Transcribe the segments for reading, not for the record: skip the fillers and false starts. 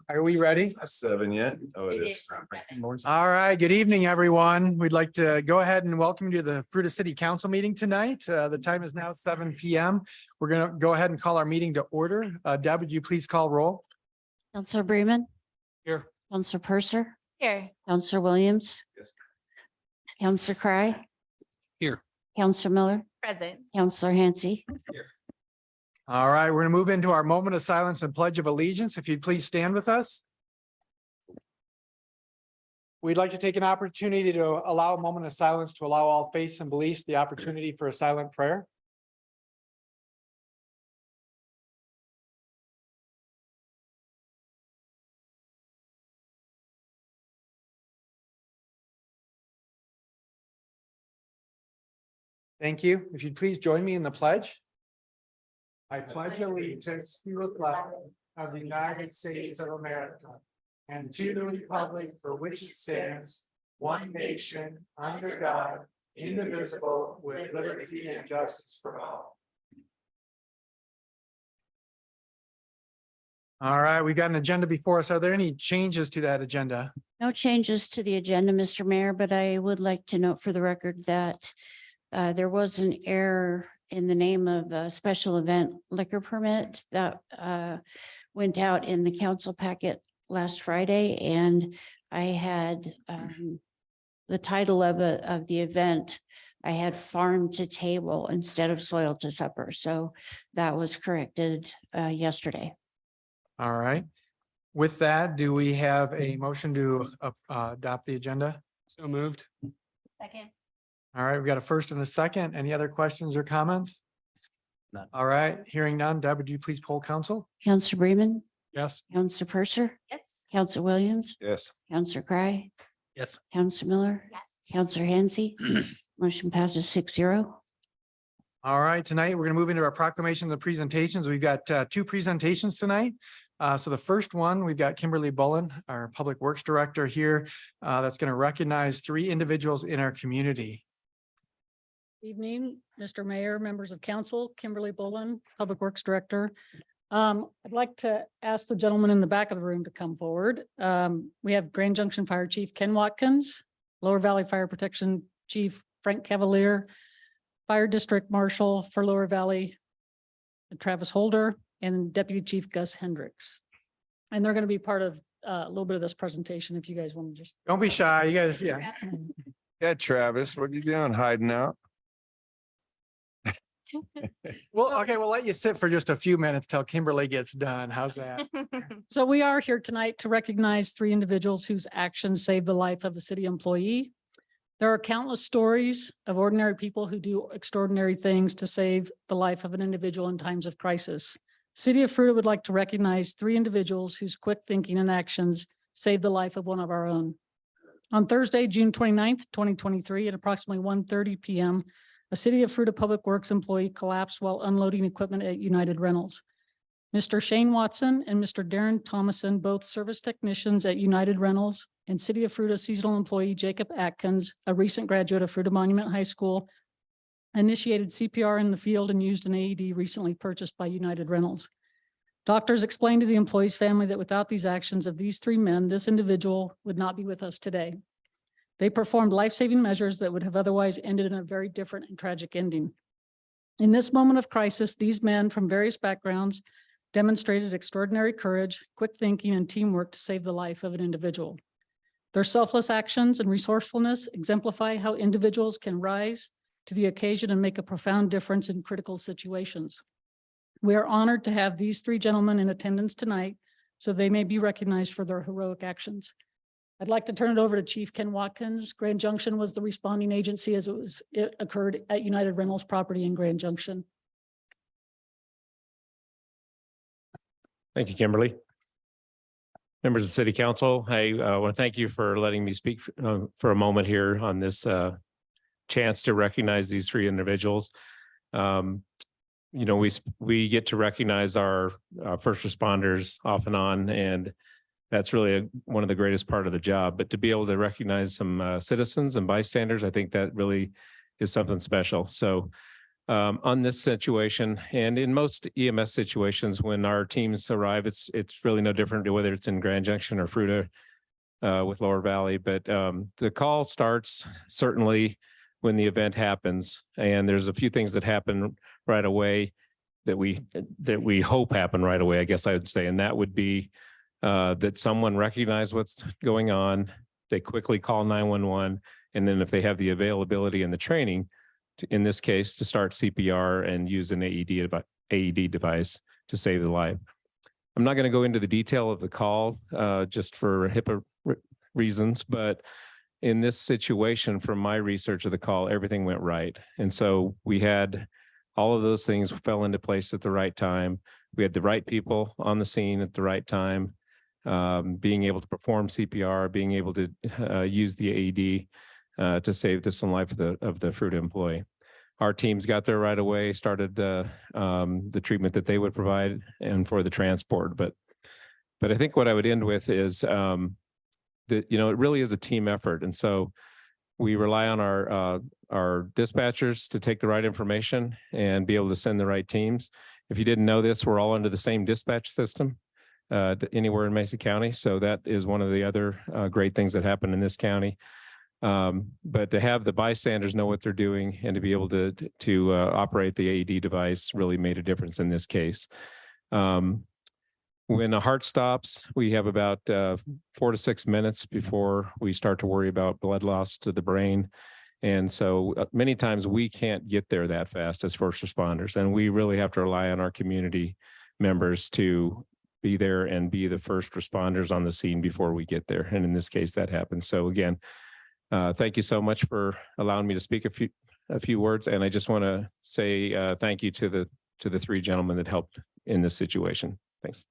Are we ready? Not 7 yet. Oh, it is. All right. Good evening, everyone. We'd like to go ahead and welcome you to the Fruita City Council meeting tonight. The time is now 7 p.m. We're going to go ahead and call our meeting to order. Deb, would you please call roll? Counselor Bremen. Here. Counselor Purser. Here. Counselor Williams. Yes. Counselor Cry. Here. Counselor Miller. Present. Counselor Hansi. All right. We're going to move into our moment of silence and pledge of allegiance. If you'd please stand with us. We'd like to take an opportunity to allow a moment of silence to allow all faiths and beliefs the opportunity for a silent prayer. Thank you. If you'd please join me in the pledge. I pledge allegiance to the flag of the United States of America and to the republic for which it stands, one nation, under God, indivisible, with liberty and justice for all. All right, we got an agenda before us. Are there any changes to that agenda? No changes to the agenda, Mr. Mayor, but I would like to note for the record that there was an error in the name of a special event liquor permit that went out in the council packet last Friday, and I had the title of the event. I had farm to table instead of soil to supper, so that was corrected yesterday. All right. With that, do we have a motion to adopt the agenda? So moved. Second. All right, we've got a first and a second. Any other questions or comments? None. All right, hearing none. Deb, would you please poll council? Counselor Bremen. Yes. Counselor Purser. Yes. Counselor Williams. Yes. Counselor Cry. Yes. Counselor Miller. Yes. Counselor Hansi. Motion passes 6-0. All right, tonight we're going to move into our proclamations and presentations. We've got two presentations tonight. So the first one, we've got Kimberly Bullen, our Public Works Director here, that's going to recognize 3 individuals in our community. Evening, Mr. Mayor, members of council, Kimberly Bullen, Public Works Director. I'd like to ask the gentleman in the back of the room to come forward. We have Grand Junction Fire Chief Ken Watkins, Lower Valley Fire Protection Chief Frank Cavalier, Fire District Marshal for Lower Valley Travis Holder, and Deputy Chief Gus Hendricks. And they're going to be part of a little bit of this presentation if you guys want to just. Don't be shy, you guys, yeah. Yeah, Travis, what are you doing hiding out? Well, okay, we'll let you sit for just a few minutes till Kimberly gets done. How's that? So we are here tonight to recognize 3 individuals whose actions saved the life of a city employee. There are countless stories of ordinary people who do extraordinary things to save the life of an individual in times of crisis. City of Fruita would like to recognize 3 individuals whose quick thinking and actions saved the life of one of our own. On Thursday, June 29th, 2023, at approximately 1:30 p.m., a City of Fruita Public Works employee collapsed while unloading equipment at United Rentals. Mr. Shane Watson and Mr. Darren Thomason, both service technicians at United Rentals, and City of Fruita seasonal employee Jacob Atkins, a recent graduate of Fruita Monument High School, initiated CPR in the field and used an AED recently purchased by United Rentals. Doctors explained to the employee's family that without these actions of these 3 men, this individual would not be with us today. They performed life-saving measures that would have otherwise ended in a very different and tragic ending. In this moment of crisis, these men from various backgrounds demonstrated extraordinary courage, quick thinking, and teamwork to save the life of an individual. Their selfless actions and resourcefulness exemplify how individuals can rise to the occasion and make a profound difference in critical situations. We are honored to have these 3 gentlemen in attendance tonight so they may be recognized for their heroic actions. I'd like to turn it over to Chief Ken Watkins. Grand Junction was the responding agency as it occurred at United Rentals property in Grand Junction. Thank you, Kimberly. Members of City Council, I want to thank you for letting me speak for a moment here on this chance to recognize these 3 individuals. You know, we get to recognize our first responders off and on, and that's really one of the greatest part of the job. But to be able to recognize some citizens and bystanders, I think that really is something special. So On this situation, and in most EMS situations, when our teams arrive, it's really no different whether it's in Grand Junction or Fruita with Lower Valley. But the call starts certainly when the event happens, and there's a few things that happen right away that we hope happen right away, I guess I would say, and that would be that someone recognizes what's going on, they quickly call 911, and then if they have the availability and the training, in this case, to start CPR and use an AED device to save the life. I'm not going to go into the detail of the call just for HIPAA reasons, but in this situation, from my research of the call, everything went right. And so we had all of those things fell into place at the right time. We had the right people on the scene at the right time, being able to perform CPR, being able to use the AED to save the life of the Fruita employee. Our teams got there right away, started the treatment that they would provide and for the transport. But I think what I would end with is that, you know, it really is a team effort. And so we rely on our dispatchers to take the right information and be able to send the right teams. If you didn't know this, we're all under the same dispatch system anywhere in Mesa County. So that is one of the other great things that happen in this county. But to have the bystanders know what they're doing and to be able to operate the AED device really made a difference in this case. When a heart stops, we have about 4 to 6 minutes before we start to worry about blood loss to the brain. And so many times we can't get there that fast as first responders. And we really have to rely on our community members to be there and be the first responders on the scene before we get there. And in this case, that happens. So again, thank you so much for allowing me to speak a few words. And I just want to say thank you to the 3 gentlemen that helped in this situation. Thanks.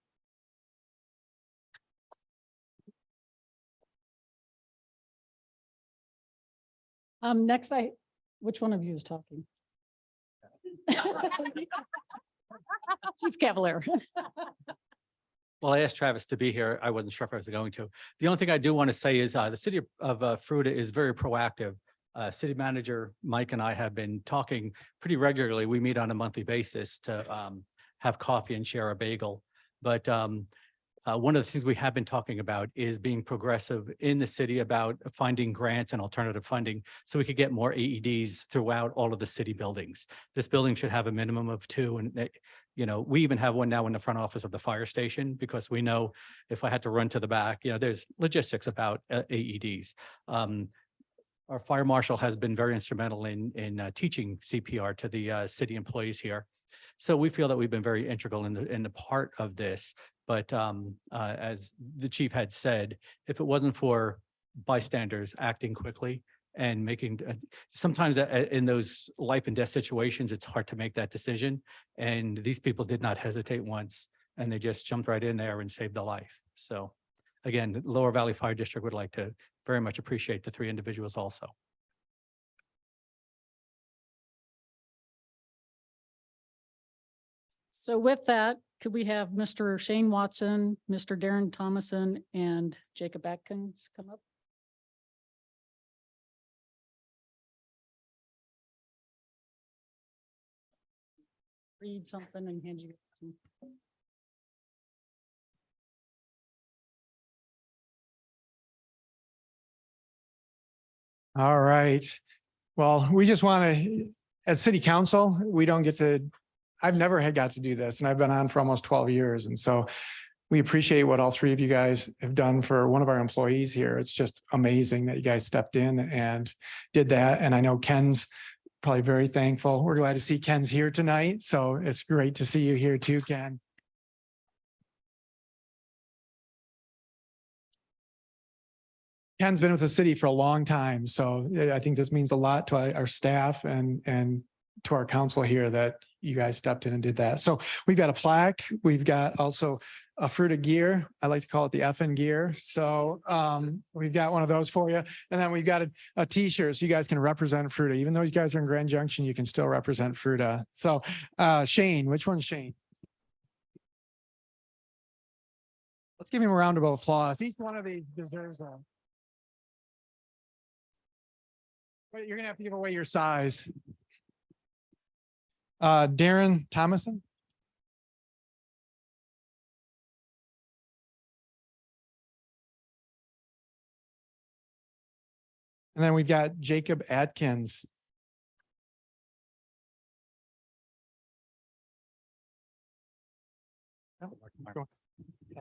Next, which one of you is talking? Chief Cavalier. Well, I asked Travis to be here. I wasn't sure if I was going to. The only thing I do want to say is the city of Fruita is very proactive. City manager Mike and I have been talking pretty regularly. We meet on a monthly basis to have coffee and share a bagel. But one of the things we have been talking about is being progressive in the city about finding grants and alternative funding so we could get more AEDs throughout all of the city buildings. This building should have a minimum of 2. And, you know, we even have one now in the front office of the fire station because we know if I had to run to the back, you know, there's logistics about AEDs. Our fire marshal has been very instrumental in teaching CPR to the city employees here. So we feel that we've been very integral in the part of this. But as the chief had said, if it wasn't for bystanders acting quickly and making, sometimes in those life and death situations, it's hard to make that decision. And these people did not hesitate once, and they just jumped right in there and saved the life. So again, the Lower Valley Fire District would like to very much appreciate the 3 individuals also. So with that, could we have Mr. Shane Watson, Mr. Darren Thomason, and Jacob Atkins come up? Read something and hand you some. All right. Well, we just want to, as city council, we don't get to, I've never got to do this, and I've been on for almost 12 years. And so we appreciate what all 3 of you guys have done for one of our employees here. It's just amazing that you guys stepped in and did that. And I know Ken's probably very thankful. We're glad to see Ken's here tonight. So it's great to see you here too, Ken. Ken's been with the city for a long time. So I think this means a lot to our staff and to our council here that you guys stepped in and did that. So we've got a plaque. We've got also a Fruita gear. I like to call it the effing gear. So we've got one of those for you. And then we've got a t-shirt so you guys can represent Fruita. Even though you guys are in Grand Junction, you can still represent Fruita. So Shane, which one's Shane? Let's give him a round of applause. Each one of these deserves a. But you're gonna have to give away your size. Darren Thomason. And then we've got Jacob Atkins.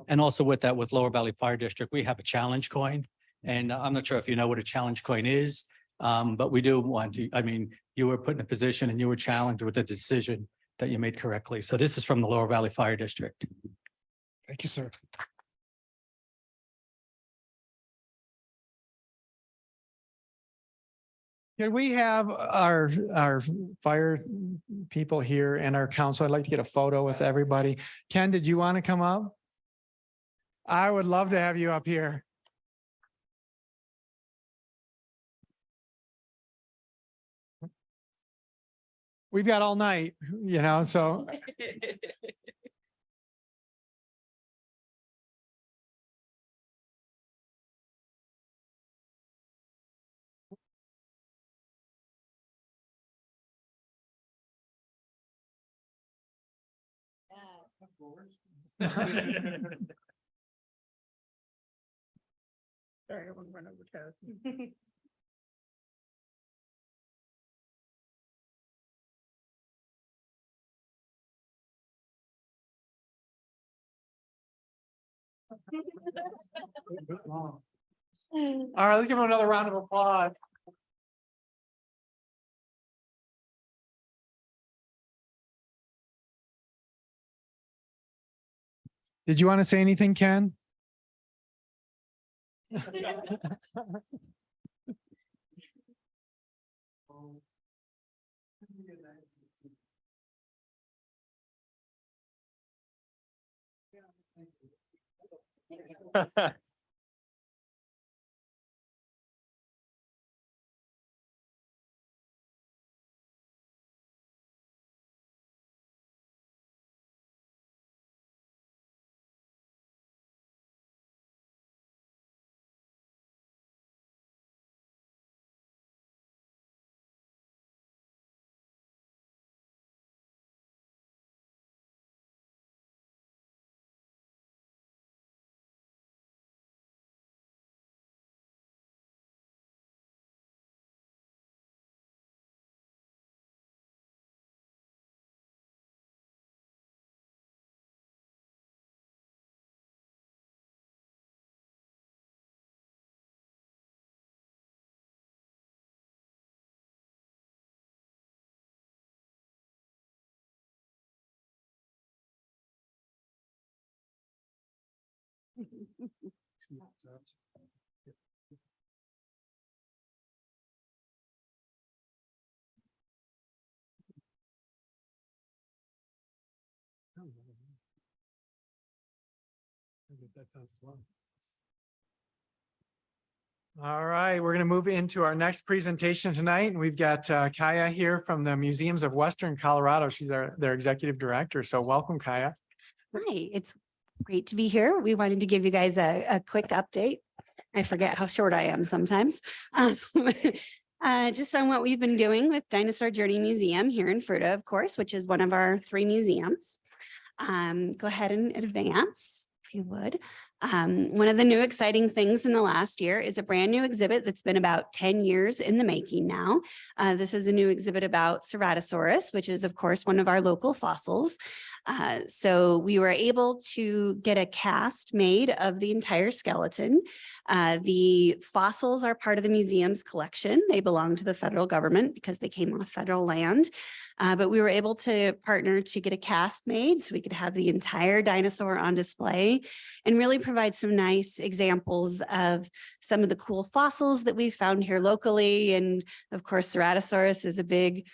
And also with that, with Lower Valley Fire District, we have a challenge coin. And I'm not sure if you know what a challenge coin is, but we do want to, I mean, you were put in a position and you were challenged with a decision that you made correctly. So this is from the Lower Valley Fire District. Thank you, sir. Can we have our fire people here and our council? I'd like to get a photo with everybody. Ken, did you want to come up? I would love to have you up here. We've got all night, you know, so. Sorry, I won't run over toes. All right, let's give him another round of applause. Did you want to say anything, Ken? All right, we're going to move into our next presentation tonight. And we've got Kaya here from the Museums of Western Colorado. She's their executive director. So welcome, Kaya. Hi, it's great to be here. We wanted to give you guys a quick update. I forget how short I am sometimes. Just on what we've been doing with Dinosaur Journey Museum here in Fruita, of course, which is one of our 3 museums. Go ahead and advance if you would. One of the new exciting things in the last year is a brand new exhibit that's been about 10 years in the making now. This is a new exhibit about Ceratosaurus, which is of course one of our local fossils. So we were able to get a cast made of the entire skeleton. The fossils are part of the museum's collection. They belong to the federal government because they came off federal land. But we were able to partner to get a cast made so we could have the entire dinosaur on display and really provide some nice examples of some of the cool fossils that we found here locally. And of course, Ceratosaurus is a big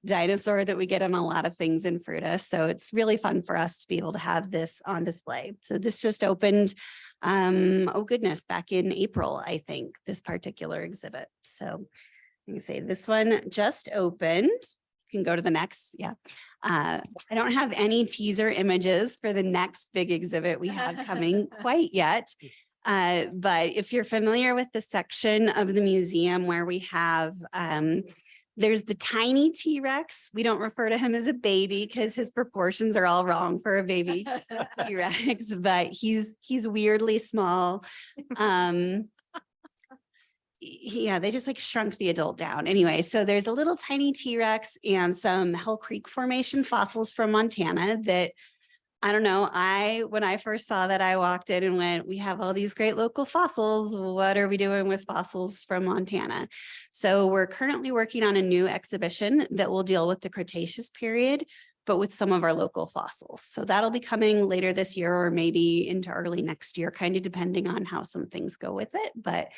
dinosaur that we get on a lot of things in Fruita. So it's really fun for us to be able to have this on display. So this just opened, oh goodness, back in April, I think, this particular exhibit. So you can say this one just opened. You can go to the next. Yeah. I don't have any teaser images for the next big exhibit we have coming quite yet. But if you're familiar with the section of the museum where we have There's the tiny T-Rex. We don't refer to him as a baby because his proportions are all wrong for a baby T-Rex, but he's weirdly small. Yeah, they just like shrunk the adult down. Anyway, so there's a little tiny T-Rex and some Hell Creek Formation fossils from Montana that, I don't know, when I first saw that, I walked in and went, we have all these great local fossils. What are we doing with fossils from Montana? So we're currently working on a new exhibition that will deal with the Cretaceous period, but with some of our local fossils. So that'll be coming later this year or maybe into early next year, kind of depending on how some things go with it. But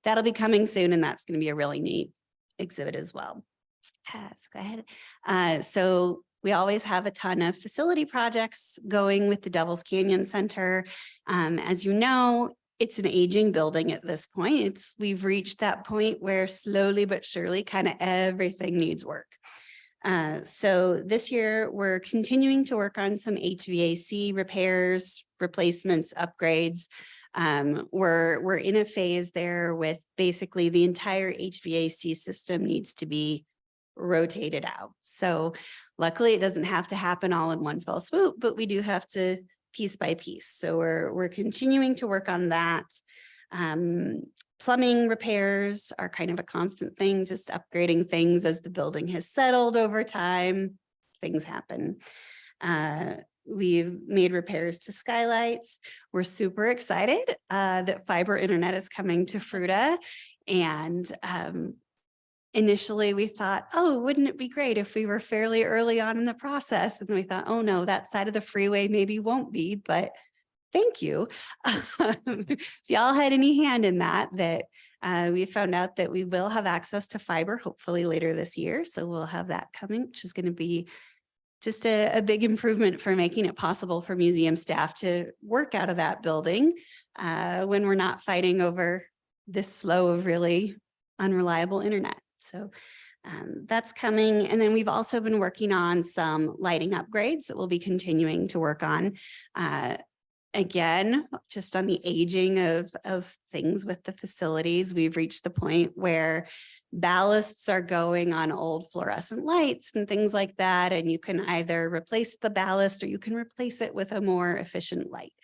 that'll be coming soon, and that's going to be a really neat exhibit as well. So go ahead. So we always have a ton of facility projects going with the Devil's Canyon Center. As you know, it's an aging building at this point. We've reached that point where slowly but surely kind of everything needs work. So this year we're continuing to work on some HVAC repairs, replacements, upgrades. We're in a phase there with basically the entire HVAC system needs to be rotated out. So luckily it doesn't have to happen all in one fell swoop, but we do have to piece by piece. So we're continuing to work on that. Plumbing repairs are kind of a constant thing, just upgrading things as the building has settled over time. Things happen. We've made repairs to skylights. We're super excited that fiber internet is coming to Fruita. And initially we thought, oh, wouldn't it be great if we were fairly early on in the process? And then we thought, oh no, that side of the freeway maybe won't be, but thank you. If y'all had any hand in that, we found out that we will have access to fiber hopefully later this year. So we'll have that coming, which is going to be just a big improvement for making it possible for museum staff to work out of that building when we're not fighting over this slow of really unreliable internet. So that's coming. And then we've also been working on some lighting upgrades that we'll be continuing to work on. Again, just on the aging of things with the facilities, we've reached the point where ballasts are going on old fluorescent lights and things like that. And you can either replace the ballast or you can replace it with a more efficient light.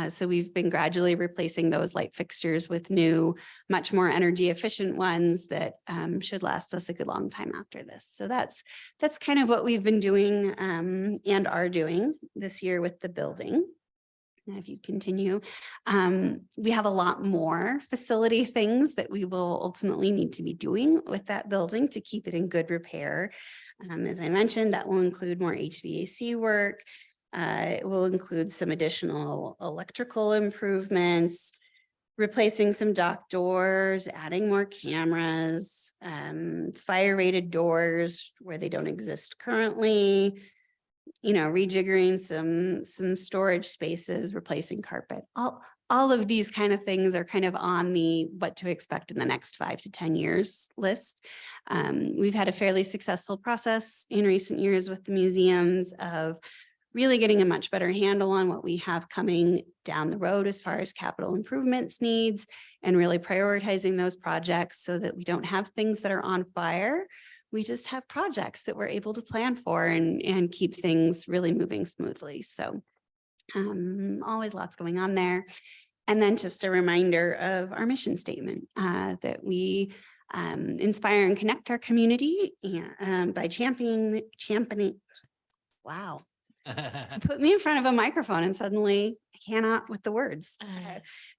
So we've been gradually replacing those light fixtures with new, much more energy efficient ones that should last us a good long time after this. So that's kind of what we've been doing and are doing this year with the building. And if you continue, we have a lot more facility things that we will ultimately need to be doing with that building to keep it in good repair. As I mentioned, that will include more HVAC work. It will include some additional electrical improvements, replacing some dock doors, adding more cameras, fire rated doors where they don't exist currently, rejiggering some storage spaces, replacing carpet. All of these kind of things are kind of on the what to expect in the next 5 to 10 years list. We've had a fairly successful process in recent years with the museums of really getting a much better handle on what we have coming down the road as far as capital improvements needs and really prioritizing those projects so that we don't have things that are on fire. We just have projects that we're able to plan for and keep things really moving smoothly. So always lots going on there. And then just a reminder of our mission statement that we inspire and connect our community by championing. Wow. Put me in front of a microphone and suddenly I cannot with the words.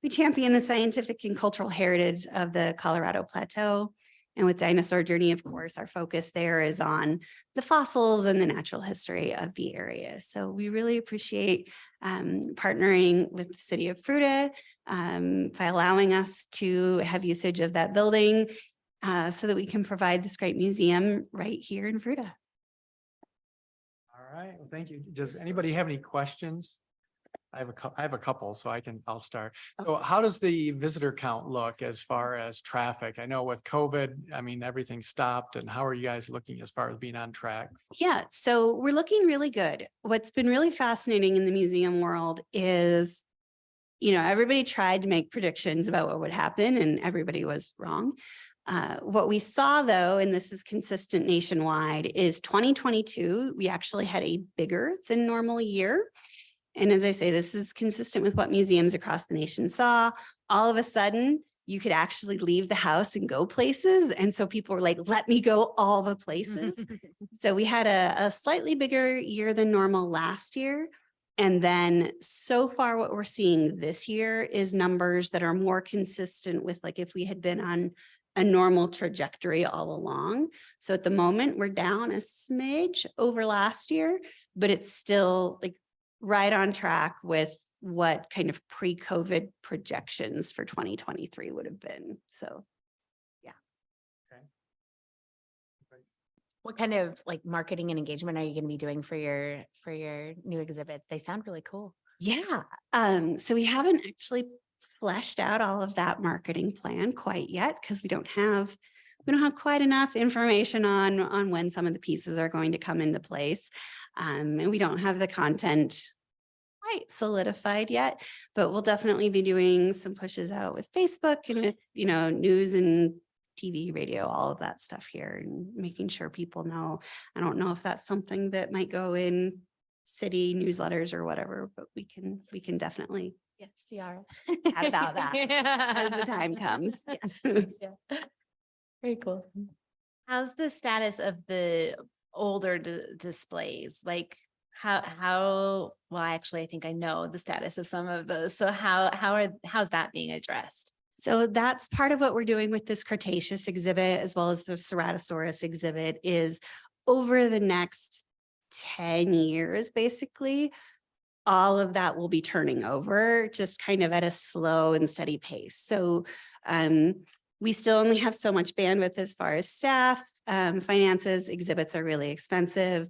We champion the scientific and cultural heritage of the Colorado Plateau. And with Dinosaur Journey, of course, our focus there is on the fossils and the natural history of the area. So we really appreciate partnering with the city of Fruita by allowing us to have usage of that building so that we can provide this great museum right here in Fruita. All right, well, thank you. Does anybody have any questions? I have a couple, so I'll start. So how does the visitor count look as far as traffic? I know with COVID, everything stopped, and how are you guys looking as far as being on track? Yeah, so we're looking really good. What's been really fascinating in the museum world is, everybody tried to make predictions about what would happen and everybody was wrong. What we saw though, and this is consistent nationwide, is 2022, we actually had a bigger than normal year. And as I say, this is consistent with what museums across the nation saw. All of a sudden, you could actually leave the house and go places. And so people were like, let me go all the places. So we had a slightly bigger year than normal last year. And then so far what we're seeing this year is numbers that are more consistent with like if we had been on a normal trajectory all along. So at the moment, we're down a smidge over last year, but it's still like right on track with what kind of pre-COVID projections for 2023 would have been. So, yeah. What kind of like marketing and engagement are you going to be doing for your new exhibit? They sound really cool. Yeah. So we haven't actually fleshed out all of that marketing plan quite yet because we don't have quite enough information on when some of the pieces are going to come into place. And we don't have the content quite solidified yet, but we'll definitely be doing some pushes out with Facebook and with, news and TV, radio, all of that stuff here and making sure people know. I don't know if that's something that might go in city newsletters or whatever, but we can definitely Yes, Ciara. chat about that as the time comes. Yes. Yeah. Very cool. How's the status of the older displays? Like well, actually, I think I know the status of some of those. So how's that being addressed? So that's part of what we're doing with this Cretaceous exhibit, as well as the Ceratosaurus exhibit, is over the next 10 years, basically, all of that will be turning over just kind of at a slow and steady pace. So we still only have so much bandwidth as far as staff, finances. Exhibits are really expensive.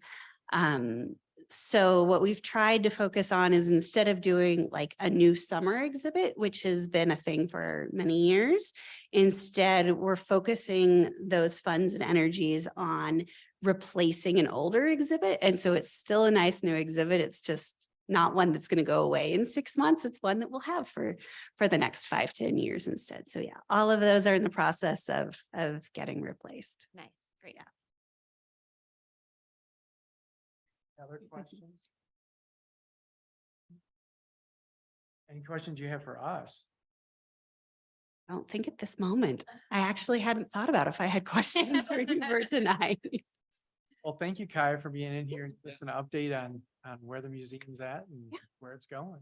So what we've tried to focus on is instead of doing like a new summer exhibit, which has been a thing for many years, instead we're focusing those funds and energies on replacing an older exhibit. And so it's still a nice new exhibit. It's just not one that's going to go away in 6 months. It's one that we'll have for the next 5-10 years instead. So yeah, all of those are in the process of getting replaced. Nice. Great. Yeah. Other questions? Any questions you have for us? I don't think at this moment. I actually hadn't thought about if I had questions for you for tonight. Well, thank you, Kai, for being in here and just an update on where the museum's at and where it's going.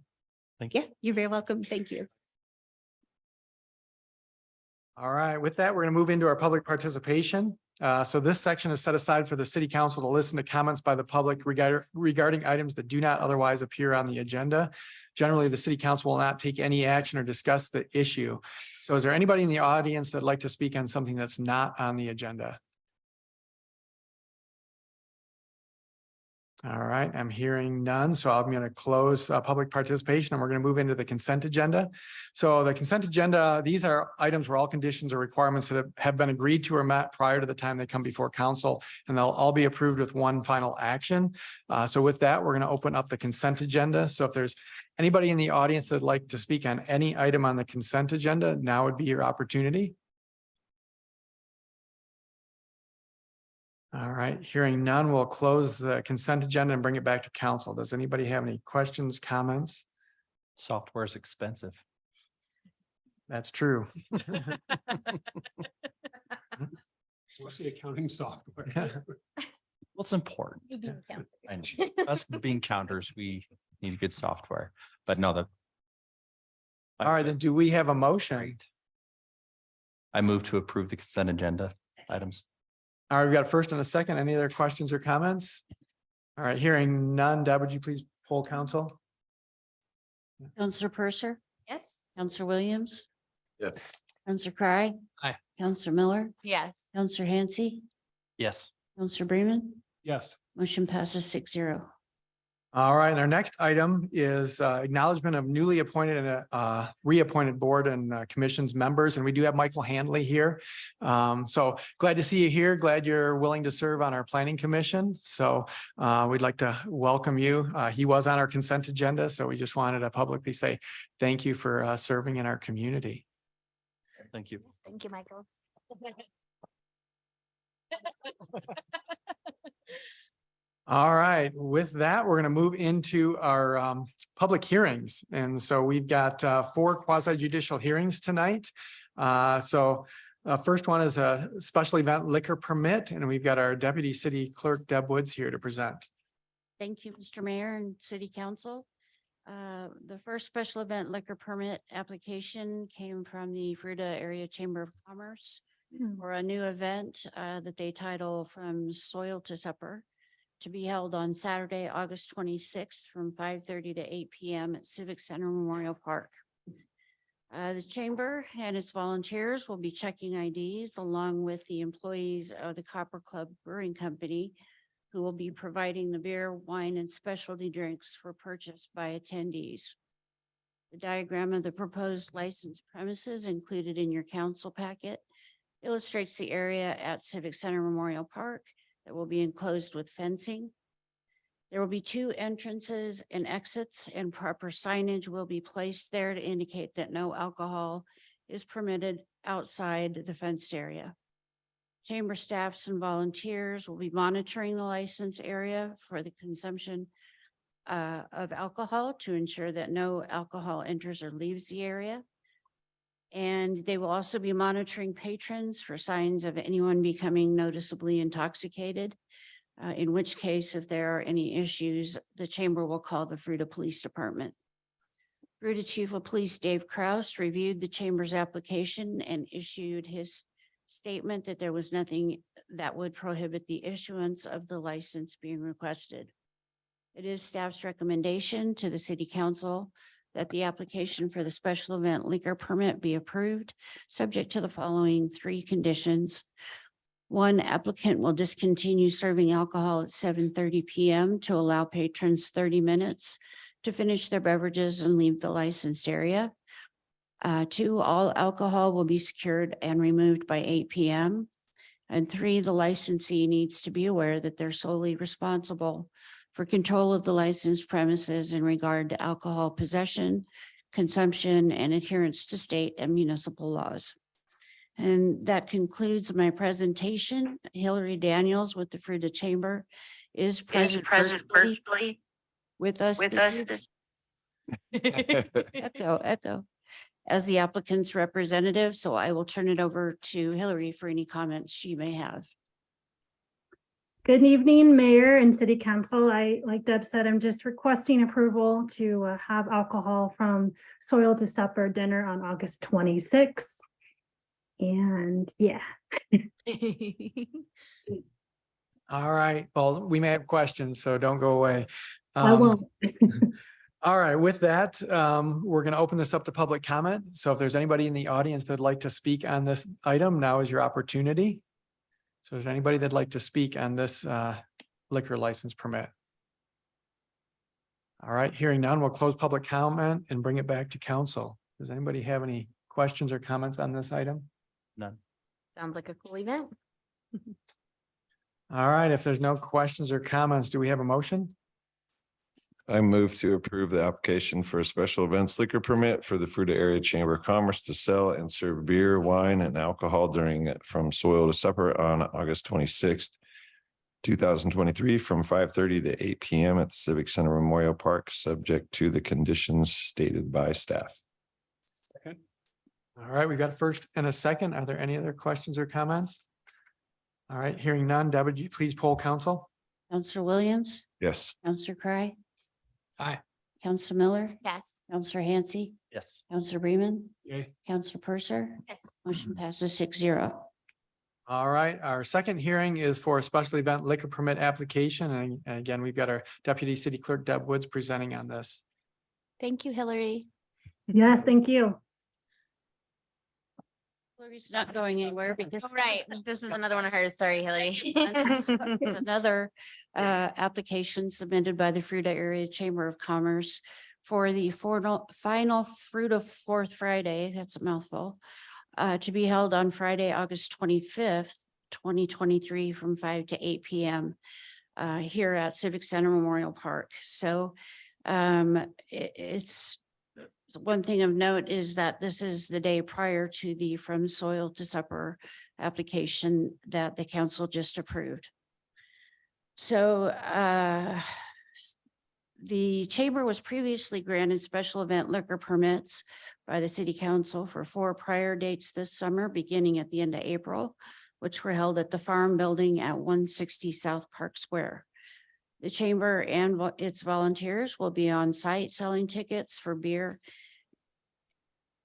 Yeah, you're very welcome. Thank you. All right, with that, we're going to move into our public participation. So this section is set aside for the city council to listen to comments by the public regarding items that do not otherwise appear on the agenda. Generally, the city council will not take any action or discuss the issue. So is there anybody in the audience that'd like to speak on something that's not on the agenda? All right, I'm hearing none, so I'm going to close public participation and we're going to move into the consent agenda. So the consent agenda, these are items where all conditions or requirements that have been agreed to or met prior to the time they come before council, and they'll all be approved with one final action. So with that, we're going to open up the consent agenda. So if there's anybody in the audience that'd like to speak on any item on the consent agenda, now would be your opportunity. All right, hearing none, we'll close the consent agenda and bring it back to council. Does anybody have any questions, comments? Software is expensive. That's true. Especially accounting software. Well, it's important. And us being counters, we need good software, but no, All right, then do we have a motion? I move to approve the consent agenda items. All right, we've got a first and a second. Any other questions or comments? All right, hearing none. Deb, would you please poll council? Counselor Purser, Yes. Counselor Williams, Yes. Counselor Cry. Aye. Counselor Miller, Yes. Counselor Hansi, Yes. Counselor Bremen, Yes. motion passes 6-0. All right, and our next item is acknowledgement of newly appointed and reappointed board and commissions members. And we do have Michael Handley here. So glad to see you here. Glad you're willing to serve on our planning commission. So we'd like to welcome you. He was on our consent agenda, so we just wanted to publicly say thank you for serving in our community. Thank you. Thank you, Michael. All right, with that, we're going to move into our public hearings. And so we've got 4 quasi judicial hearings tonight. First one is a special event liquor permit, and we've got our Deputy City Clerk Deb Woods here to present. Thank you, Mr. Mayor and City Council. The first special event liquor permit application came from the Fruita Area Chamber of Commerce for a new event that they title From Soil to Supper, to be held on Saturday, August 26th from 5:30 to 8 p.m. at Civic Center Memorial Park. The chamber and its volunteers will be checking IDs along with the employees of the Copper Club Brewing Company, who will be providing the beer, wine, and specialty drinks for purchase by attendees. The diagram of the proposed licensed premises included in your council packet illustrates the area at Civic Center Memorial Park that will be enclosed with fencing. There will be 2 entrances and exits, and proper signage will be placed there to indicate that no alcohol is permitted outside the fenced area. Chamber staffs and volunteers will be monitoring the license area for the consumption of alcohol to ensure that no alcohol enters or leaves the area. And they will also be monitoring patrons for signs of anyone becoming noticeably intoxicated. In which case, if there are any issues, the chamber will call the Fruita Police Department. Fruita Chief of Police Dave Kraus reviewed the chamber's application and issued his statement that there was nothing that would prohibit the issuance of the license being requested. It is staff's recommendation to the City Council that the application for the special event liquor permit be approved, subject to the following 3 conditions. 1, applicant will discontinue serving alcohol at 7:30 p.m. to allow patrons 30 minutes to finish their beverages and leave the licensed area. 2, all alcohol will be secured and removed by 8 p.m. And 3, the licensee needs to be aware that they're solely responsible for control of the licensed premises in regard to alcohol possession, consumption, and adherence to state and municipal laws. And that concludes my presentation. Hillary Daniels with the Fruita Chamber is present virtually with us. Echo. As the applicant's representative, so I will turn it over to Hillary for any comments she may have. Good evening, Mayor and City Council. Like Deb said, I'm just requesting approval to have alcohol from Soil to Supper dinner on August 26th. And yeah. All right, well, we may have questions, so don't go away. I won't. All right, with that, we're going to open this up to public comment. So if there's anybody in the audience that'd like to speak on this item, now is your opportunity. So is there anybody that'd like to speak on this liquor license permit? All right, hearing none, we'll close public comment and bring it back to council. Does anybody have any questions or comments on this item? None. Sounds like a cool event. All right, if there's no questions or comments, do we have a motion? I move to approve the application for a special events liquor permit for the Fruita Area Chamber of Commerce to sell and serve beer, wine, and alcohol during From Soil to Supper on August 26th, 2023, from 5:30 to 8 p.m. at the Civic Center Memorial Park, subject to the conditions stated by staff. Second. All right, we've got a first and a second. Are there any other questions or comments? All right, hearing none, Deb, would you please poll council? Counselor Williams, Yes. Counselor Cry, Aye. Counselor Miller, Yes. Counselor Hansi, Yes. Counselor Bremen, Yay. Counselor Purser. Yes. Motion passes 6-0. All right, our second hearing is for a special event liquor permit application. And again, we've got our Deputy City Clerk Deb Woods presenting on this. Thank you, Hillary. Yes, thank you. Hillary's not going anywhere because. Right, this is another one of hers. Sorry, Hillary. It's another application submitted by the Fruita Area Chamber of Commerce for the final Fruita 4th Friday, that's a mouthful, to be held on Friday, August 25th, 2023, from 5 to 8 p.m. Here at Civic Center Memorial Park. So it's one thing of note is that this is the day prior to the From Soil to Supper application that the council just approved. So the chamber was previously granted special event liquor permits by the city council for 4 prior dates this summer, beginning at the end of April, which were held at the Farm Building at 160 South Park Square. The chamber and its volunteers will be on site selling tickets for beer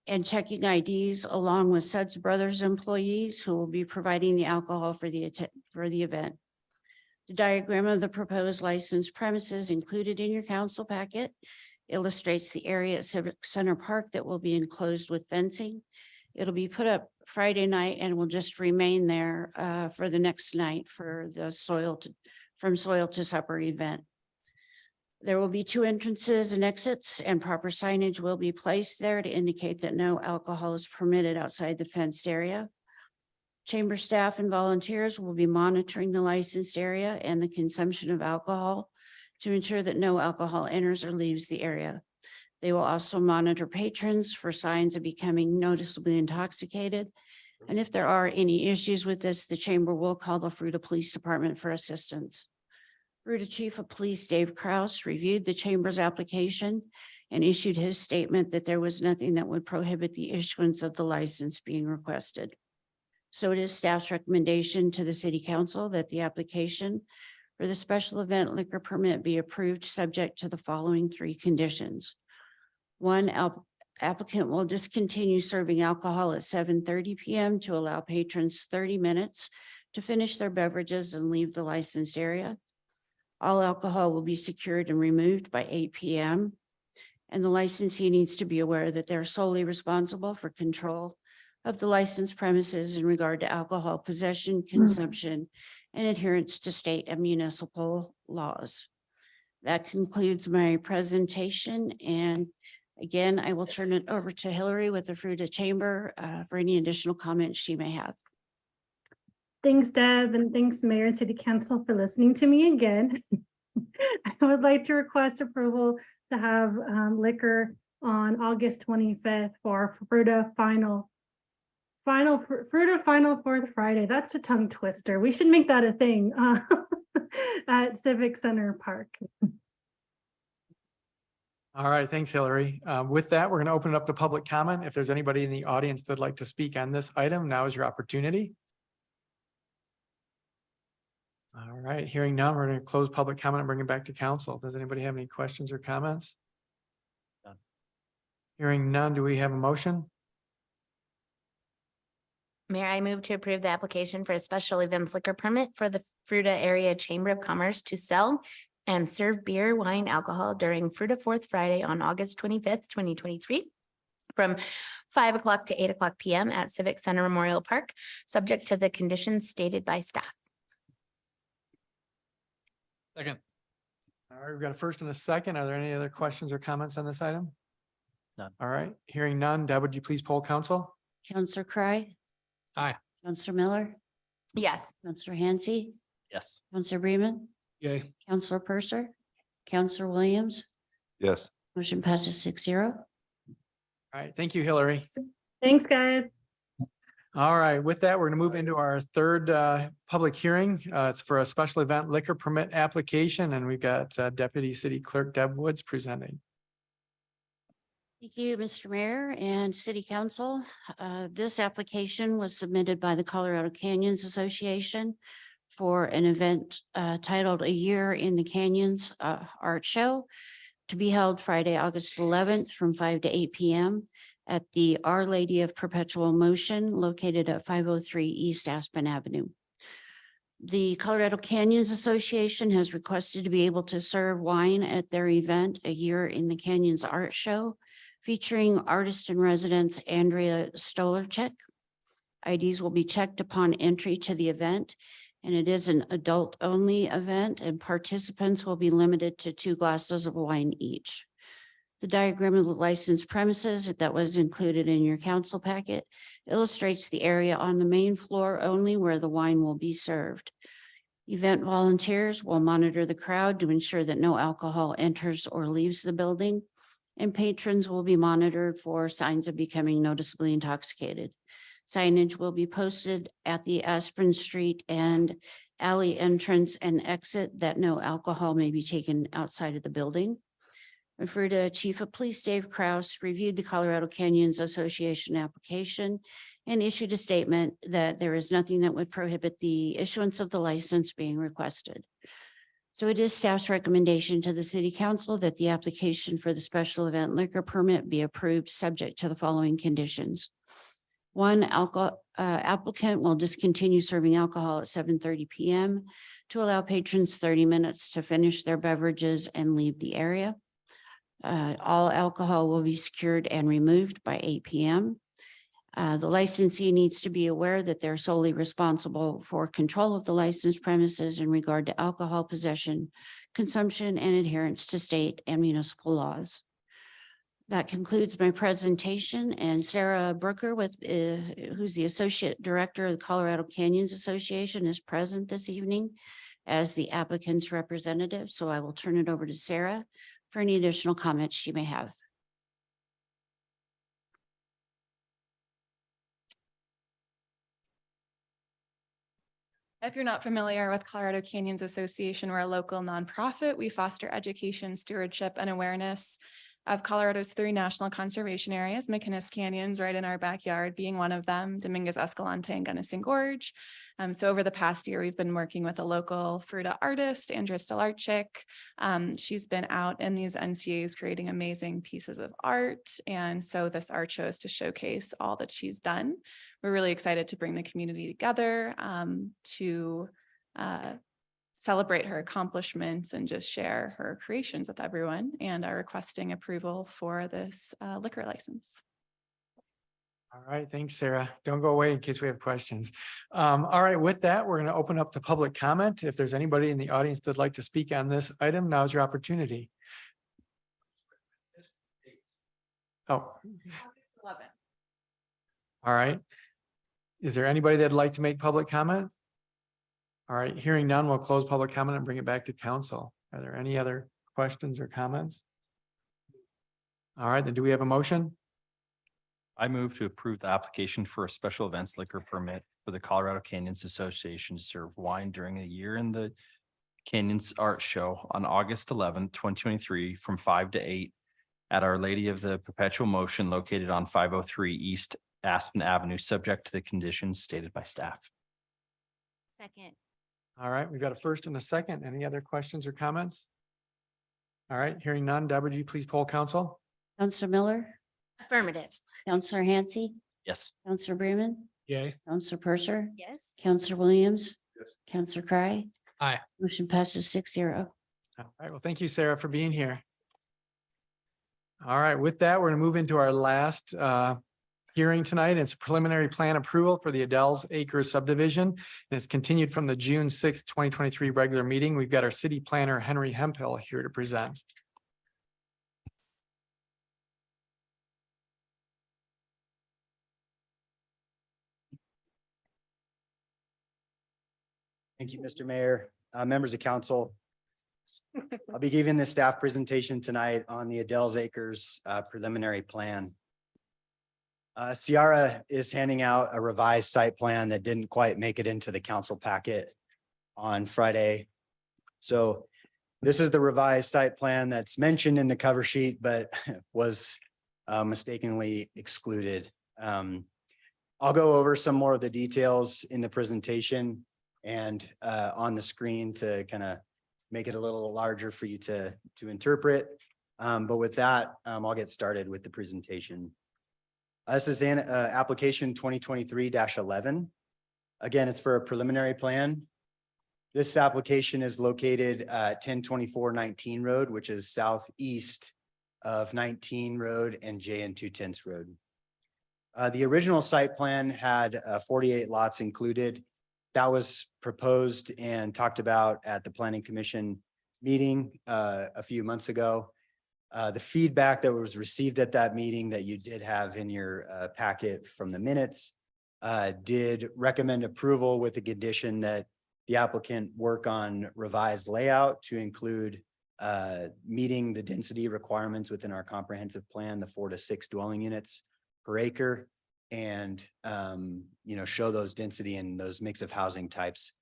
and checking IDs, along with Suds Brothers employees who will be providing the alcohol for the event. The diagram of the proposed licensed premises included in your council packet illustrates the area at Civic Center Park that will be enclosed with fencing. It'll be put up Friday night and will just remain there for the next night for the From Soil to Supper event. There will be 2 entrances and exits, and proper signage will be placed there to indicate that no alcohol is permitted outside the fenced area. Chamber staff and volunteers will be monitoring the licensed area and the consumption of alcohol to ensure that no alcohol enters or leaves the area. They will also monitor patrons for signs of becoming noticeably intoxicated. And if there are any issues with this, the chamber will call the Fruita Police Department for assistance. Fruita Chief of Police Dave Kraus reviewed the chamber's application and issued his statement that there was nothing that would prohibit the issuance of the license being requested. So it is staff's recommendation to the city council that the application for the special event liquor permit be approved subject to the following 3 conditions. 1, applicant will discontinue serving alcohol at 7:30 p.m. to allow patrons 30 minutes to finish their beverages and leave the licensed area. All alcohol will be secured and removed by 8 p.m. And the licensee needs to be aware that they're solely responsible for control of the licensed premises in regard to alcohol possession, consumption, and adherence to state and municipal laws. That concludes my presentation. And again, I will turn it over to Hillary with the Fruita Chamber for any additional comments she may have. Thanks, Deb, and thanks, Mayor and City Council, for listening to me again. I would like to request approval to have liquor on August 25th for Fruita Final Fourth Friday. That's a tongue twister. We should make that a thing at Civic Center Park. All right, thanks, Hillary. With that, we're going to open it up to public comment. If there's anybody in the audience that'd like to speak on this item, now is your opportunity. All right, hearing none, we're going to close public comment and bring it back to council. Does anybody have any questions or comments? None. Hearing none, do we have a motion? Mayor, I move to approve the application for a special events liquor permit for the Fruita Area Chamber of Commerce to sell and serve beer, wine, alcohol during Fruita Fourth Friday on August 25th, 2023, from 5 o'clock to 8 o'clock p.m. at Civic Center Memorial Park, subject to the conditions stated by staff. Second. All right, we've got a first and a second. Are there any other questions or comments on this item? None. All right, hearing none. Deb, would you please poll council? Counselor Cry? Aye. Counselor Miller? Yes. Counselor Hansi? Yes. Counselor Bremen? Yay. Counselor Purser? Counselor Williams? Yes. Motion passes 6-0. All right, thank you, Hillary. Thanks, guys. All right, with that, we're going to move into our third public hearing. It's for a special event liquor permit application, and we've got Deputy City Clerk Deb Woods presenting. Thank you, Mr. Mayor and City Council. This application was submitted by the Colorado Canyons Association for an event titled A Year in the Canyons Art Show to be held Friday, August 11th from 5 to 8 p.m. at the Our Lady of Perpetual Motion located at 503 East Aspen Avenue. The Colorado Canyons Association has requested to be able to serve wine at their event, A Year in the Canyons Art Show, featuring artist in residence Andrea Stolarczyk. IDs will be checked upon entry to the event, and it is an adult-only event, and participants will be limited to 2 glasses of wine each. The diagram of the licensed premises that was included in your council packet illustrates the area on the main floor only where the wine will be served. Event volunteers will monitor the crowd to ensure that no alcohol enters or leaves the building, and patrons will be monitored for signs of becoming noticeably intoxicated. Signage will be posted at the Aspirin Street and alley entrance and exit that no alcohol may be taken outside of the building. Fruita Chief of Police Dave Kraus reviewed the Colorado Canyons Association application and issued a statement that there is nothing that would prohibit the issuance of the license being requested. So it is staff's recommendation to the city council that the application for the special event liquor permit be approved subject to the following conditions. One, applicant will discontinue serving alcohol at 7:30 PM to allow patrons 30 minutes to finish their beverages and leave the area. All alcohol will be secured and removed by 8 PM. The licensee needs to be aware that they're solely responsible for control of the licensed premises in regard to alcohol possession, consumption, and adherence to state and municipal laws. That concludes my presentation, and Sarah Brooker, who's the Associate Director of the Colorado Canyons Association, is present this evening as the applicant's representative. So I will turn it over to Sarah for any additional comments she may have. If you're not familiar with Colorado Canyons Association, we're a local nonprofit. We foster education, stewardship, and awareness of Colorado's 3 national conservation areas, McInnes Canyons right in our backyard being one of them, Dominguez Escalante and Gunnison Gorge. So over the past year, we've been working with a local Fruita artist, Andrea Stolarczyk. She's been out in these NCAs creating amazing pieces of art. And so this art show is to showcase all that she's done. We're really excited to bring the community together to celebrate her accomplishments and just share her creations with everyone, and are requesting approval for this liquor license. All right, thanks, Sarah. Don't go away in case we have questions. All right, with that, we're going to open up to public comment. If there's anybody in the audience that'd like to speak on this item, now's your opportunity. Oh. August 11th. All right. Is there anybody that'd like to make public comment? All right, hearing none, we'll close public comment and bring it back to council. Are there any other questions or comments? All right, then do we have a motion? I move to approve the application for a special events liquor permit for the Colorado Canyons Association to serve wine during a year in the Canyons Art Show on August 11th, 2023 from 5 to 8 at Our Lady of the Perpetual Motion located on 503 East Aspen Avenue, subject to the conditions stated by staff. Second. All right, we've got a first and a second. Any other questions or comments? All right, hearing none, Deb, would you please poll council? Counselor Miller, Affirmative. Counselor Hansi, Yes. Counselor Bremen, Yay. Counselor Purser, Yes. Counselor Williams. Yes. Counselor Cry. Aye. Motion passes 6-0. All right, well, thank you, Sarah, for being here. All right, with that, we're going to move into our last hearing tonight. It's preliminary plan approval for the Adele's Acres subdivision. And it's continued from the June 6th, 2023 regular meeting. We've got our city planner, Henry Hemphill, here to present. Thank you, Mr. Mayor, members of council. I'll be giving the staff presentation tonight on the Adele's Acres preliminary plan. Ciara is handing out a revised site plan that didn't quite make it into the council packet on Friday. So this is the revised site plan that's mentioned in the cover sheet, but was mistakenly excluded. I'll go over some more of the details in the presentation and on the screen to kind of make it a little larger for you to interpret. But with that, I'll get started with the presentation. This is an application 2023-11. Again, it's for a preliminary plan. This application is located at 1024-19 Road, which is southeast of 19 Road and J and 210 Road. The original site plan had 48 lots included. That was proposed and talked about at the Planning Commission meeting a few months ago. The feedback that was received at that meeting that you did have in your packet from the minutes did recommend approval with the condition that the applicant work on revised layout to include meeting the density requirements within our comprehensive plan, the 4 to 6 dwelling units per acre. And, show those density and those mix of housing types,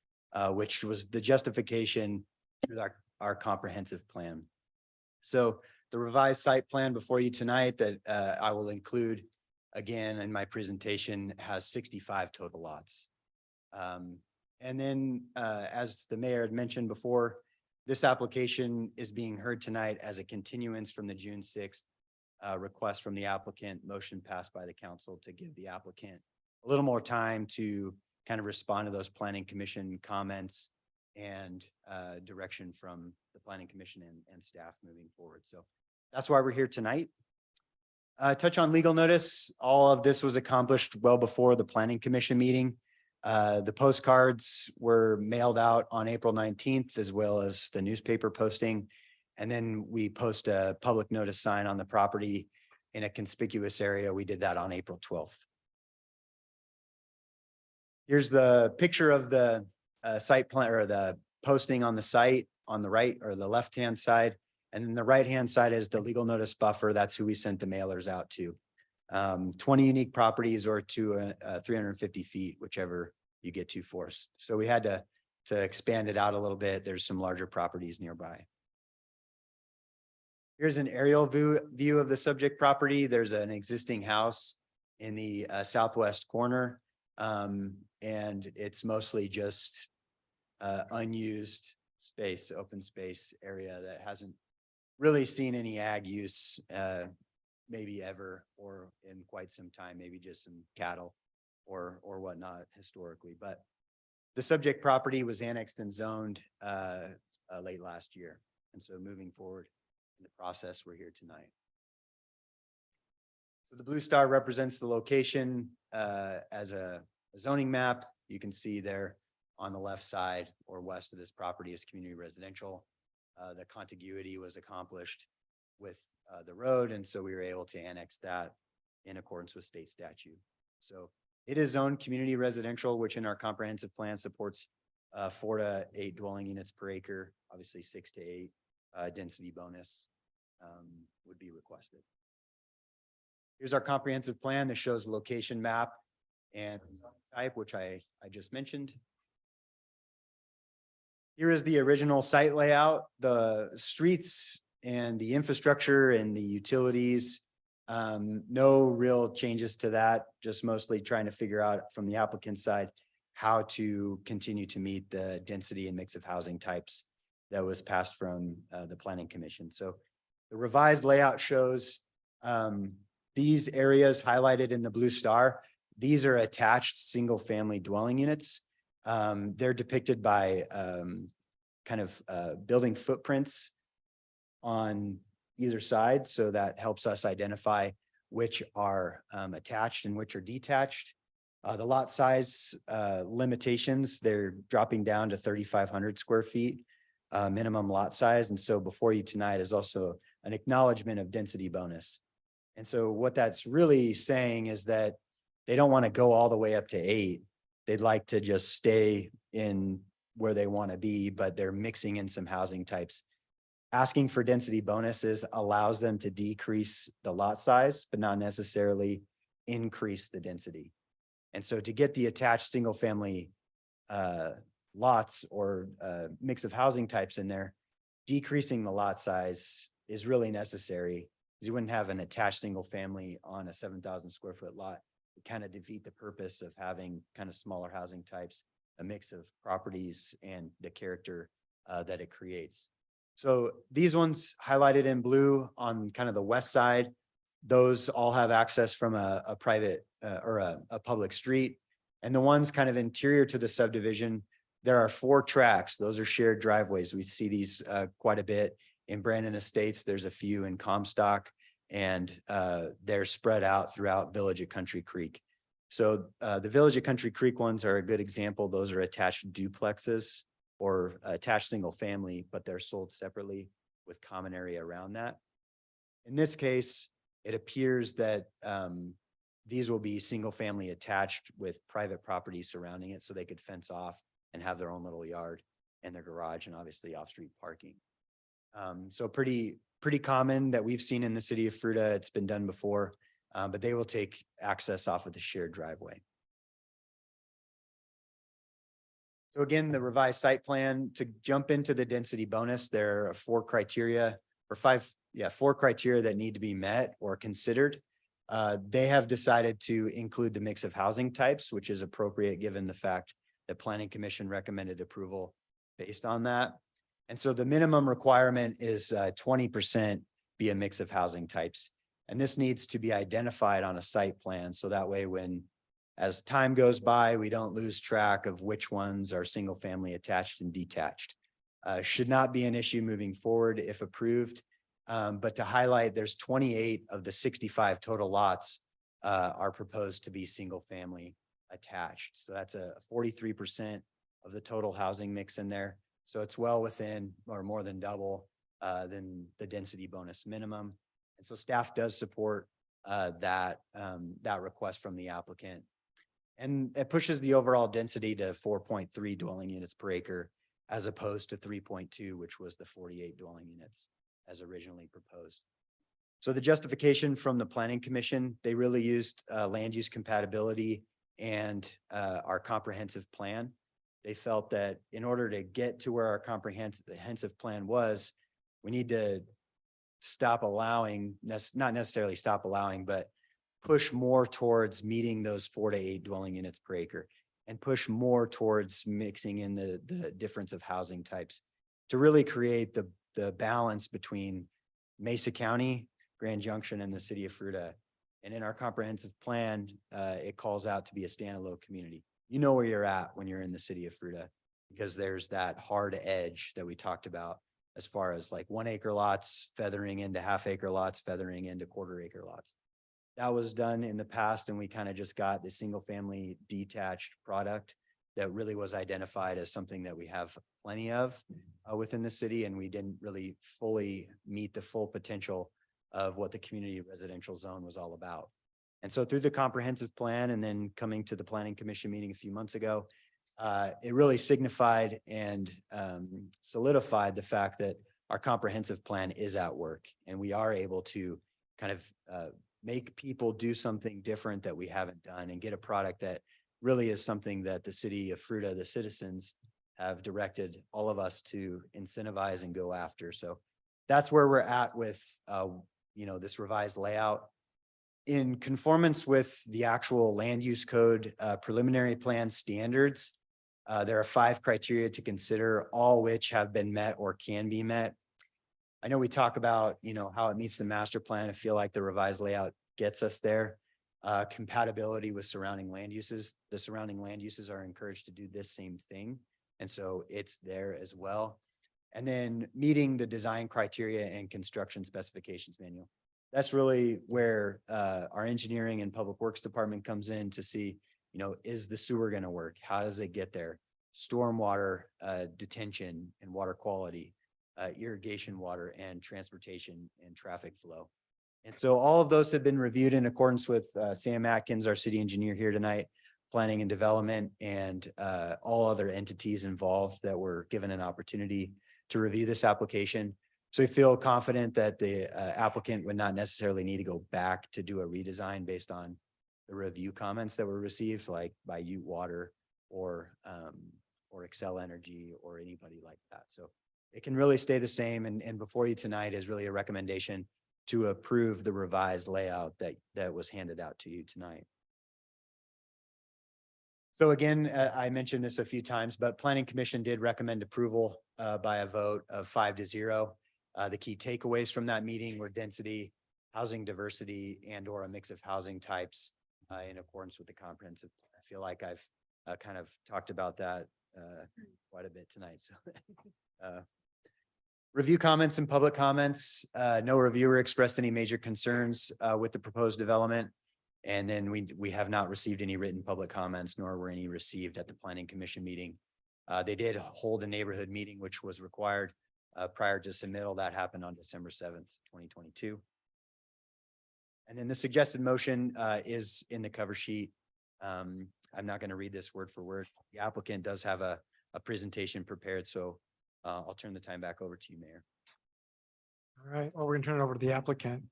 which was the justification with our comprehensive plan. So the revised site plan before you tonight that I will include again in my presentation has 65 total lots. And then as the mayor had mentioned before, this application is being heard tonight as a continuance from the June 6th request from the applicant, motion passed by the council to give the applicant a little more time to kind of respond to those planning commission comments and direction from the planning commission and staff moving forward. So that's why we're here tonight. Touch on legal notice. All of this was accomplished well before the planning commission meeting. The postcards were mailed out on April 19th, as well as the newspaper posting. And then we post a public notice sign on the property in a conspicuous area. We did that on April 12th. Here's the picture of the site plan or the posting on the site on the right or the left-hand side. And then the right-hand side is the legal notice buffer. That's who we sent the mailers out to. 20 unique properties or to 350 feet, whichever you get to first. So we had to expand it out a little bit. There's some larger properties nearby. Here's an aerial view of the subject property. There's an existing house in the southwest corner. And it's mostly just unused space, open space area that hasn't really seen any ag use maybe ever or in quite some time, maybe just some cattle or whatnot historically. But the subject property was annexed and zoned late last year. And so moving forward in the process, we're here tonight. So the blue star represents the location as a zoning map. You can see there on the left side or west of this property is community residential. The contiguity was accomplished with the road, and so we were able to annex that in accordance with state statute. So it is zoned community residential, which in our comprehensive plan supports 4 to 8 dwelling units per acre. Obviously 6 to 8 density bonus would be requested. Here's our comprehensive plan that shows the location map and type, which I just mentioned. Here is the original site layout, the streets and the infrastructure and the utilities. No real changes to that, just mostly trying to figure out from the applicant side how to continue to meet the density and mix of housing types that was passed from the planning commission. So the revised layout shows these areas highlighted in the blue star. These are attached single family dwelling units. They're depicted by building footprints on either side. So that helps us identify which are attached and which are detached. The lot size limitations, they're dropping down to 3,500 square feet minimum lot size. And so before you tonight is also an acknowledgement of density bonus. And so what that's really saying is that they don't want to go all the way up to 8. They'd like to just stay in where they want to be, but they're mixing in some housing types. Asking for density bonuses allows them to decrease the lot size, but not necessarily increase the density. And so to get the attached single family lots or mix of housing types in there, decreasing the lot size is really necessary because you wouldn't have an attached single family on a 7,000 square foot lot. It kind of defeat the purpose of having kind of smaller housing types, a mix of properties and the character that it creates. So these ones highlighted in blue on kind of the west side, those all have access from a private or a public street. And the ones kind of interior to the subdivision, there are 4 tracks. Those are shared driveways. We see these quite a bit in Brandon Estates. There's a few in Comstock, and they're spread out throughout Village at Country Creek. So the Village at Country Creek ones are a good example. Those are attached duplexes or attached single family, but they're sold separately with common area around that. In this case, it appears that these will be single family attached with private property surrounding it, so they could fence off and have their own little yard and their garage and obviously off-street parking. So pretty common that we've seen in the city of Fruita. It's been done before, but they will take access off of the shared driveway. So again, the revised site plan, to jump into the density bonus, there are four criteria that need to be met or considered. They have decided to include the mix of housing types, which is appropriate given the fact that Planning Commission recommended approval based on that. And so the minimum requirement is 20% be a mix of housing types. And this needs to be identified on a site plan. So that way, as time goes by, we don't lose track of which ones are single family attached and detached. Should not be an issue moving forward if approved. But to highlight, there's 28 of the 65 total lots are proposed to be single family attached. So that's a 43% of the total housing mix in there. So it's well within or more than double than the density bonus minimum. And so staff does support that request from the applicant. And it pushes the overall density to 4.3 dwelling units per acre as opposed to 3.2, which was the 48 dwelling units as originally proposed. So the justification from the Planning Commission, they really used land use compatibility and our comprehensive plan. They felt that in order to get to where our comprehensive plan was, we need to stop allowing, not necessarily stop allowing, but push more towards meeting those 4 to 8 dwelling units per acre and push more towards mixing in the difference of housing types to really create the balance between Mesa County, Grand Junction, and the city of Fruita. And in our comprehensive plan, it calls out to be a standalone community. You know where you're at when you're in the city of Fruita, because there's that hard edge that we talked about as far as like 1 acre lots feathering into half acre lots, feathering into quarter acre lots. That was done in the past, and we kind of just got the single family detached product that really was identified as something that we have plenty of within the city, and we didn't really fully meet the full potential of what the community residential zone was all about. And so through the comprehensive plan and then coming to the Planning Commission meeting a few months ago, it really signified and solidified the fact that our comprehensive plan is at work, and we are able to kind of make people do something different that we haven't done and get a product that really is something that the city of Fruita, the citizens, have directed all of us to incentivize and go after. So that's where we're at with, this revised layout. In conformance with the actual land use code preliminary plan standards, there are 5 criteria to consider, all which have been met or can be met. I know we talk about, how it meets the master plan. I feel like the revised layout gets us there. Compatibility with surrounding land uses. The surrounding land uses are encouraged to do this same thing. And so it's there as well. And then meeting the design criteria and construction specifications manual. That's really where our engineering and public works department comes in to see, is the sewer going to work? How does it get there? Stormwater detention and water quality, irrigation water, and transportation and traffic flow. And so all of those have been reviewed in accordance with Sam Atkins, our city engineer here tonight, planning and development, and all other entities involved that were given an opportunity to review this application. So we feel confident that the applicant would not necessarily need to go back to do a redesign based on the review comments that were received, like by Ute Water or Excel Energy or anybody like that. So it can really stay the same. And before you tonight is really a recommendation to approve the revised layout that was handed out to you tonight. So again, I mentioned this a few times, but Planning Commission did recommend approval by a vote of 5-0. The key takeaways from that meeting were density, housing diversity, and or a mix of housing types in accordance with the comprehensive plan. I feel like I've kind of talked about that quite a bit tonight. So review comments and public comments. No reviewer expressed any major concerns with the proposed development. And then we have not received any written public comments, nor were any received at the Planning Commission meeting. They did hold a neighborhood meeting, which was required prior to submittal. That happened on December 7th, 2022. And then the suggested motion is in the cover sheet. I'm not going to read this word for word. The applicant does have a presentation prepared, so I'll turn the time back over to you, Mayor. All right, well, we're gonna turn it over to the applicant.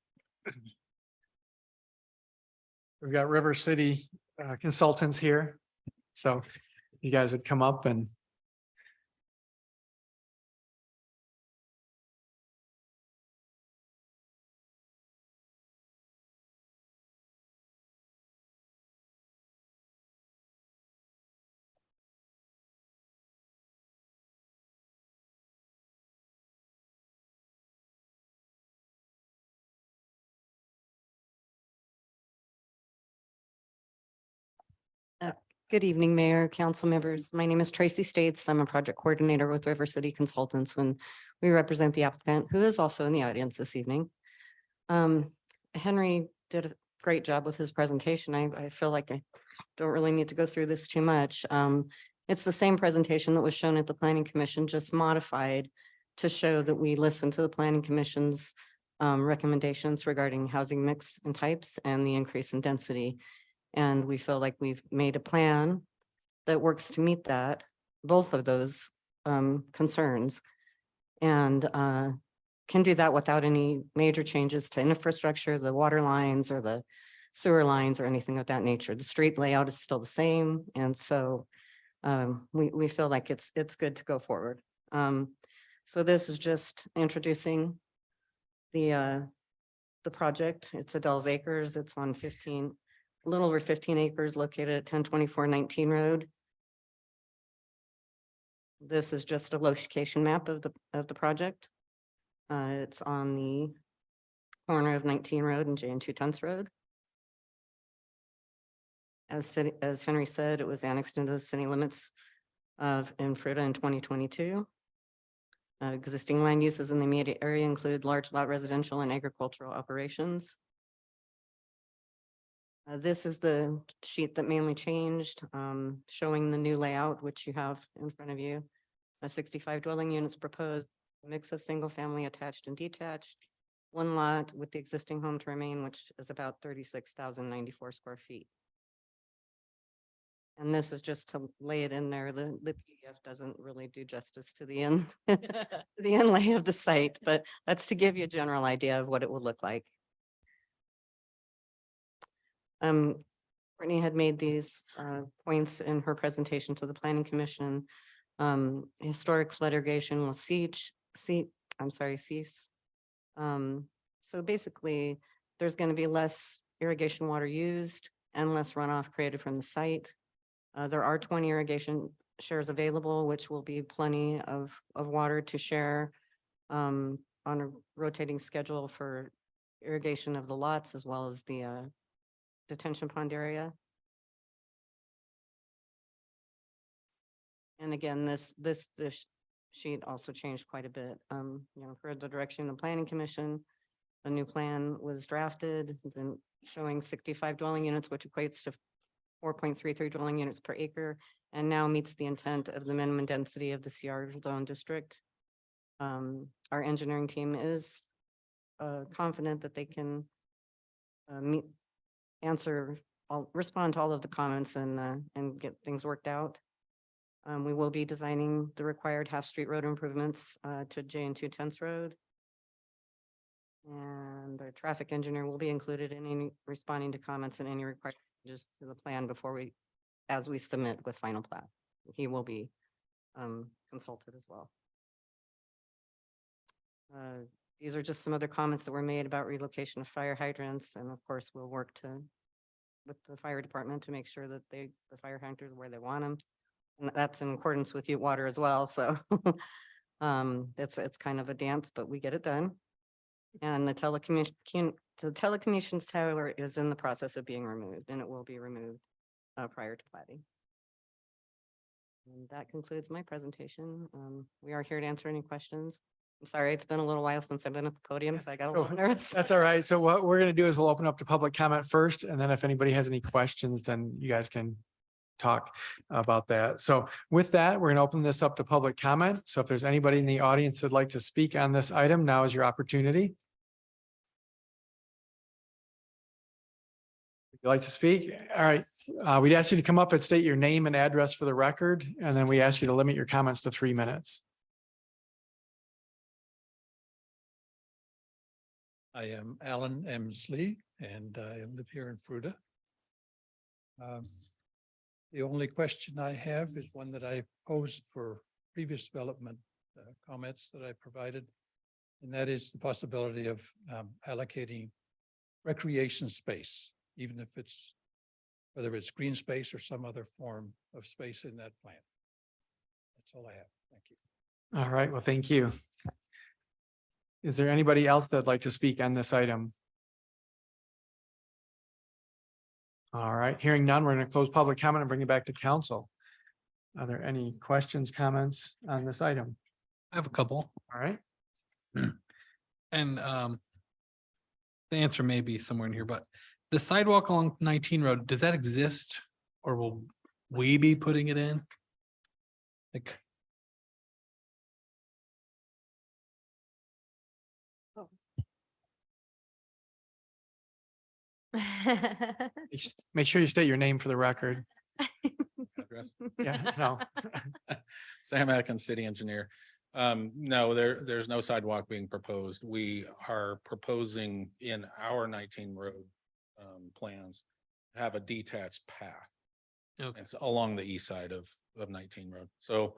We've got River City Consultants here. So you guys would come up and Good evening, Mayor, council members. My name is Tracy States. I'm a project coordinator with River City Consultants, and we represent the applicant, who is also in the audience this evening. Henry did a great job with his presentation. I feel like I don't really need to go through this too much. It's the same presentation that was shown at the Planning Commission, just modified to show that we listened to the Planning Commission's recommendations regarding housing mix and types and the increase in density. And we feel like we've made a plan that works to meet that, both of those concerns. And can do that without any major changes to infrastructure, the water lines or the sewer lines or anything of that nature. The street layout is still the same. And so we feel like it's good to go forward. So this is just introducing the project. It's Adele's Acres. It's on a little over 15 acres located at 1024-19 Road. This is just a location map of the project. It's on the corner of 19 Road and J and 210th Road. As Henry said, it was annexed into the city limits of Fruita in 2022. Existing land uses in the immediate area include large lot residential and agricultural operations. This is the sheet that mainly changed, showing the new layout, which you have in front of you. 65 dwelling units proposed, a mix of single family attached and detached. One lot with the existing home to remain, which is about 36,094 square feet. And this is just to lay it in there. The PDF doesn't really do justice to the the inlay of the site, but that's to give you a general idea of what it will look like. Courtney had made these points in her presentation to the Planning Commission. Historic flood irrigation will cease. So basically, there's going to be less irrigation water used and less runoff created from the site. There are 20 irrigation shares available, which will be plenty of water to share on a rotating schedule for irrigation of the lots as well as the detention pond area. And again, this sheet also changed quite a bit. Per the direction of the Planning Commission, the new plan was drafted, then showing 65 dwelling units, which equates to 4.33 dwelling units per acre, and now meets the intent of the minimum density of the CR zone district. Our engineering team is confident that they can respond to all of the comments and get things worked out. We will be designing the required half-street road improvements to J and 210th Road. And our traffic engineer will be included in any responding to comments and any required changes to the plan as we submit with final plat. He will be consulted as well. These are just some other comments that were made about relocation of fire hydrants. And of course, we'll work with the fire department to make sure that the fire hydrants are where they want them. And that's in accordance with Ute Water as well. So it's kind of a dance, but we get it done. And the telecommunications tower is in the process of being removed, and it will be removed prior to plating. And that concludes my presentation. We are here to answer any questions. I'm sorry, it's been a little while since I've been at the podium, so I got a little nervous. That's all right. So what we're going to do is we'll open up to public comment first, and then if anybody has any questions, then you guys can talk about that. So with that, we're going to open this up to public comment. So if there's anybody in the audience that'd like to speak on this item, now is your opportunity. Would you like to speak? All right. We'd ask you to come up and state your name and address for the record, and then we ask you to limit your comments to 3 minutes. I am Alan Emsley and I live here in Fruita. The only question I have is one that I posed for previous development comments that I provided. And that is the possibility of allocating recreation space, even if it's, whether it's green space or some other form of space in that plan. That's all I have. Thank you. All right, well, thank you. Is there anybody else that'd like to speak on this item? All right, hearing none, we're going to close public comment and bring it back to council. Are there any questions, comments on this item? I have a couple. All right, And the answer may be somewhere in here, but the sidewalk along 19 Road, does that exist? Or will we be putting it in? Like, make sure you state your name for the record. Address. Yeah, no. Sam Atkins, city engineer. No, there's no sidewalk being proposed. We are proposing in our 19 road plans, have a detached path. Okay. It's along the east side of 19 road. So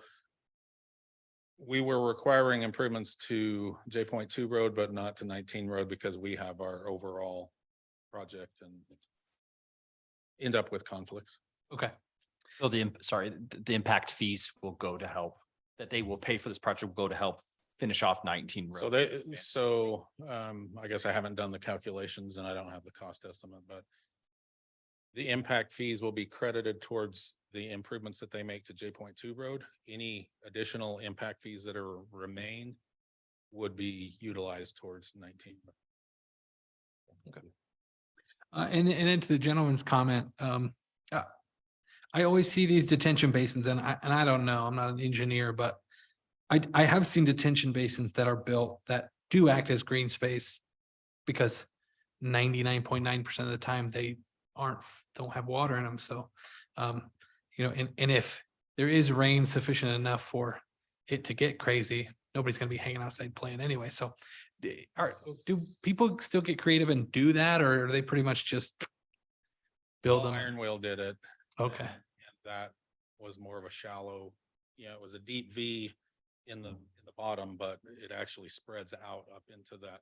we were requiring improvements to J.2 road, but not to 19 road because we have our overall project and end up with conflicts. okay. So the impact fees will go to help, that they will pay for this project will go to help finish off 19 road. I guess I haven't done the calculations and I don't have the cost estimate, but the impact fees will be credited towards the improvements that they make to J.2 road. Any additional impact fees that are remain would be utilized towards 19. Okay. And then to the gentleman's comment, I always see these detention basins and I don't know, I'm not an engineer, but I have seen detention basins that are built that do act as green space because 99.9% of the time they don't have water in them. So, and if there is rain sufficient enough for it to get crazy, nobody's going to be hanging outside playing anyway. So do people still get creative and do that, or are they pretty much just build them? Iron Wheel did it. Okay. And that was more of a shallow, it was a deep V in the bottom, but it actually spreads out up into that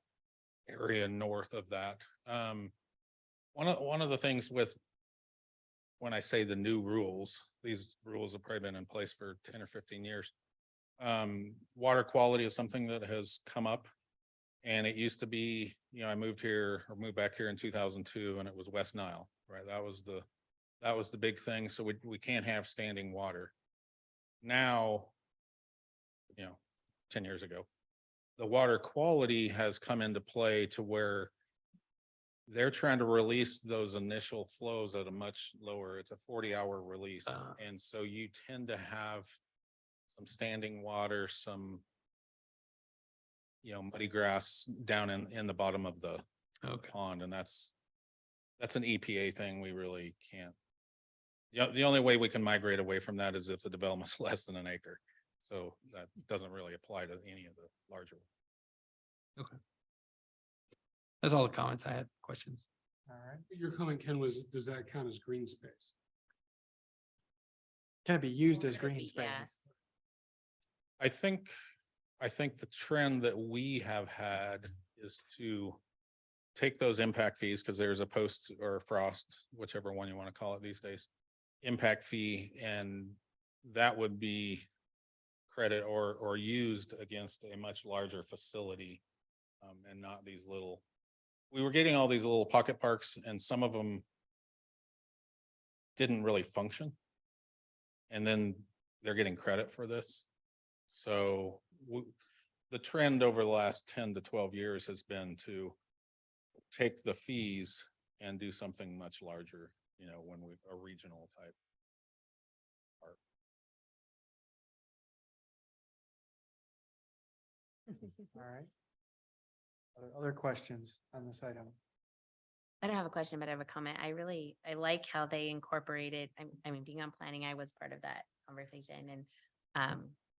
area north of that. One of the things with, when I say the new rules, these rules have probably been in place for 10 or 15 years. Water quality is something that has come up. And it used to be, I moved back here in 2002 and it was West Nile, right? That was the big thing. So we can't have standing water. Now, 10 years ago, the water quality has come into play to where they're trying to release those initial flows at a much lower, it's a 40-hour release. And so you tend to have some standing water, some muddy grass down in the bottom of the pond. And that's an EPA thing. We really can't. The only way we can migrate away from that is if the development's less than an acre. So that doesn't really apply to any of the larger ones. Okay. That's all the comments I had. Questions? all right. Your comment, Ken, was, does that count as green space? Can it be used as green Yeah. space? I think the trend that we have had is to take those impact fees, because there's a post or frost, whichever one you want to call it these days, impact fee, and that would be credit or used against a much larger facility, and not these little, we were getting all these little pocket parks and some of them didn't really function. And then they're getting credit for this. So the trend over the last 10 to 12 years has been to take the fees and do something much larger, when a regional type park. All right. Other questions on this item? I don't have a question, but I have a comment. I like how they incorporated, I mean, being on planning, I was part of that conversation and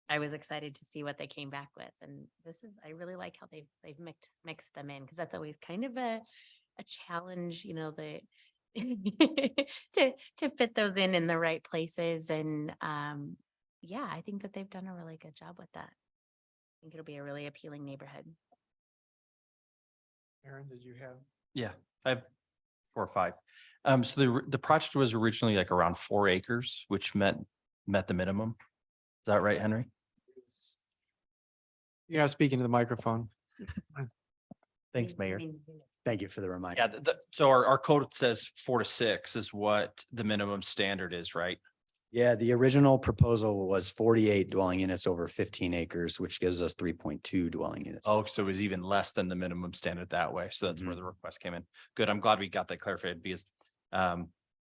I was excited to see what they came back with. And I really like how they've mixed them in, because that's always kind of a challenge, to fit those in the right places. And yeah, I think that they've done a really good job with that. I think it'll be a really appealing neighborhood. Aaron, did you have? Yeah, I have 4 or 5. So the project was originally like around 4 acres, which met the minimum. Is that right, Henry? You're not speaking to the microphone. Thanks, Mayor. Thank you for the reminder. Yeah, so our code says 4 to 6 is what the minimum standard is, right? Yeah, the original proposal was 48 dwelling units over 15 acres, which gives us 3.2 dwelling units. Oh, so it was even less than the minimum standard that way. So that's where the request came in. Good. I'm glad we got that clarified, because I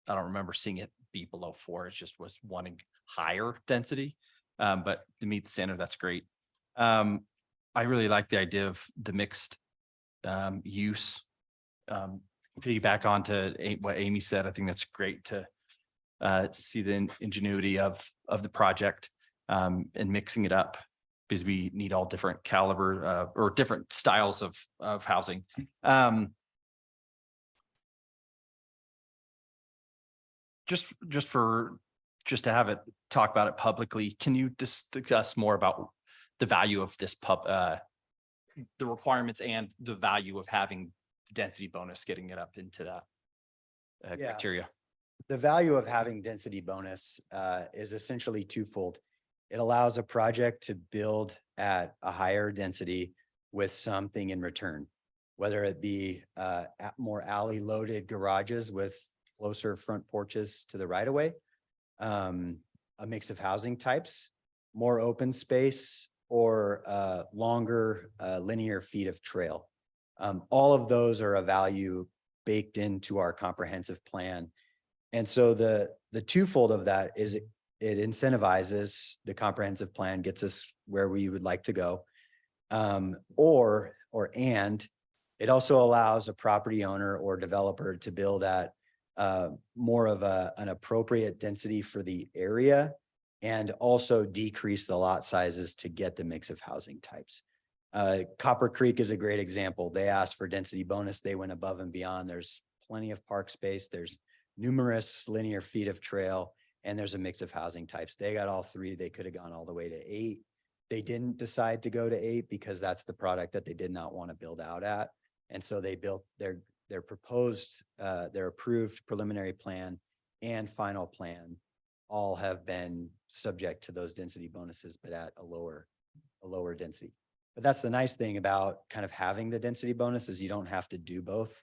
don't remember seeing it be below 4. It just was wanting higher density. But to meet the standard, that's great. I really like the idea of the mixed use. Piggyback onto what Amy said, I think that's great to see the ingenuity of the project and mixing it up, because we need all different caliber or different styles of housing. Just to have it talk about it publicly, can you discuss more about the value of this the requirements and the value of having the density bonus, getting it up into that criteria? The value of having density bonus is essentially twofold. It allows a project to build at a higher density with something in return, whether it be more alley loaded garages with closer front porches to the right of way, a mix of housing types, more open space, or longer linear feet of trail. All of those are a value baked into our comprehensive plan. And so the twofold of that is it incentivizes the comprehensive plan, gets us where we would like to go. And it also allows a property owner or developer to build at more of an appropriate density for the area, and also decrease the lot sizes to get the mix of housing types. Copper Creek is a great example. They asked for density bonus. They went above and beyond. There's plenty of park space. There's numerous linear feet of trail, and there's a mix of housing types. They got all 3. They could have gone all the way to 8. They didn't decide to go to 8 because that's the product that they did not want to build out at. And so they built their proposed, their approved preliminary plan and final plan all have been subject to those density bonuses, but at a lower density. But that's the nice thing about kind of having the density bonus, is you don't have to do both.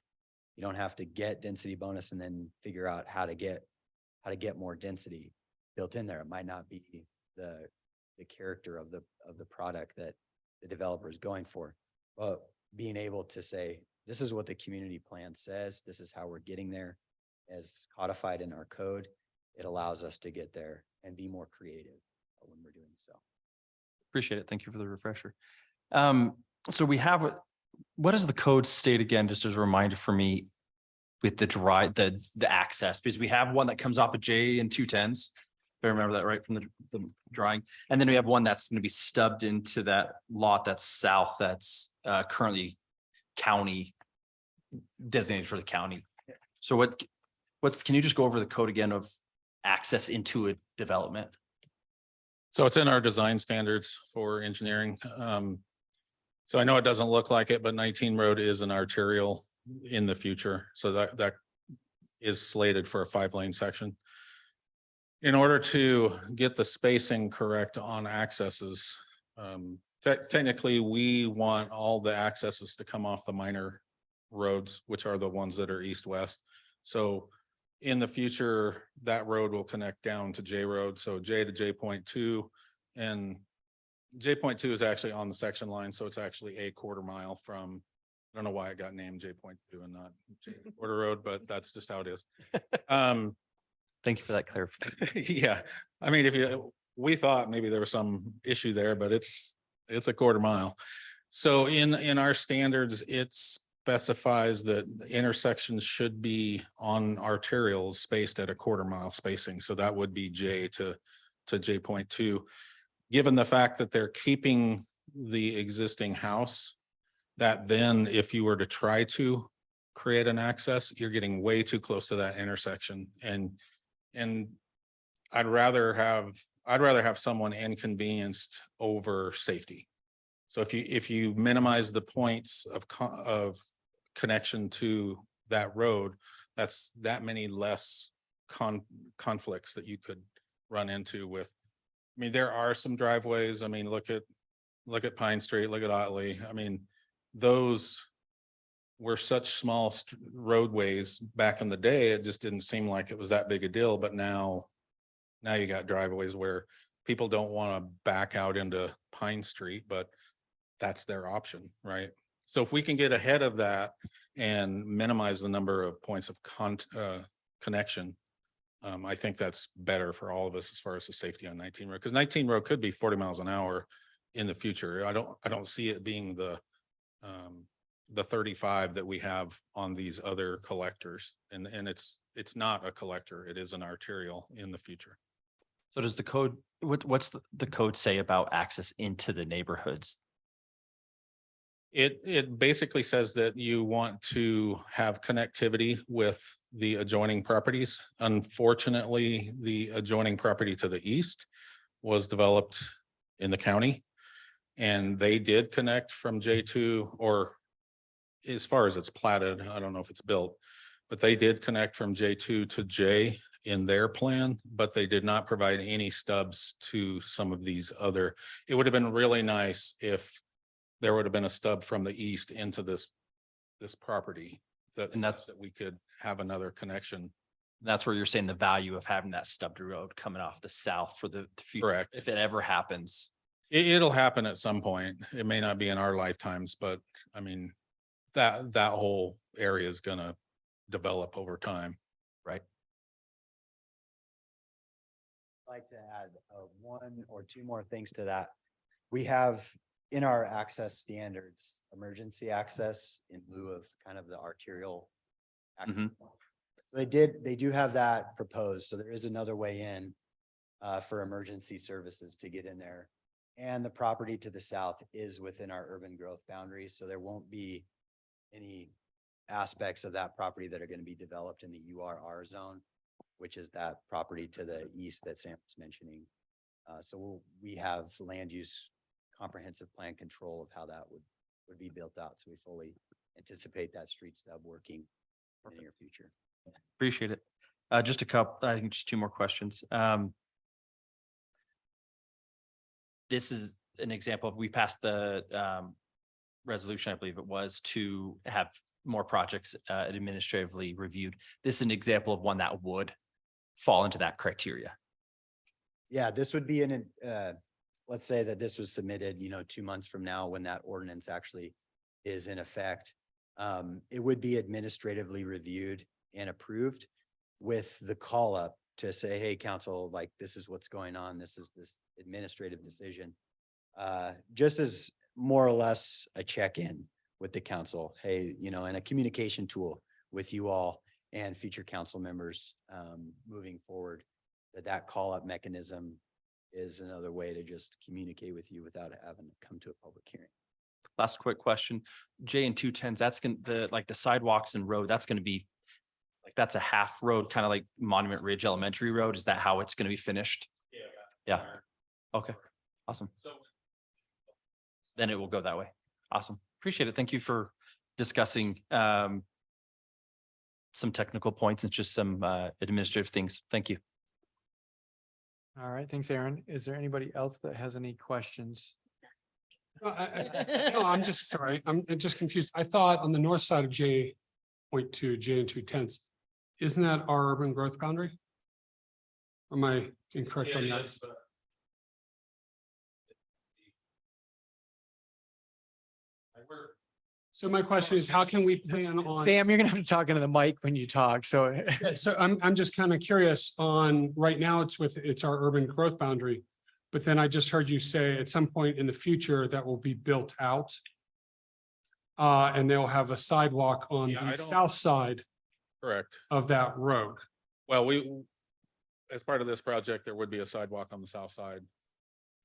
You don't have to get density bonus and then figure out how to get more density built in there. It might not be the character of the product that the developer is going for, but being able to say, this is what the community plan says, this is how we're getting there as codified in our code. It allows us to get there and be more creative when we're doing so. Appreciate it. Thank you for the refresher. So we have, what does the code state again, just as a reminder for me, with the access? Because we have one that comes off of J and 210s. If I remember that right from the drawing. And then we have one that's going to be stubbed into that lot that's south, that's currently county designated for the county. So can you just go over the code again of access into a development? So it's in our design standards for engineering. So I know it doesn't look like it, but 19 Road is an arterial in the future. So that is slated for a 5-lane section. In order to get the spacing correct on accesses, technically we want all the accesses to come off the minor roads, which are the ones that are east-west. So in the future, that road will connect down to J Road. So J to J.2, and J.2 is actually on the section line. So it's actually a quarter mile from, I don't know why it got named J.2 and not Quarter Road, but that's just how it is. Thank you for that clarification. Yeah. I mean, we thought maybe there was some issue there, but it's a quarter mile. So in our standards, it specifies that the intersections should be on arterials spaced at a quarter mile spacing. So that would be J to J.2. given the fact that they're keeping the existing house, that then if you were to try to create an access, you're getting way too close to that intersection. And I'd rather have someone inconvenienced over safety. So if you minimize the points of connection to that road, that's that many less conflicts that you could run into with. I mean, there are some driveways. I mean, look at Pine Street, look at Otley. I mean, those were such small roadways back in the day. It just didn't seem like it was that big a deal. But now you got driveways where people don't want to back out into Pine Street, but that's their option, right? So if we can get ahead of that and minimize the number of points of connection, I think that's better for all of us as far as the safety on 19 road, because 19 road could be 40 miles an hour in the future. I don't see it being the 35 that we have on these other collectors, and it's not a collector, it is an arterial in the future. So does the code, what's the code say about access into the neighborhoods? It basically says that you want to have connectivity with the adjoining properties. Unfortunately, the adjoining property to the east was developed in the county, and they did connect from J2, or as far as it's platted, I don't know if it's built, but they did connect from J2 to J in their plan, but they did not provide any stubs to some of these other. It would have been really nice if there would have been a stub from the east into this property, And that's that we could have another connection. That's where you're saying the value of having that stubbed road coming off the south for the future, Correct. if it ever happens. It'll happen at some point. It may not be in our lifetimes, but I mean, that whole area is gonna develop over time. Right. I'd like to add one or two more things to that. We have in our access standards, emergency access in lieu of kind of the arterial. Mhm. They do have that proposed. So there is another way in for emergency services to get in there. And the property to the south is within our urban growth boundaries. So there won't be any aspects of that property that are going to be developed in the URR zone, which is that property to the east that Sam was mentioning. So we have land use comprehensive plan control of how that would be built out. So we fully anticipate that street stub working in the near future. Appreciate it. Just a couple, I think just two more questions. This is an example of, we passed the resolution, I believe it was, to have more projects administratively reviewed. This is an example of one that would fall into that criteria. Yeah, this would be let's say that this was submitted, 2 months from now when that ordinance actually is in effect. It would be administratively reviewed and approved with the call up to say, hey, council, like this is what's going on. This is this administrative decision. Just as more or less a check-in with the council, hey, and a communication tool with you all and future council members moving forward, that call up mechanism is another way to just communicate with you without having to come to a public hearing. Last quick question, J and 210s, that's gonna, the sidewalks and road, that's gonna be like, that's a half road, kind of like Monument Ridge Elementary Road. Is that how it's gonna be finished? Yeah. Okay, awesome. Then it will go that way. Awesome. Appreciate it. Thank you for discussing some technical points and just some administrative things. Thank you. All right, thanks, Aaron. Is there anybody else that has any questions? No, I'm just sorry. I'm just confused. I thought on the north side of J.2, J and 210s, isn't that our urban growth boundary? Am I incorrect on that? So my question is, how can we plan on? Sam, you're gonna have to talk into the mic when you talk, so. So I'm just kind of curious on, right now it's our urban growth boundary. But then I just heard you say at some point in the future that will be built out. And they'll have a sidewalk on the south side Correct. of that road. Well, as part of this project, there would be a sidewalk on the south side.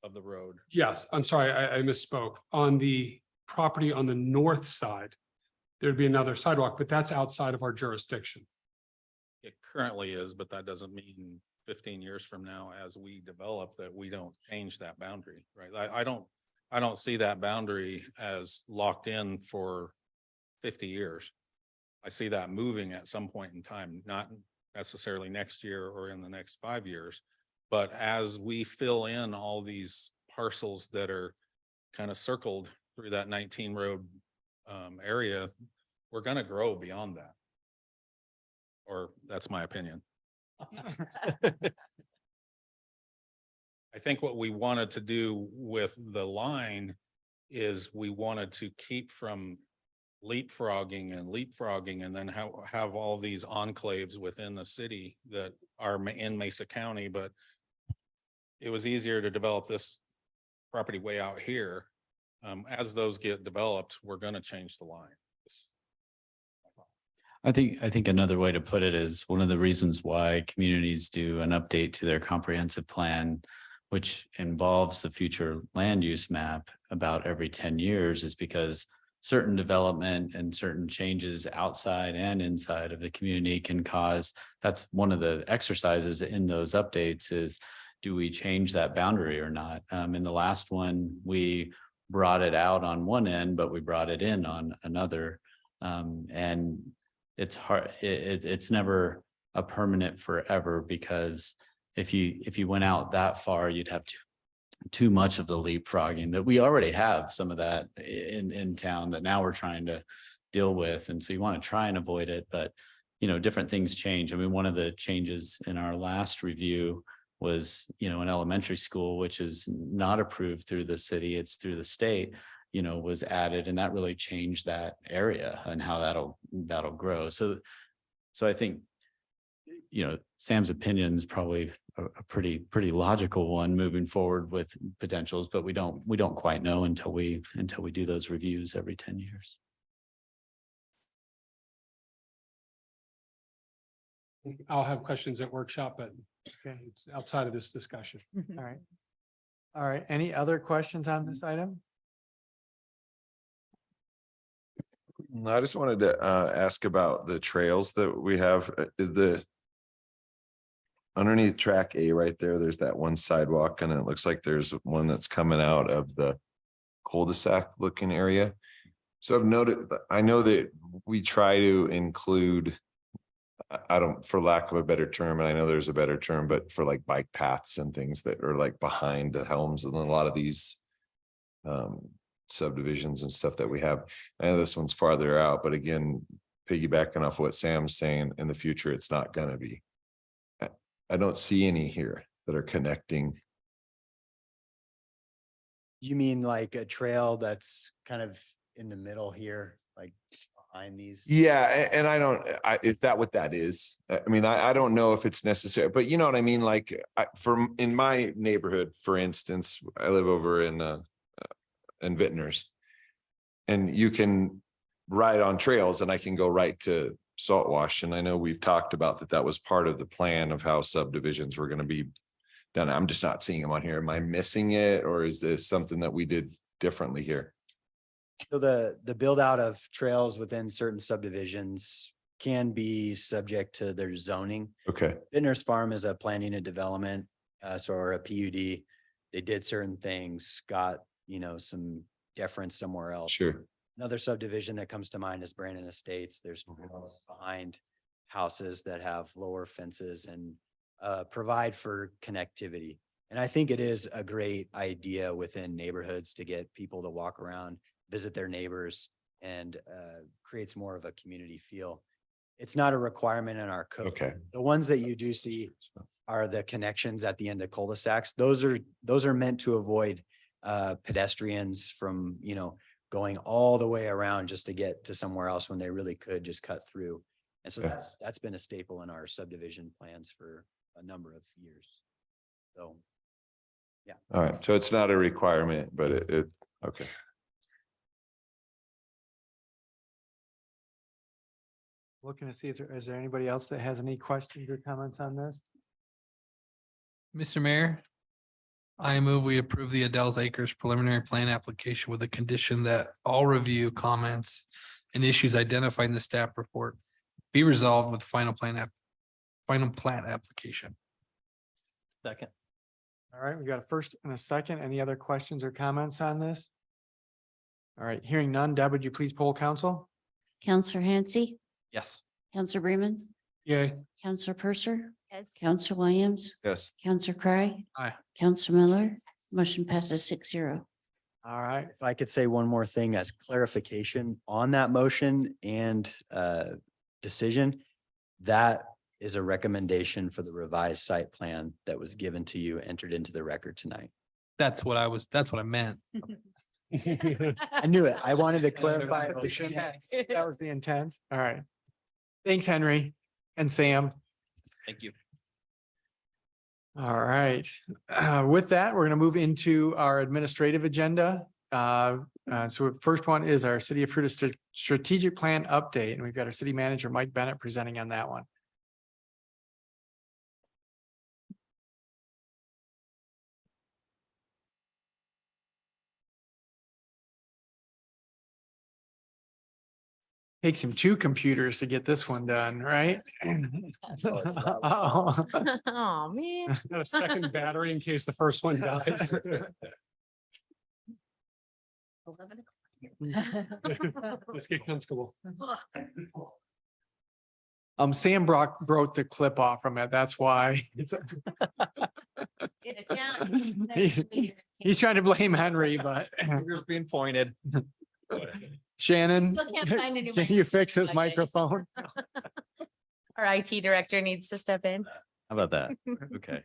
of the road. Yes, I'm sorry, I misspoke. On the property on the north side, there'd be another sidewalk, but that's outside of our jurisdiction. It currently is, but that doesn't mean 15 years from now, as we develop, that we don't change that boundary, right? I don't see that boundary as locked in for 50 years. I see that moving at some point in time, not necessarily next year or in the next 5 years. But as we fill in all these parcels that are kind of circled through that 19 road area, we're going to grow beyond that. Or that's my opinion. I think what we wanted to do with the line is we wanted to keep from leapfrogging and then have all these enclaves within the city that are in Mesa County, but it was easier to develop this property way out here. As those get developed, we're going to change the line. I think another way to put it is one of the reasons why communities do an update to their comprehensive plan, which involves the future land use map about every 10 years, is because certain development and certain changes outside and inside of the community can cause, that's one of the exercises in those updates is, do we change that boundary or not? In the last one, we brought it out on one end, but we brought it in on another. And it's hard, it's never a permanent forever, because if you went out that far, you'd have too much of the leapfrogging that we already have some of that in town that now we're trying to deal with. And so you want to try and avoid it, but different things change. I mean, one of the changes in our last review was, an elementary school, which is not approved through the city, it's through the state, was added, and that really changed that area and how that'll grow. So I think, Sam's opinion is probably a pretty logical one moving forward with potentials, but we don't quite know until we do those reviews every 10 years. I'll have questions at workshop, but it's outside of this discussion. All right. All right. Any other questions on this item? I just wanted to ask about the trails that we have. Is the underneath track A right there, there's that one sidewalk, and it looks like there's one that's coming out of the cul-de-sac looking area. So I've noted, I know that we try to include, for lack of a better term, and I know there's a better term, but for like bike paths and things that are like behind the homes and a lot of these subdivisions and stuff that we have. I know this one's farther out, but again, piggybacking off what Sam's saying, in the future, it's not gonna be. I don't see any here that are connecting. You mean like a trail that's kind of in the middle here, like behind these? Yeah, and is that what that is? I mean, I don't know if it's necessary, but you know what I mean? Like in my neighborhood, for instance, I live over in Vintners, and you can ride on trails, and I can go right to Saltwash. And I know we've talked about that was part of the plan of how subdivisions were going to be done. I'm just not seeing them on here. Am I missing it, or is this something that we did differently here? So the build out of trails within certain subdivisions can be subject to their zoning. Okay. Vintners Farm is a planning and development, or a PUD. They did certain things, got, some deference somewhere else. Sure. Another subdivision that comes to mind is Brandon Estates. There's behind houses that have lower fences and provide for connectivity. And I think it is a great idea within neighborhoods to get people to walk around, visit their neighbors, and creates more of a community feel. It's not a requirement in our code. Okay. The ones that you do see are the connections at the end of cul-de-sacs. Those are meant to avoid pedestrians from, going all the way around just to get to somewhere else when they really could just cut through. And so that's been a staple in our subdivision plans for a number of years. So, yeah. All right. So it's not a requirement, but it okay. Looking to see if is there anybody else that has any questions or comments on this? Mr. Mayor, I move we approve the Adele's Acres preliminary plan application with the condition that all review comments and issues identified in the staff report be resolved with final plat application. Second. All right, we got a first and a second. Any other questions or comments on this? All right, hearing none. Deb, would you please poll council? Counselor Hansi, Yes. Counselor Bremen, Yay. Counselor Purser, Yes. Counselor Williams, Yes. Counselor Cry. Aye. Counselor Miller, motion passes 6-0. All right, If I could say one more thing as clarification on that motion and decision, that is a recommendation for the revised site plan that was given to you, entered into the record tonight. That's what I meant. I knew it. I wanted to clarify. That was the intent. All right. Thanks, Henry and Sam. Thank you. All right. With that, we're going to move into our administrative agenda. So first one is our City of Fruita strategic plan update, and we've got our city manager, Mike Bennett, presenting on that one. Takes him 2 computers to get this one done, right? Uh-oh. Oh, man. Got a second battery in case the first one dies. Let's get comfortable. Sam broke the clip off from it. That's why. He's trying to blame Henry, but Fingers being pointed. Shannon, Still can't find any can you fix his microphone. microphone? Our IT director needs to step in. How about that? Okay.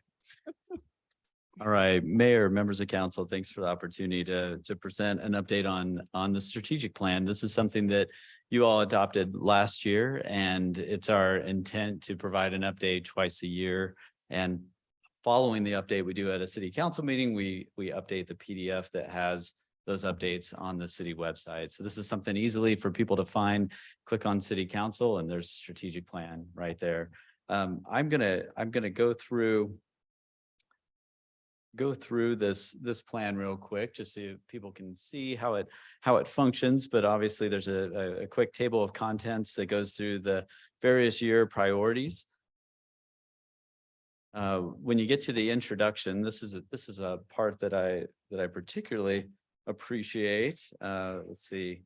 All right, Mayor, members of council, thanks for the opportunity to present an update on the strategic plan. This is something that you all adopted last year, and it's our intent to provide an update twice a year. And following the update we do at a city council meeting, we update the PDF that has those updates on the city website. So this is something easily for people to find. Click on city council and there's a strategic plan right there. I'm gonna go through this plan real quick, just so people can see how it functions. But obviously there's a quick table of contents that goes through the various year priorities. When you get to the introduction, this is a part that I particularly appreciate. Let's see.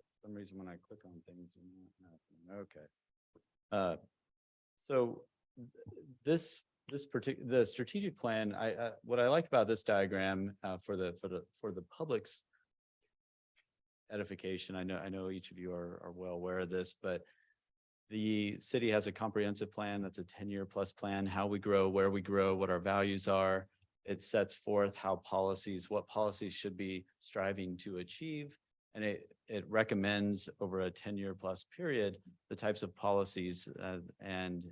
For some reason when I click on things, they're not happening. Okay. So the strategic plan, what I like about this diagram for the public's edification, I know each of you are well aware of this, but the city has a comprehensive plan that's a 10-year plus plan, how we grow, where we grow, what our values are. It sets forth what policies should be striving to achieve. And it recommends over a 10-year plus period, the types of policies and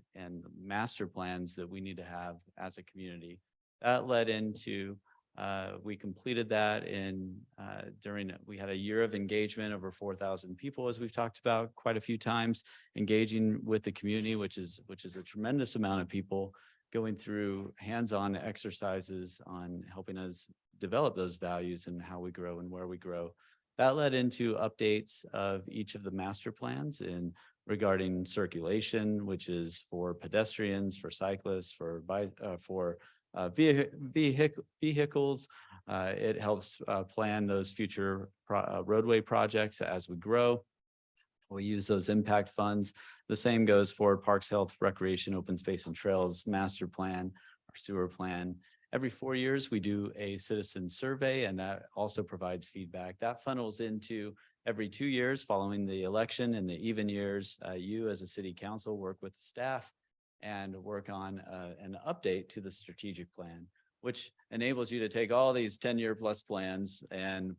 master plans that we need to have as a community. That led into, we completed that we had a year of engagement, over 4,000 people, as we've talked about quite a few times, engaging with the community, which is a tremendous amount of people going through hands-on exercises on helping us develop those values and how we grow and where we grow. That led into updates of each of the master plans regarding circulation, which is for pedestrians, for cyclists, for vehicles. It helps plan those future roadway projects as we grow. We use those impact funds. The same goes for Parks, Health, Recreation, Open Space and Trails Master Plan, our sewer plan. Every 4 years, we do a citizen survey, and that also provides feedback. That funnels into every 2 years following the election. In the even years, you as a city council work with the staff and work on an update to the strategic plan, which enables you to take all these 10-year plus plans and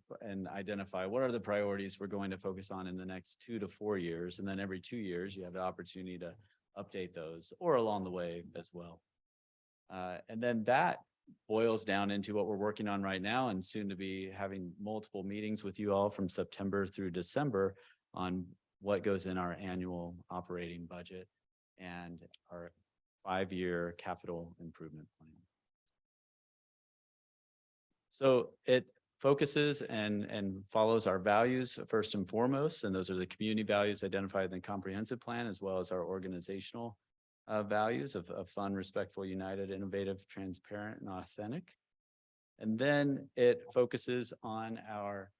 identify what are the priorities we're going to focus on in the next 2 to 4 years. And then every 2 years, you have the opportunity to update those or along the way as well. And then that boils down into what we're working on right now and soon to be having multiple meetings with you all from September through December on what goes in our annual operating budget and our 5-year capital improvement plan. So it focuses and follows our values first and foremost, and those are the community values identified in the comprehensive plan, as well as our organizational values of fun, respectful, united, innovative, transparent, and authentic. And then it focuses on our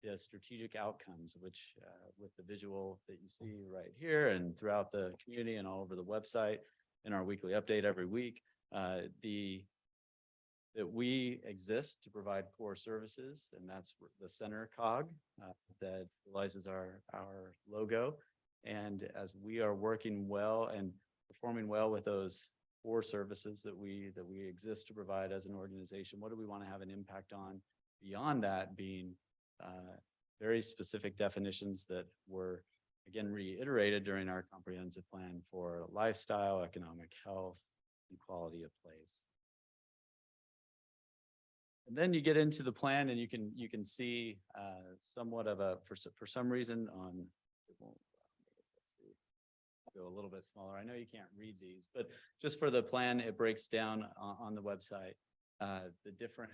the strategic outcomes, which with the visual that you see right here and throughout the community and all over the website in our weekly update every week, that we exist to provide core services, and that's the center cog that realizes our logo. And as we are working well and performing well with those core services that we exist to provide as an organization, what do we want to have an impact on beyond that being very specific definitions that were again reiterated during our comprehensive plan for lifestyle, economic health, and quality of place. And then you get into the plan and you can see somewhat of a, for some reason on, let's see, go a little bit smaller. I know you can't read these, but just for the plan, it breaks down on the website the different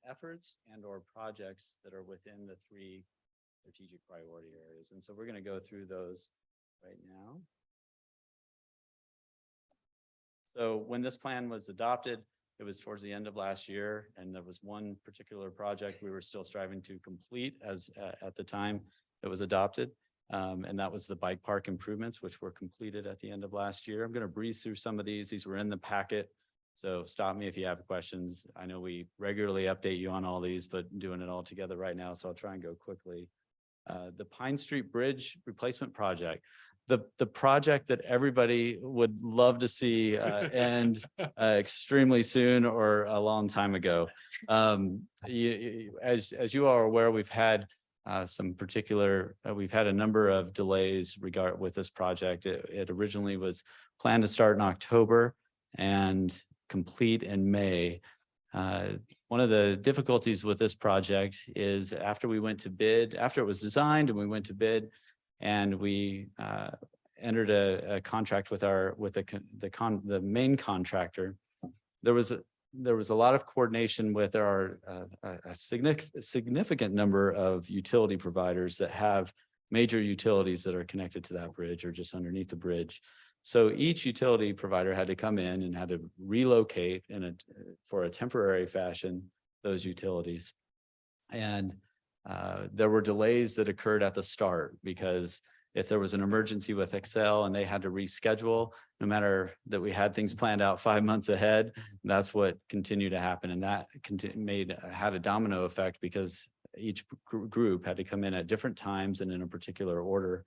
efforts and or projects that are within the 3 strategic priority areas. And so we're going to go through those right now. So when this plan was adopted, it was towards the end of last year, and there was one particular project we were still striving to complete as at the time it was adopted. And that was the bike park improvements, which were completed at the end of last year. I'm going to breeze through some of these. These were in the packet. So stop me if you have questions. I know we regularly update you on all these, but I'm doing it all together right now, so I'll try and go quickly. The Pine Street Bridge replacement project, the project that everybody would love to see end extremely soon or a long time ago. As you are aware, we've had we've had a number of delays with this project. It originally was planned to start in October and complete in May. One of the difficulties with this project is after we went to bid, after it was designed and we went to bid and we entered a contract with the main contractor, there was a lot of coordination with a significant number of utility providers that have major utilities that are connected to that bridge or just underneath the bridge. So each utility provider had to come in and had to relocate for a temporary fashion those utilities. And there were delays that occurred at the start because if there was an emergency with Excel and they had to reschedule, no matter that we had things planned out 5 months ahead, that's what continued to happen. And that had a domino effect because each group had to come in at different times and in a particular order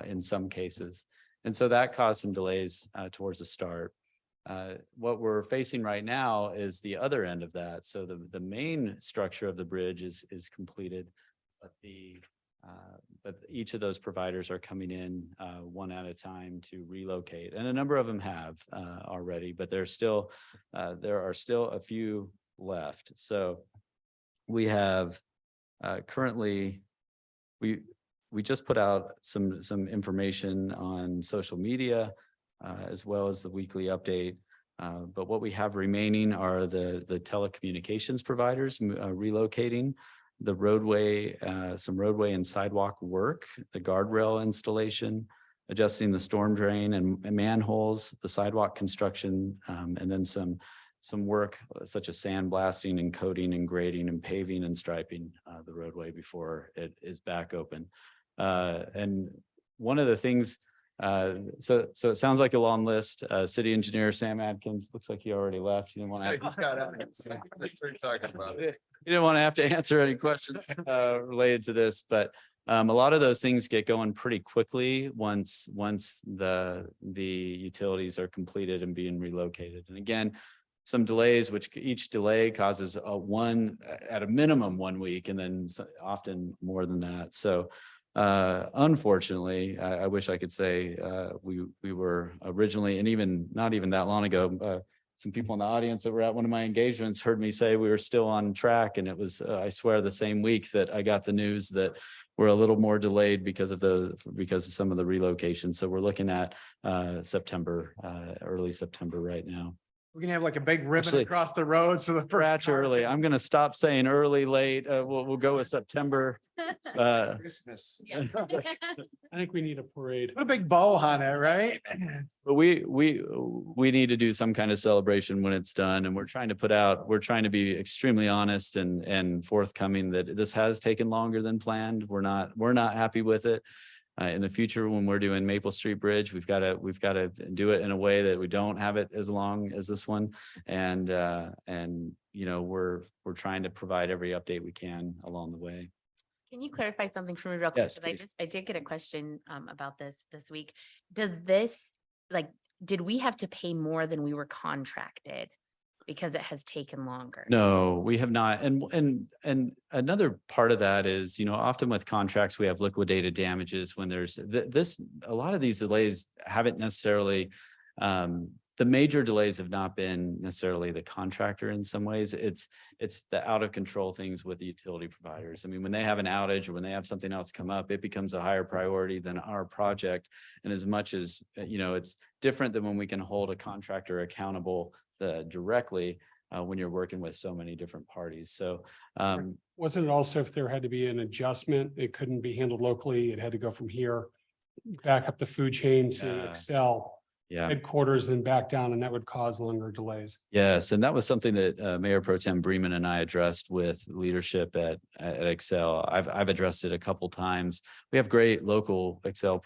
in some cases. And so that caused some delays towards the start. What we're facing right now is the other end of that. So the main structure of the bridge is completed, but each of those providers are coming in one at a time to relocate, and a number of them have already, but there are still a few left. So we have currently we just put out some information on social media as well as the weekly update. But what we have remaining are the telecommunications providers relocating, the roadway, some roadway and sidewalk work, the guardrail installation, adjusting the storm drain and manholes, the sidewalk construction, and then some work such as sandblasting and coating and grading and paving and striping the roadway before it is back open. And one of the things, so it sounds like a long list. City Engineer Sam Adkins, looks like he already left. He didn't want to have to answer any questions related to this, but a lot of those things get going pretty quickly once the utilities are completed and being relocated. And again, some delays, which each delay causes at a minimum 1 week, and then often more than that. So Unfortunately, I wish I could say we were originally, and even not even that long ago, some people in the audience that were at one of my engagements heard me say we were still on track, and it was, I swear, the same week that I got the news that we're a little more delayed because of some of the relocation. So we're looking at September, early September right now. We're gonna have like a big ribbon Actually, across the road, so the first Scratch car- early. I'm gonna stop saying early, late. We'll go with September. Christmas. I think we need a parade. Put a big bow on it, right? But we need to do some kind of celebration when it's done, and we're trying to be extremely honest and forthcoming that this has taken longer than planned. We're not happy with it. In the future, when we're doing Maple Street Bridge, we've got to do it in a way that we don't have it as long as this one. And you know, we're trying to provide every update we can along the way. Can you clarify something for me real quick? Yes, 'Cause please. I did get a question about this week. Does this, like, did we have to pay more than we were contracted because it has taken longer? No, we have not. And another part of that is, you know, often with contracts, we have liquidated damages when there's a lot of these delays haven't necessarily, the major delays have not been necessarily the contractor in some ways. It's the out of control things with the utility providers. I mean, when they have an outage or when they have something else come up, it becomes a higher priority than our project. And as much as, you know, it's different than when we can hold a contractor accountable directly when you're working with so many different parties. So Wasn't it also if there had to be an adjustment, it couldn't be handled locally, it had to go from here back up the food chain to Yeah. Excel headquarters, then back down, and that would cause longer delays. Yes, and that was something that Mayor Pro Tem Bremen and I addressed with leadership at Excel. I've addressed it a couple times. We have great local Excel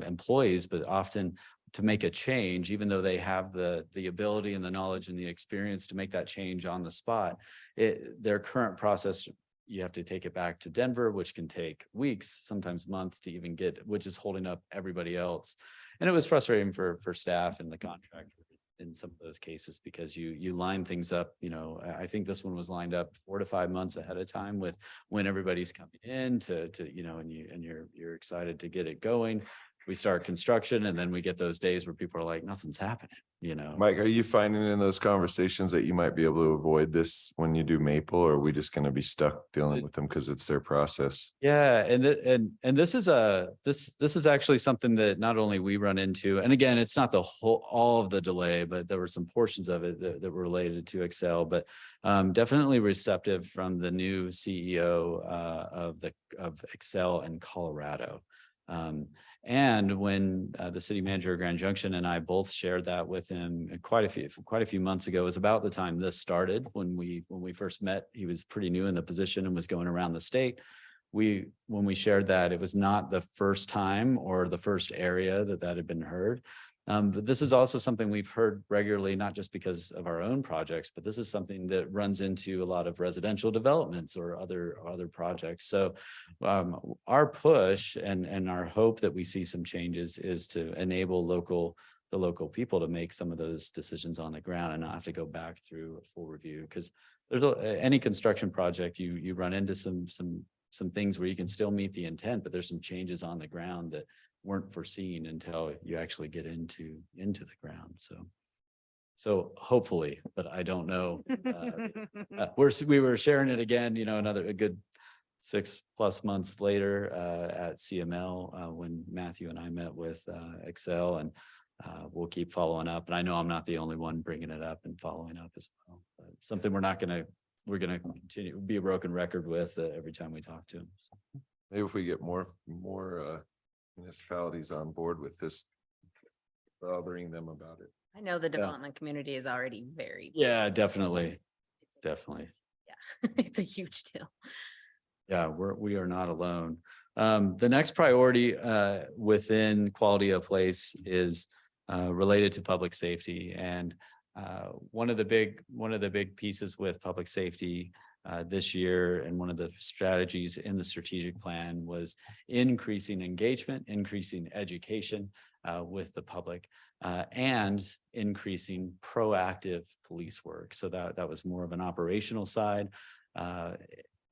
employees, but often to make a change, even though they have the ability and the knowledge and the experience to make that change on the spot, their current process, you have to take it back to Denver, which can take weeks, sometimes months to even get, which is holding up everybody else. And it was frustrating for staff and the contractor in some of those cases, because you line things up, you know, I think this one was lined up 4 to 5 months ahead of time with when everybody's coming in to you know, and you're excited to get it going. We start construction and then we get those days where people are like, nothing's happening, you know. Mike, are you finding in those conversations that you might be able to avoid this when you do Maple, or are we just going to be stuck dealing with them because it's their process? Yeah, and this is actually something that not only we run into, and again, it's not all of the delay, but there were some portions of it that were related to Excel, but definitely receptive from the new CEO of Excel in Colorado. And when the city manager of Grand Junction and I both shared that with him quite a few months ago, it was about the time this started. When we first met, he was pretty new in the position and was going around the state. When we shared that, it was not the first time or the first area that had been heard. But this is also something we've heard regularly, not just because of our own projects, but this is something that runs into a lot of residential developments or other projects. So our push and our hope that we see some changes is to enable the local people to make some of those decisions on the ground and not have to go back through a full review. Because there's any construction project, you run into some things where you can still meet the intent, but there's some changes on the ground that weren't foreseen until you actually get into the ground. So hopefully, but I don't know. We were sharing it again, you know, a good 6+ months later at CML when Matthew and I met with Excel, and we'll keep following up. And I know I'm not the only one bringing it up and following up as well. But something we're going to continue, be a broken record with every time we talk to them. So. Maybe if we get more municipalities on board with this, bothering them about it. I know the development community is already very. Yeah, definitely. Yeah, it's a huge deal. Yeah, we are not alone. The next priority within quality of place is related to public safety. And one of the big pieces with public safety this year, and one of the strategies in the strategic plan, was increasing engagement, increasing education with the public, and increasing proactive police work. So that was more of an operational side.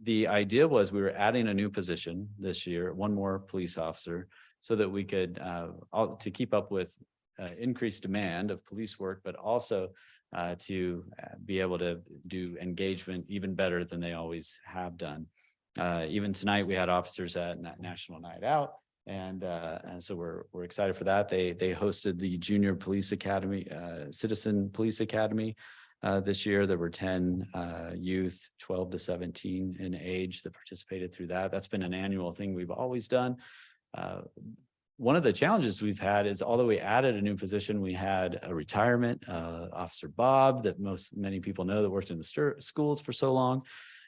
the idea was we were adding a new position this year, one more police officer, so that we could, to keep up with increased demand of police work, but also to be able to do engagement even better than they always have done. Even tonight, we had officers at National Night Out. And so we're excited for that. They hosted the Junior Police Academy, Citizen Police Academy. This year, there were 10 youth, 12 to 17 in age that participated through that. That's been an annual thing we've always done. One of the challenges we've had is, although we added a new position, we had a retirement, Officer Bob, that many people know, that worked in the schools for so long.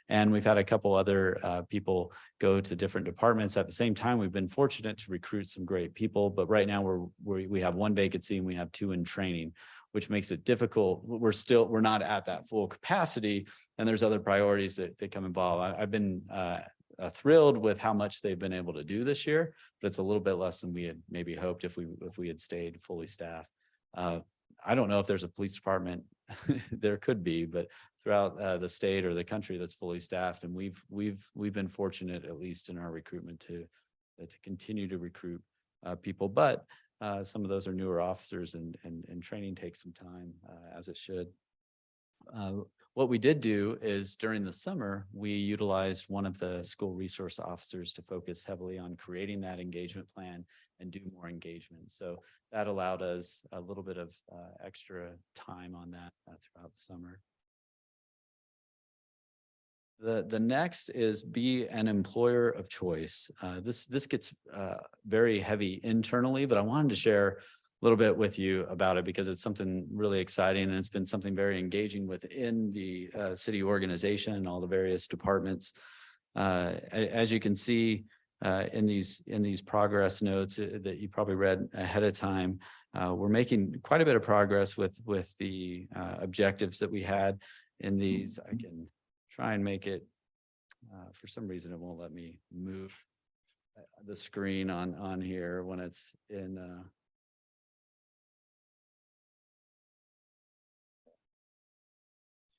And we've had a couple other people go to different departments. At the same time, we've been fortunate to recruit some great people, but right now we have one vacancy and we have 2 in training, which makes it difficult. We're not at that full capacity, and there's other priorities that come involved. I've been thrilled with how much they've been able to do this year, but it's a little bit less than we had maybe hoped if we had stayed fully staffed. I don't know if there's a police department, there could be, but throughout the state or the country that's fully staffed, and we've been fortunate, at least in our recruitment, to continue to recruit people. But some of those are newer officers, and training takes some time, as it should. What we did do is, during the summer, we utilized one of the school resource officers to focus heavily on creating that engagement plan and do more engagement. So that allowed us a little bit of extra time on that throughout the summer. The next is be an employer of choice. This gets very heavy internally, but I wanted to share a little bit with you about it because it's something really exciting, and it's been something very engaging within the city organization and all the various departments. As you can see in these progress notes that you probably read ahead of time, we're making quite a bit of progress with the objectives that we had in these. I can try and make it, for some reason it won't let me move the screen on here when it's in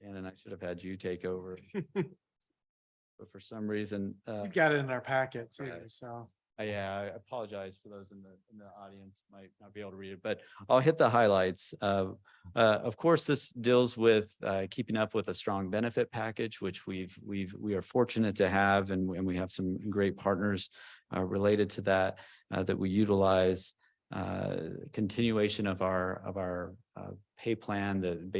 Shannon, I should have had you take over. But for some reason, We've got it in our packet too, so. yeah, I apologize for those in the audience might not be able to read it, but I'll hit the highlights. Of course, this deals with keeping up with a strong benefit package, which we are fortunate to have, and we have some great partners related to that that we utilize. Continuation of our pay plan that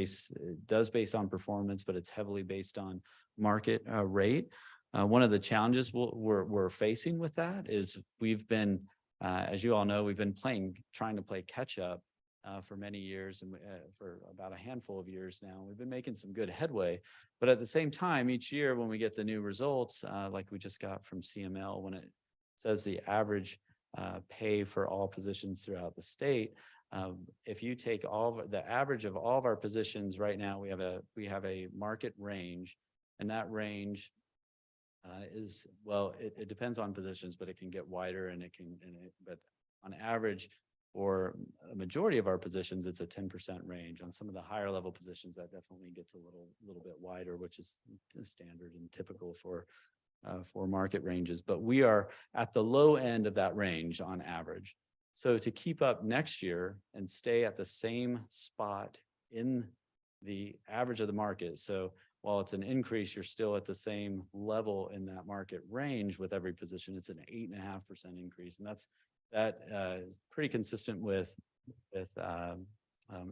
does based on performance, but it's heavily based on market rate. One of the challenges we're facing with that is we've been, as you all know, we've been trying to play catch up for many years, and for about a handful of years now. We've been making some good headway, but at the same time, each year when we get the new results, like we just got from CML, when it says the average pay for all positions throughout the state, if you take the average of all of our positions right now, we have a market range, and that range it depends on positions, but it can get wider, but on average, for a majority of our positions, it's a 10% range. On some of the higher level positions, that definitely gets a little bit wider, which is standard and typical for market ranges. But we are at the low end of that range on average. So to keep up next year and stay at the same spot in the average of the market, so while it's an increase, you're still at the same level in that market range with every position. It's an 8.5% increase, and that is pretty consistent with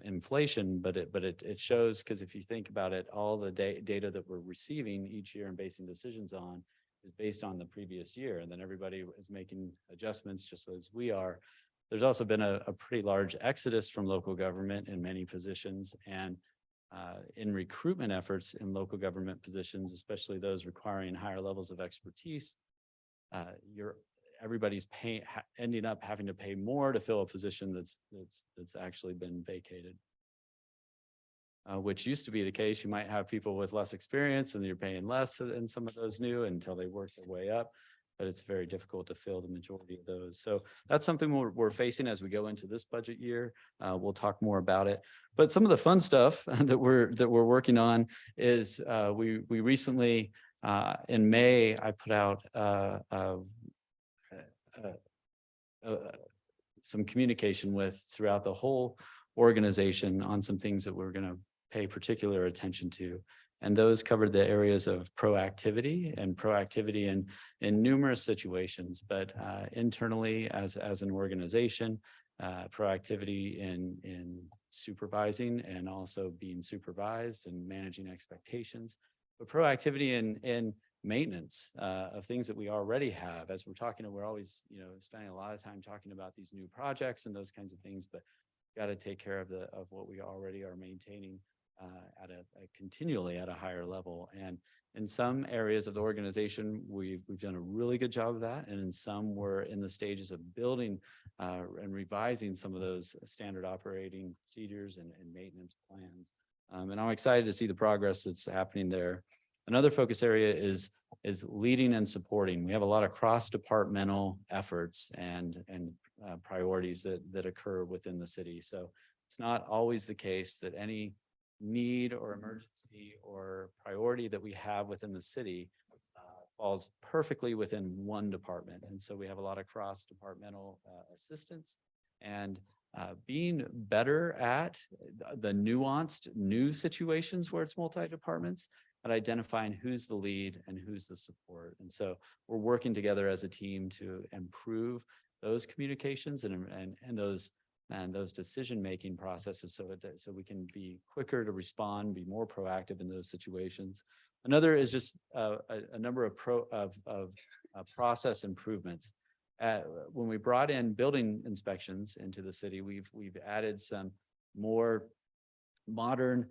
inflation. But it shows, because if you think about it, all the data that we're receiving each year and basing decisions on is based on the previous year, and then everybody is making adjustments just as we are. There's also been a pretty large exodus from local government in many positions, and in recruitment efforts in local government positions, especially those requiring higher levels of expertise, everybody's ending up having to pay more to fill a position that's actually been vacated. Which used to be the case. You might have people with less experience and you're paying less than some of those new until they work their way up, but it's very difficult to fill the majority of those. So that's something we're facing as we go into this budget year. We'll talk more about it. But some of the fun stuff that we're working on is we recently In May, I put out some communication with throughout the whole organization on some things that we're going to pay particular attention to. And those covered the areas of proactivity in numerous situations, but internally as an organization, proactivity in supervising and also being supervised and managing expectations, but proactivity in maintenance of things that we already have. As we're talking, we're always, spending a lot of time talking about these new projects and those kinds of things, but got to take care of what we already are maintaining at a continually at a higher level. And in some areas of the organization, we've done a really good job of that. And in some, we're in the stages of building and revising some of those standard operating procedures and maintenance plans. And I'm excited to see the progress that's happening there. Another focus area is leading and supporting. We have a lot of cross-departmental efforts and priorities that occur within the city. So it's not always the case that any need or emergency or priority that we have within the city falls perfectly within one department. And so we have a lot of cross-departmental assistance and being better at the nuanced new situations where it's multi-departments, but identifying who's the lead and who's the support. And so we're working together as a team to improve those communications and those decision-making processes so we can be quicker to respond, be more proactive in those situations. Another is just a number of process improvements. When we brought in building inspections into the city, we've added some more modern,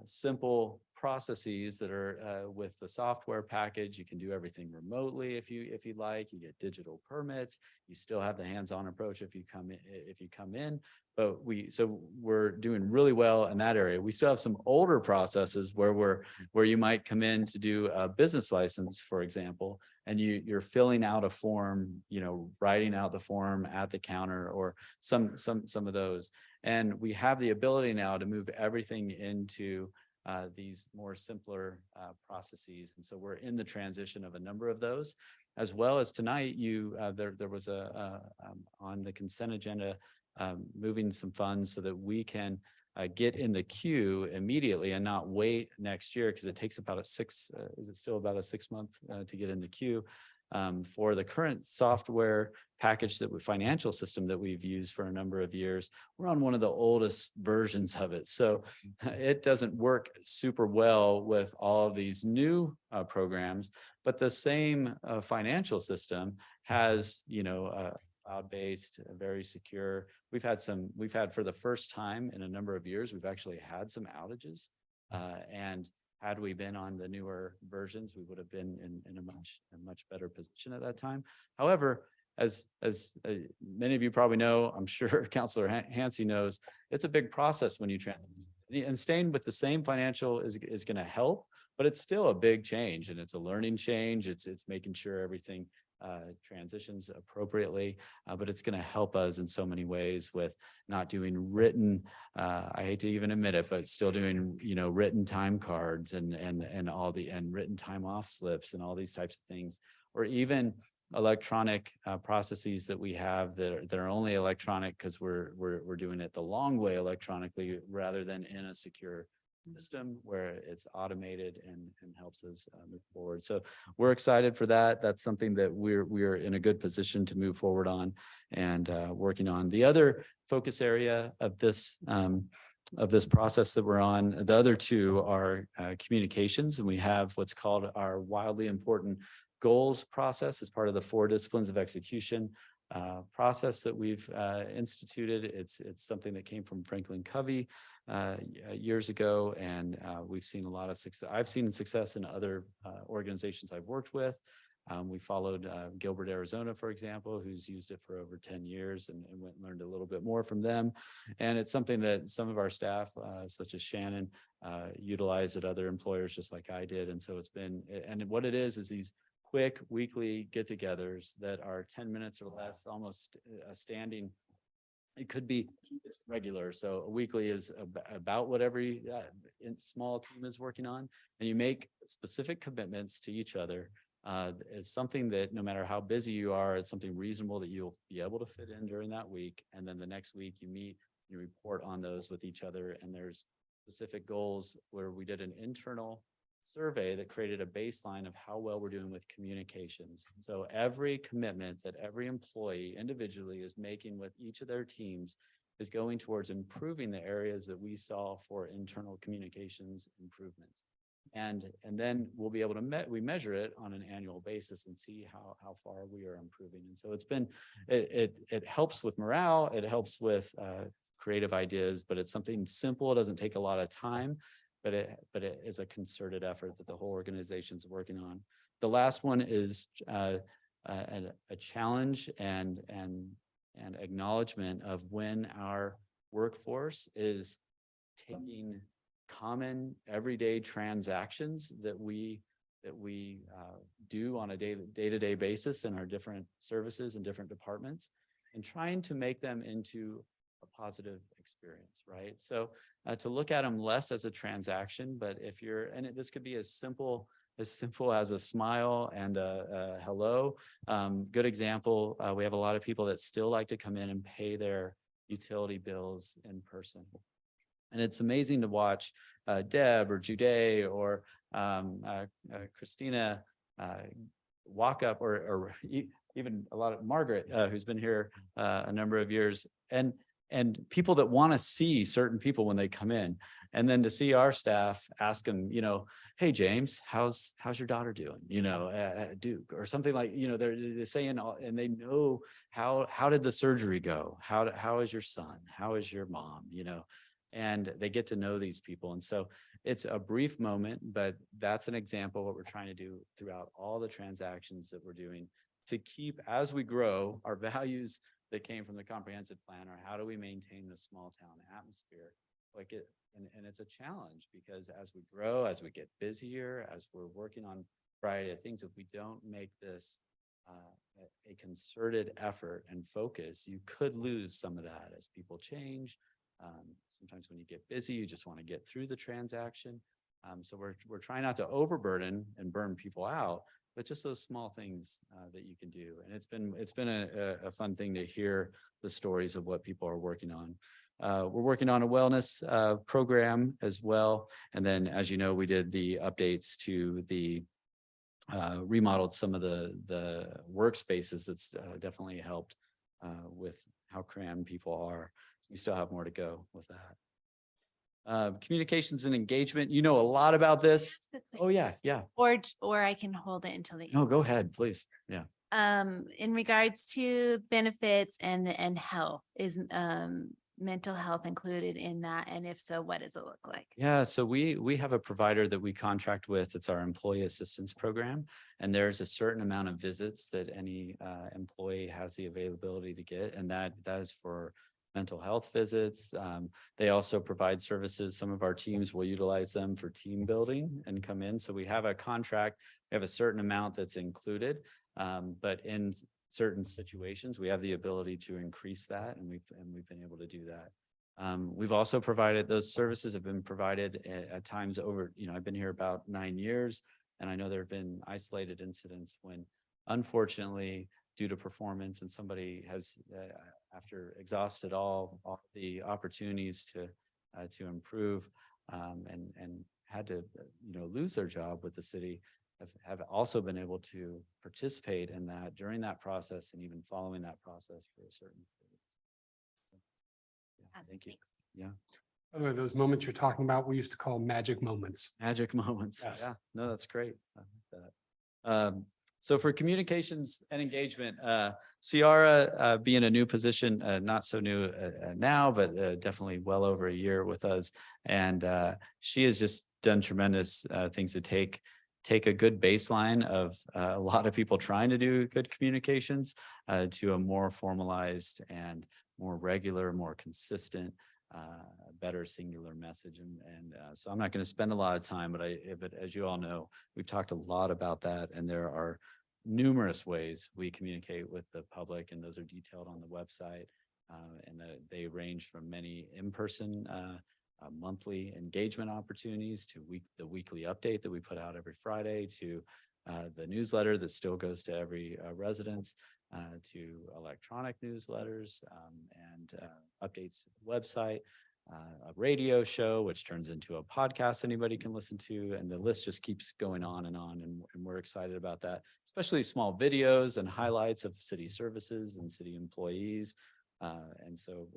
simple processes that are with the software package. You can do everything remotely if you'd like. You get digital permits. You still have the hands-on approach if you come in. But we're doing really well in that area. We still have some older processes where you might come in to do a business license, for example, and you're filling out a form, writing out the form at the counter or some of those. And we have the ability now to move everything into these more simpler processes. And so we're in the transition of a number of those, as well as tonight, there was on the consent agenda, moving some funds so that we can get in the queue immediately and not wait next year, because it takes about is it still about a 6 month to get in the queue for the current software package financial system that we've used for a number of years. We're on one of the oldest versions of it. So it doesn't work super well with all of these new programs, but the same financial system has, cloud-based, very secure. We've had for the first time in a number of years, we've actually had some outages. And had we been on the newer versions, we would have been in a much better position at that time. However, as many of you probably know, I'm sure Councilor Hansi knows, it's a big process when you transition. And staying with the same financial is going to help, but it's still a big change, and it's a learning change. It's making sure everything transitions appropriately, but it's going to help us in so many ways with not doing written, I hate to even admit it, but still doing, written time cards and written time off slips and all these types of things, or even electronic processes that we have that are only electronic because we're doing it the long way electronically rather than in a secure system where it's automated and helps us move forward. So we're excited for that. That's something that we're in a good position to move forward on and working on. The other focus area of this process that we're on, the other two are communications, and we have what's called our wildly important goals process as part of the 4 disciplines of execution process that we've instituted. It's something that came from Franklin Covey years ago, and we've seen a lot of success. I've seen success in other organizations I've worked with. We followed Gilbert, Arizona, for example, who's used it for over 10 years and went and learned a little bit more from them. And it's something that some of our staff, such as Shannon, utilize at other employers just like I did. And so it's been, and what it is these quick weekly get-togethers that are 10 minutes or less, almost a standing It could be regular, so a weekly is about what every small team is working on, and you make specific commitments to each other. Is something that no matter how busy you are, it's something reasonable that you'll be able to fit in during that week. And then the next week you meet, you report on those with each other, and there's specific goals where we did an internal survey that created a baseline of how well we're doing with communications. So every commitment that every employee individually is making with each of their teams is going towards improving the areas that we saw for internal communications improvements. And then we'll be able to we measure it on an annual basis and see how far we are improving. And so it's been, it helps with morale, it helps with creative ideas, but it's something simple. It doesn't take a lot of time, but it is a concerted effort that the whole organization is working on. The last one is a challenge and acknowledgement of when our workforce is taking common everyday transactions that we do on a day-to-day basis in our different services and different departments, and trying to make them into a positive experience, right? So to look at them less as a transaction, but if you're, and this could be as simple as a smile and a hello. Good example, we have a lot of people that still like to come in and pay their utility bills in person. And it's amazing to watch Deb or Jude or Christina walk up, or even a lot of Margaret, who's been here a number of years, and people that want to see certain people when they come in, and then to see our staff ask them, you know, hey James, how's your daughter doing? You know, at Duke or something, like, you know, they're saying, and they know how did the surgery go? How is your son? How is your mom? You know. And they get to know these people. And so it's a brief moment, but that's an example of what we're trying to do throughout all the transactions that we're doing to keep, as we grow, our values that came from the comprehensive plan, or how do we maintain the small town atmosphere? Like it, and it's a challenge, because as we grow, as we get busier, as we're working on a variety of things, if we don't make this a concerted effort and focus, you could lose some of that as people change. Sometimes when you get busy, you just want to get through the transaction. So we're trying not to overburden and burn people out, but just those small things that you can do. And it's been a fun thing to hear the stories of what people are working on. We're working on a wellness program as well. And then, as you know, we did the updates to the remodeled some of the workspaces. That's definitely helped with how crammed people are. We still have more to go with that. Communications and engagement. You know a lot about this. Oh yeah, yeah. Or I can hold it until the end. No, go ahead, please. Yeah. In regards to benefits and health, is mental health included in that? And if so, what does it look like? Yeah, so we have a provider that we contract with. It's our employee assistance program. And there's a certain amount of visits that any employee has the availability to get. And that is for mental health visits. They also provide services. Some of our teams will utilize them for team building and come in. So we have a contract, we have a certain amount that's included, but in certain situations, we have the ability to increase that, and we've been able to do that. We've also provided, those services have been provided at times over, you know, I've been here about 9 years, and I know there have been isolated incidents when, unfortunately, due to performance, and somebody has, after exhausted all the opportunities to improve, and had to, you know, lose their job with the city, have also been able to participate in that during that process, and even following that process for a certain period. So, yeah, thank you. Yeah. By the way, those moments you're talking about, we used to call magic moments. Magic moments. Yes. Yeah, no, that's great. I like that. So for communications and engagement, Ciara, being a new position, not so new now, but definitely well over a year with us. And she has just done tremendous things to take a good baseline of a lot of people trying to do good communications to a more formalized and more regular, more consistent, better singular message. And so I'm not going to spend a lot of time, but as you all know, we've talked a lot about that, and there are numerous ways we communicate with the public, and those are detailed on the website. And they range from many in-person monthly engagement opportunities to the weekly update that we put out every Friday, to the newsletter that still goes to every residence, to electronic newsletters and updates to the website, a radio show, which turns into a podcast anybody can listen to. And the list just keeps going on. And we're excited about that, especially small videos and highlights of city services and city employees. And so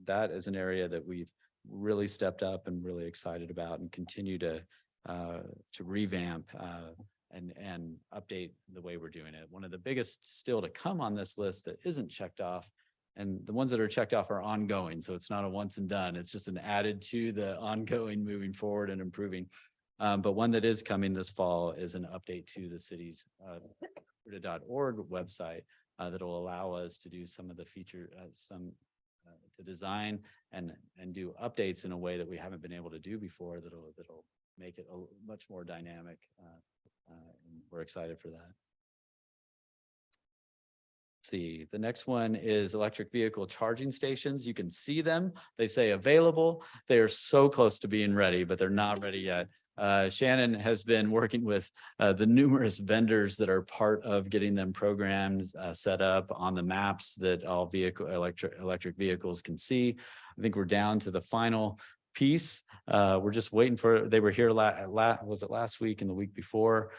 that is an area that we've really stepped up and really excited about, and continue to revamp and update the way we're doing it. One of the biggest still to come on this list that isn't checked off, and the ones that are checked off are ongoing. So it's not a once and done. It's just an added to the ongoing, moving forward and improving. But one that is coming this fall is an update to the city's Fruita.org website that will allow us to do some of the feature, to design and do updates in a way that we haven't been able to do before. That'll make it much more dynamic. And we're excited for that. Let's see, the next one is electric vehicle charging stations. You can see them. They say available. They are so close to being ready, but they're not ready yet. Shannon has been working with the numerous vendors that are part of getting them programmed, set up on the maps that all electric vehicles can see. I think we're down to the final piece. We're just waiting for, they were here was it last week and the week before,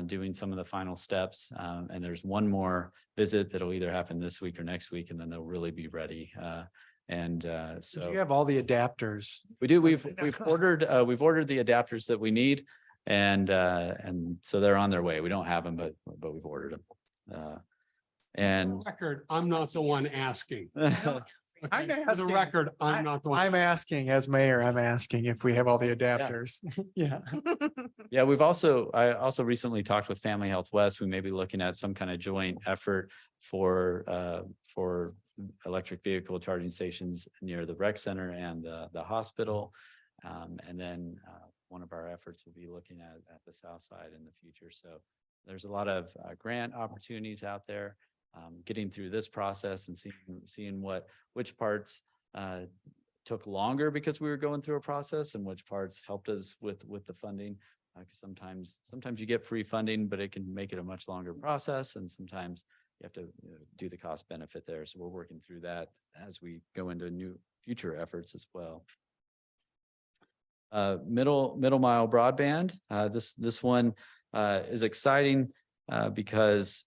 doing some of the final steps. And there's one more visit that'll either happen this week or next week, and then they'll really be ready. So You have all the adapters. we do. We've ordered the adapters that we need, and so they're on their way. We don't have them, but we've ordered them. And Record, I'm not the one asking. I'm Okay, for the asking. record, I'm not the one. I'm asking as mayor, I'm asking if we have all the adapters. Yeah. yeah, I also recently talked with Family Health West. We may be looking at some kind of joint effort for electric vehicle charging stations near the rec center and the hospital. And then one of our efforts will be looking at the south side in the future. So there's a lot of grant opportunities out there. Getting through this process and seeing which parts took longer because we were going through a process, and which parts helped us with the funding. Because sometimes you get free funding, but it can make it a much longer process, and sometimes you have to do the cost benefit there. So we're working through that as we go into new future efforts as well. Middle mile broadband. This one is exciting because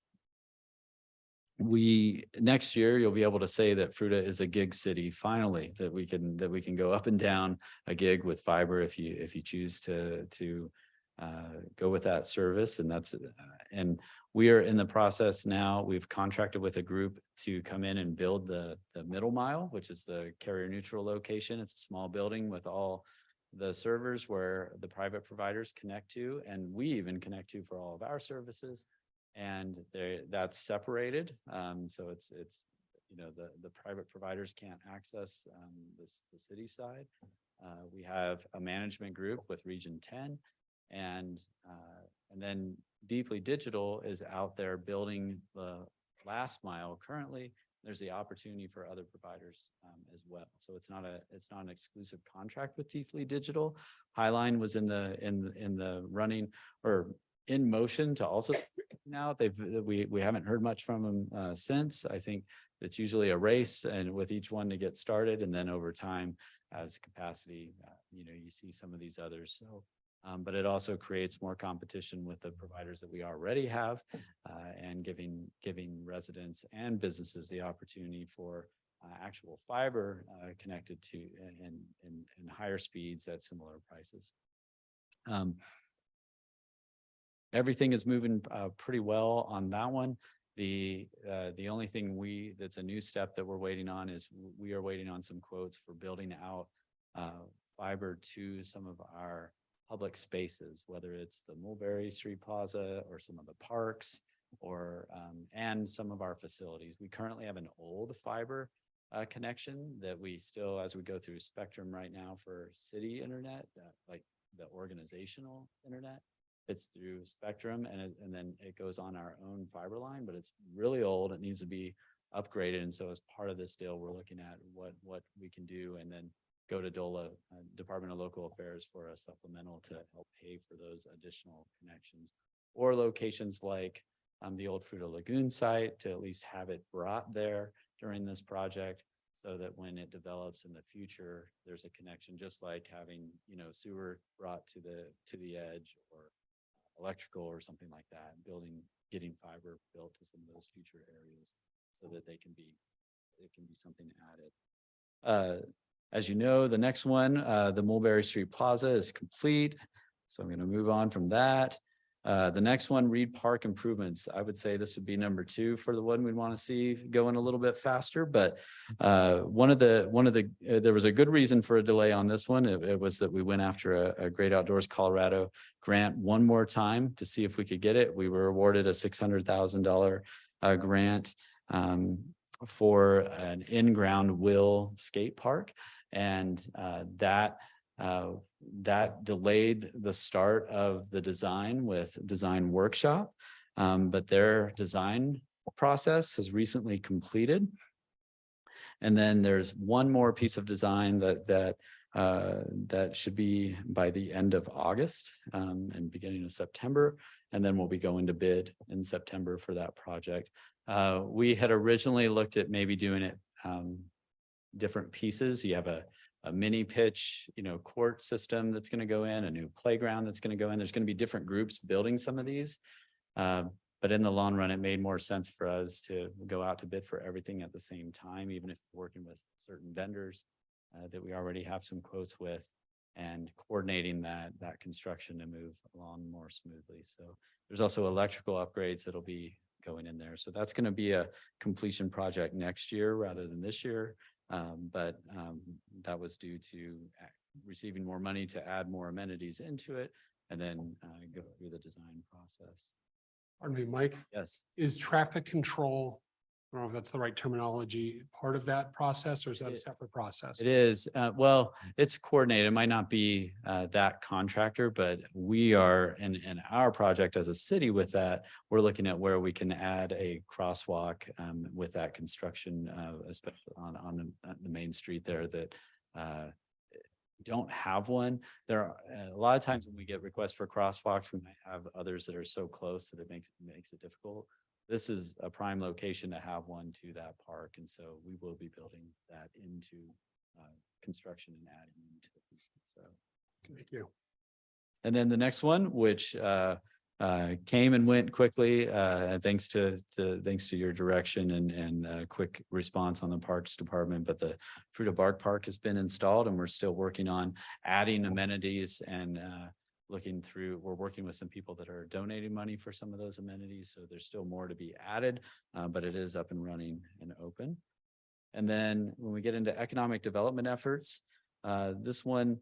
next year you'll be able to say that Fruita is a gig city finally, that we can go up and down a gig with fiber if you choose to go with that service. And we are in the process now. We've contracted with a group to come in and build the middle mile, which is the carrier neutral location. It's a small building with all the servers where the private providers connect to, and we even connect to for all of our services. And that's separated. So it's the private providers can't access the city side. We have a management group with Region 10, and then Deeply Digital is out there building the last mile currently. There's the opportunity for other providers as well. So it's not an exclusive contract with Deeply Digital. Highline was in the running, or in motion to also now. We haven't heard much from them since. I think it's usually a race, and with each one to get started, and then over time as capacity, you see some of these others. So but it also creates more competition with the providers that we already have, and giving residents and businesses the opportunity for actual fiber connected to and higher speeds at similar prices. Everything is moving pretty well on that one. The only thing that's a new step that we're waiting on is we are waiting on some quotes for building out fiber to some of our public spaces, whether it's the Mulberry Street Plaza or some of the parks, or and some of our facilities. We currently have an old fiber connection that we still, as we go through Spectrum right now for city internet, like the organizational internet, it's through Spectrum, and then it goes on our own fiber line, but it's really old. It needs to be upgraded. And so as part of this deal, we're looking at what we can do and then go to DOLA, Department of Local Affairs, for a supplemental to help pay for those additional connections. Or locations like the old Fruita Lagoon site, to at least have it brought there during this project, so that when it develops in the future, there's a connection, just like having, you know, sewer brought to the edge, or electrical or something like that, getting fiber built to some of those future areas, so that it can be something added. As you know, the next one, the Mulberry Street Plaza, is complete. So I'm going to move on from that. The next one, Reed Park improvements. I would say this would be number 2 for the one we'd want to see going a little bit faster. But there was a good reason for a delay on this one. It was that we went after a Great Outdoors Colorado grant one more time to see if we could get it. We were awarded a $600,000 grant for an in-ground Will skate park. And that delayed the start of the design with design workshop. But their design process has recently completed. And then there's one more piece of design that should be by the end of August and beginning of September. And then we'll be going to bid in September for that project. We had originally looked at maybe doing it different pieces. You have a mini pitch, court system that's going to go in, a new playground that's going to go in. There's going to be different groups building some of these. But in the long run, it made more sense for us to go out to bid for everything at the same time, even if we're working with certain vendors that we already have some quotes with, and coordinating that construction to move along more smoothly. So there's also electrical upgrades that'll be going in there. So that's going to be a completion project next year rather than this year. But that was due to receiving more money to add more amenities into it, and then go through the design process. Pardon me, Mike, Yes, is traffic control, I don't know if that's the right terminology, part of that process, or is that a separate process? it is. Well, it's coordinated. It might not be that contractor, but we are in our project as a city with that, we're looking at where we can add a crosswalk with that construction, especially on the main street there that don't have one. There are a lot of times when we get requests for crosswalks, we might have others that are so close that it makes it difficult. This is a prime location to have one to that park. And so we will be building that into construction and adding into it. So Thank you. and then the next one, which came and went quickly, thanks to your direction and quick response on the Parks Department. But the Fruita Bark Park has been installed, and we're still working on adding amenities and we're working with some people that are donating money for some of those amenities. So there's still more to be added, but it is up and running and open. And then when we get into economic development efforts, this one,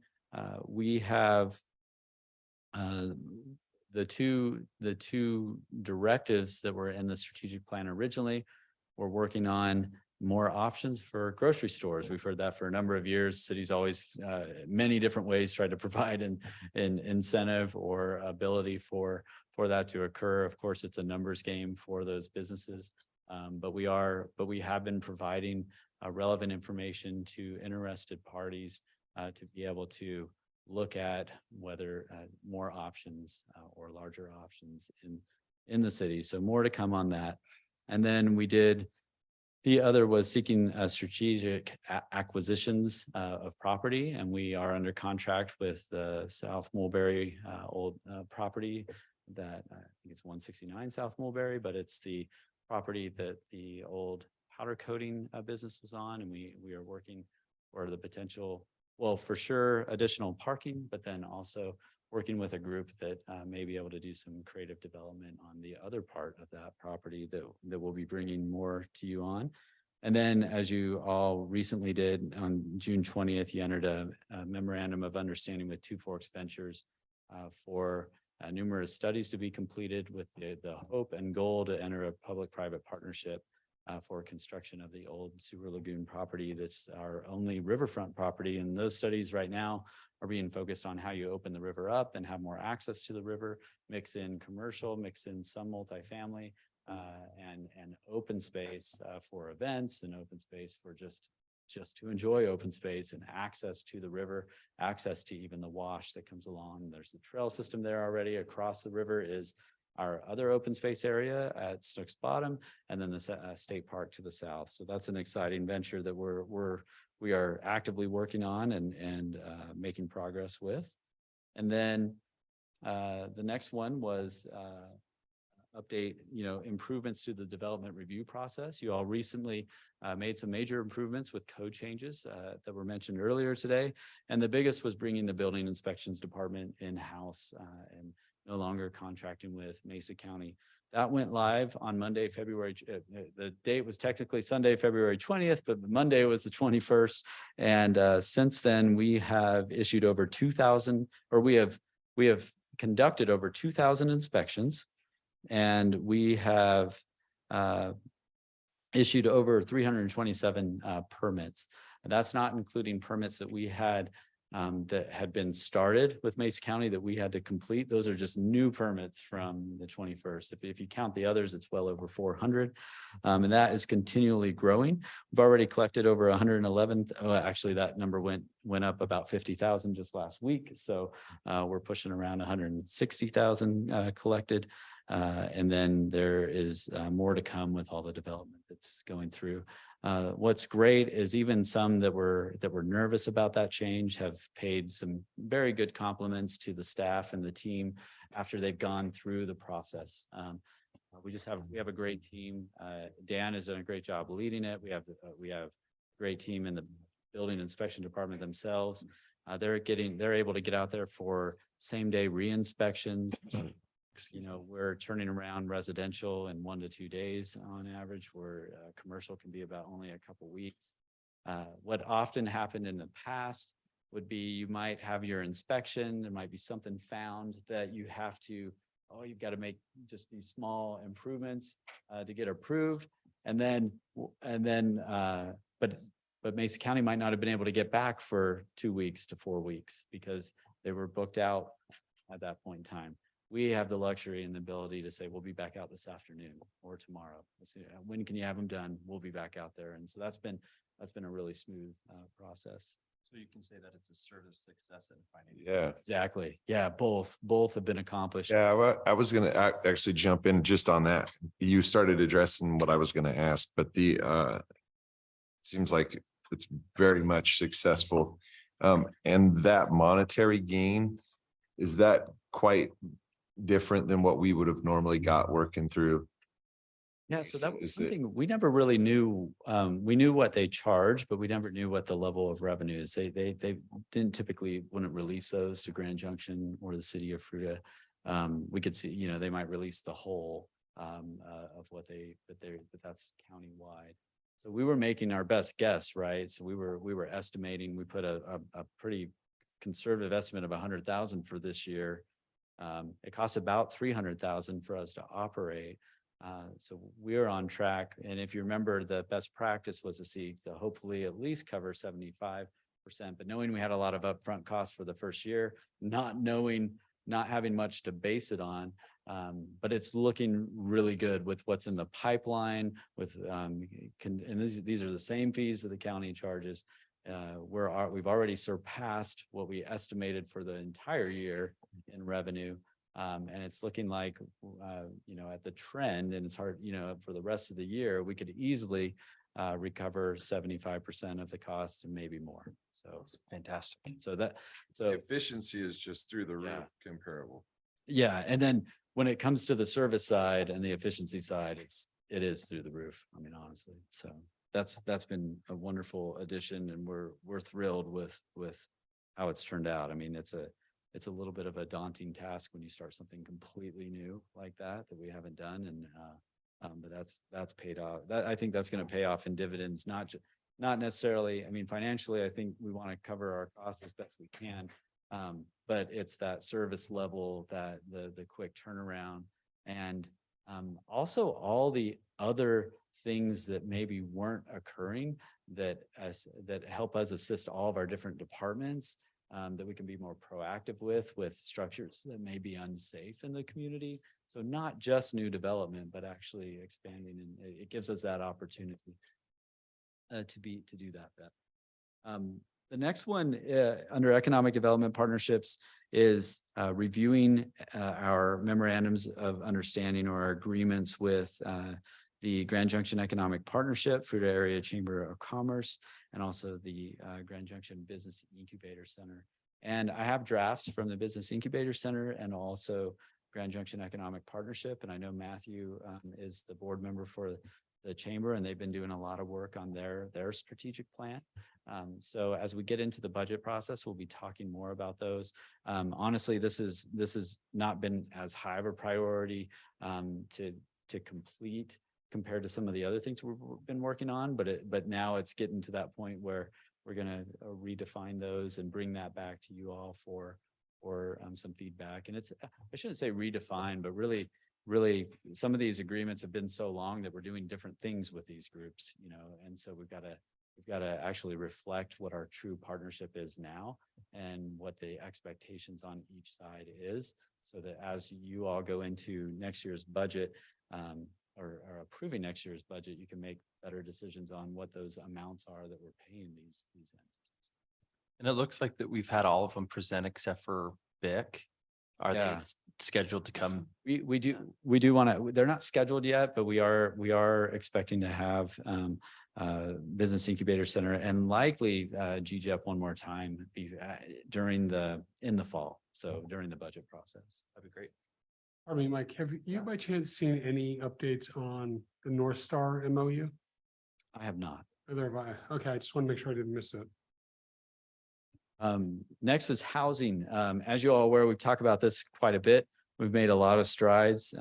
we have the two directives that were in the strategic plan originally. We're working on more options for grocery stores. We've heard that for a number of years. Cities always, many different ways, try to provide an incentive or ability for that to occur. Of course, it's a numbers game for those businesses, but we have been providing relevant information to interested parties to be able to look at whether more options or larger options in the city. So more to come on that. And then the other was seeking strategic acquisitions of property. And we are under contract with the South Mulberry old property that I think it's 169 South Mulberry, but it's the property that the old powder coating business was on. And we are working for the potential, well, for sure, additional parking, but then also working with a group that may be able to do some creative development on the other part of that property that we'll be bringing more to you on. And then, as you all recently did on June 20th, you entered a memorandum of understanding with Two Forks Ventures for numerous studies to be completed with the hope and goal to enter a public-private partnership for construction of the old Sewer Lagoon property. That's our only riverfront property. And those studies right now are being focused on how you open the river up and have more access to the river, mix in commercial, mix in some multifamily, and open space for events and open space for just to enjoy open space and access to the river, access to even the wash that comes along. There's the trail system there already. Across the river is our other open space area at Snooks Bottom, and then the state park to the south. So that's an exciting venture that we are actively working on and making progress with. And then the next one was update, improvements to the development review process. You all recently made some major improvements with code changes that were mentioned earlier today. And the biggest was bringing the building inspections department in-house and no longer contracting with Mesa County. That went live on Monday, the date was technically Sunday, February 20th, but Monday was the 21st. And since then we have issued over 2,000, or we have conducted over 2,000 inspections. And we have issued over 327 permits. And that's not including permits that we had that had been started with Mesa County that we had to complete. Those are just new permits from the 21st. If you count the others, it's well over 400. And that is continually growing. We've already collected over 111. Actually, that number went up about 50,000 just last week. So we're pushing around 160,000 collected. And then there is more to come with all the development that's going through. What's great is even some that were nervous about that change have paid some very good compliments to the staff and the team after they've gone through the process. We have a great team. Dan has done a great job leading it. We have a great team in the building inspection department themselves. They're able to get out there for same day re-inspections. We're turning around residential in 1 to 2 days on average, where commercial can be about only a couple weeks. What often happened in the past would be you might have your inspection, there might be something found that you have to, you've got to make just these small improvements to get approved. But Mesa County might not have been able to get back for 2 weeks to 4 weeks because they were booked out at that point in time. We have the luxury and the ability to say, we'll be back out this afternoon or tomorrow. When can you have them done? We'll be back out there. And so that's been a really smooth process. So you can say that it's a service success and finding. Yeah, Exactly. Yeah, both have been accomplished. yeah. Well, I was going to actually jump in just on that. You started addressing what I was going to ask, but seems like it's very much successful. And that monetary gain, is that quite different than what we would have normally got working through? Yeah, so that was something we never really knew. We knew what they charged, but we never knew what the level of revenue is. They didn't wouldn't release those to Grand Junction or the city of Fruita. We could see, they might release the whole of what but that's countywide. So we were making our best guess, right? So we were estimating. We put a pretty conservative estimate of 100,000 for this year. It costs about 300,000 for us to operate. So we're on track. And if you remember, the best practice was to hopefully at least cover 75%, but knowing we had a lot of upfront costs for the first year, not having much to base it on. But it's looking really good with what's in the pipeline and these are the same fees that the county charges. We've already surpassed what we estimated for the entire year in revenue. And it's looking like, at the trend, and it's hard, for the rest of the year, we could easily recover 75% of the cost and maybe more. So it's fantastic. The efficiency is just through the roof comparable. Yeah. And then when it comes to the service side and the efficiency side, it is through the roof. I mean, honestly, so that's been a wonderful addition, and we're thrilled with how it's turned out. I mean, it's a little bit of a daunting task when you start something completely new like that we haven't done. And but that's paid off. I think that's going to pay off in dividends, not necessarily. I mean, financially, I think we want to cover our costs as best we can. But it's that service level, that the quick turnaround, and also all the other things that maybe weren't occurring that help us assist all of our different departments. that we can be more proactive with structures that may be unsafe in the community. So not just new development, but actually expanding, and it gives us that opportunity to do that better. The next one under economic development partnerships is reviewing our memorandums of understanding or our agreements with the Grand Junction Economic Partnership, Fruita Area Chamber of Commerce, and also the Grand Junction Business Incubator Center. And I have drafts from the Business Incubator Center and also Grand Junction Economic Partnership. And I know Matthew is the board member for the chamber, and they've been doing a lot of work on their strategic plan. So as we get into the budget process, we'll be talking more about those. Honestly, this has not been as high of a priority to complete compared to some of the other things we've been working on, but now it's getting to that point where we're going to redefine those and bring that back to you all for some feedback. And it's, I shouldn't say redefine, but really some of these agreements have been so long that we're doing different things with these groups, you know, and so we've got to actually reflect what our true partnership is now and what the expectations on each side is, so that as you all go into next year's budget, or approving next year's budget, you can make better decisions on what those amounts are that we're paying these entities. And it looks like that we've had all of them present except for BIC. Are they scheduled to come? We do want to, they're not scheduled yet, but we are expecting to have Business Incubator Center and likely GGEP one more time in the fall. So during the budget process. That'd be great. Pardon me, Mike, have you by chance seen any updates on the North Star MOU? I have not. Neither have I. Okay, I just want to make sure I didn't miss it. Next is housing. As you all are aware, we've talked about this quite a bit. We've made a lot of strides.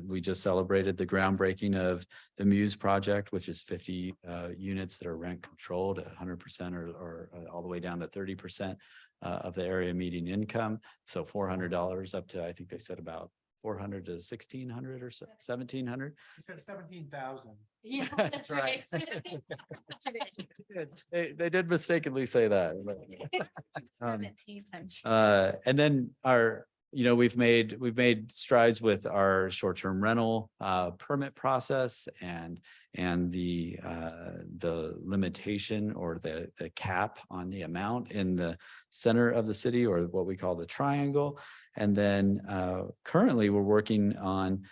We just celebrated the groundbreaking of the Muse project, which is 50 units that are rent controlled at 100% or all the way down to 30% of the area median income. So $400 up to, I think they said about 400 to 1,600 or so, 1,700. He said 17,000. Yeah, that's right. They did mistakenly say that. 1700. And then we've made strides with our short-term rental permit process and the limitation or the cap on the amount in the center of the city, or what we call the triangle. And then currently we're working on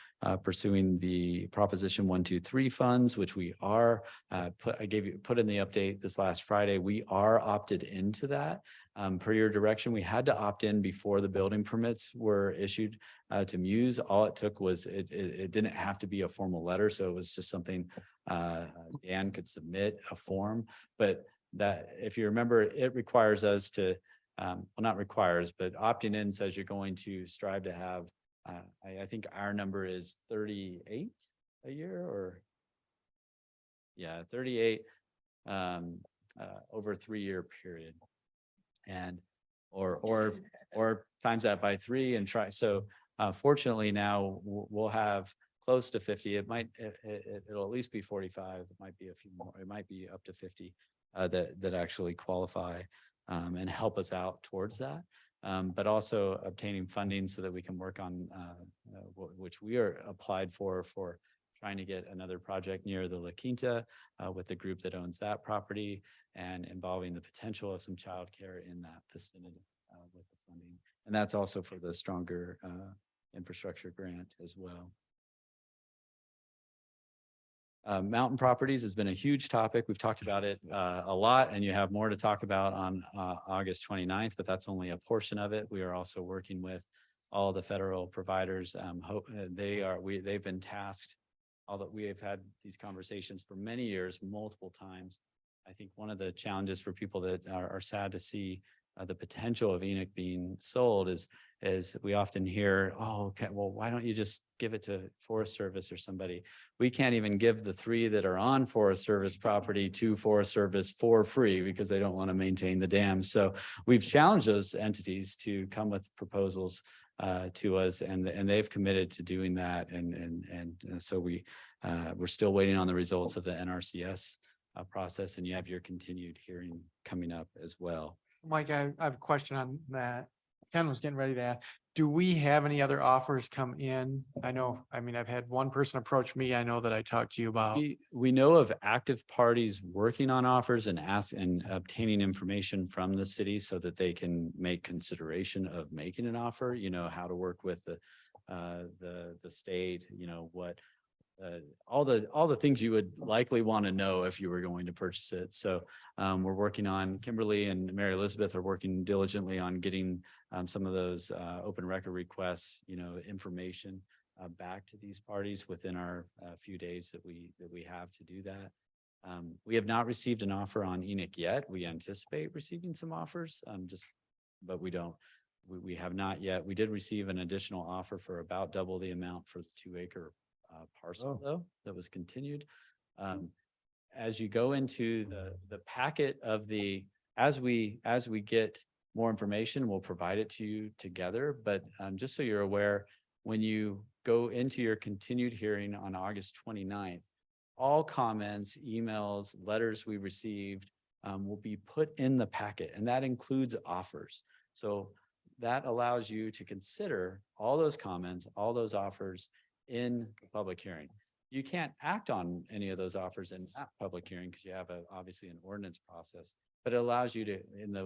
pursuing the Proposition 123 funds, which we are put in the update this last Friday. We are opted into that. Per your direction, we had to opt in before the building permits were issued to Muse. All it took was it didn't have to be a formal letter, so it was just something Dan could submit a form. But that, if you remember, it requires us to well, not requires, but opting in says you're going to strive to have, I think our number is 38 a year, or 38 over a 3-year period, and or times that by 3 and try. So fortunately now we'll have close to 50. It'll at least be 45. It might be a few more. It might be up to 50 that actually qualify and help us out towards that. But also obtaining funding so that we can work on which we are applied for trying to get another project near the La Quinta with the group that owns that property, and involving the potential of some childcare in that vicinity with the funding. And that's also for the Stronger Infrastructure Grant as well. Mountain properties has been a huge topic. We've talked about it a lot, and you have more to talk about on August 29th, but that's only a portion of it. We are also working with all the federal providers. They've been tasked, although we have had these conversations for many years, multiple times. I think one of the challenges for people that are sad to see the potential of Enoch being sold is we often hear, oh, okay, well, why don't you just give it to Forest Service or somebody? We can't even give the 3 that are on Forest Service property to Forest Service for free because they don't want to maintain the dam. So we've challenged those entities to come with proposals to us, and they've committed to doing that. And so we're still waiting on the results of the NRCS process, and you have your continued hearing coming up as well. Mike, I have a question on that. Ken was getting ready to ask, do we have any other offers come in? I know, I mean, I've had one person approach me. I know that I talked to you about. We know of active parties working on offers and obtaining information from the city so that they can make consideration of making an offer, you know, how to work with the state, you know, what all the things you would likely want to know if you were going to purchase it. So we're working on, Kimberly and Mary Elizabeth are working diligently on getting some of those open record requests, you know, information back to these parties within our few days that we have to do that. We have not received an offer on Enoch yet. We anticipate receiving some offers, but we have not yet. We did receive an additional offer for about double the amount for the 2-acre parcel though, that was continued. As you go into the packet of as we get more information, we'll provide it to you together. But just so you're aware, when you go into your continued hearing on August 29th, all comments, emails, letters we received will be put in the packet, and that includes offers. So that allows you to consider all those comments, all those offers in the public hearing. You can't act on any of those offers in that public hearing because you have obviously an ordinance process, but it allows you to,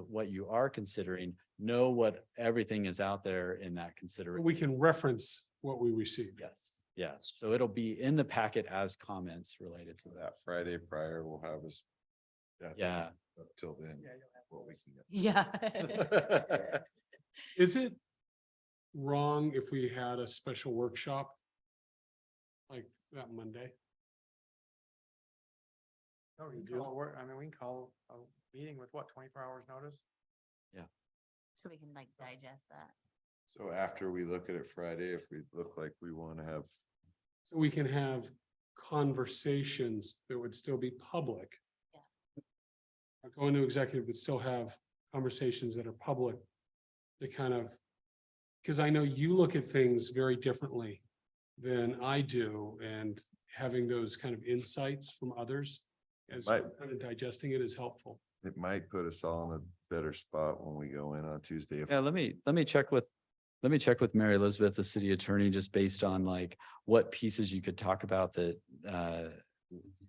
what you are considering, know what everything is out there in that consideration. We can reference what we received. Yes. Yes. So it'll be in the packet as comments related to that. That Friday prior, we'll have us. Yeah. Up till then. What we can get. Yeah. Is it wrong if we had a special workshop like that Monday? No, we can call work. I mean, we can call a meeting with what, 24 hours notice? So we can like digest that. So after we look at it Friday, if we look like we want to have. So we can have conversations that would still be public. Go into executive, but still have conversations that are public. That kind of, because I know you look at things very differently than I do, and having those kind of insights from others as we're kind of digesting it is helpful. It might put us all in a better spot when we go in on Tuesday. Yeah, let me check with Mary Elizabeth, the city attorney, just based on like what pieces you could talk about that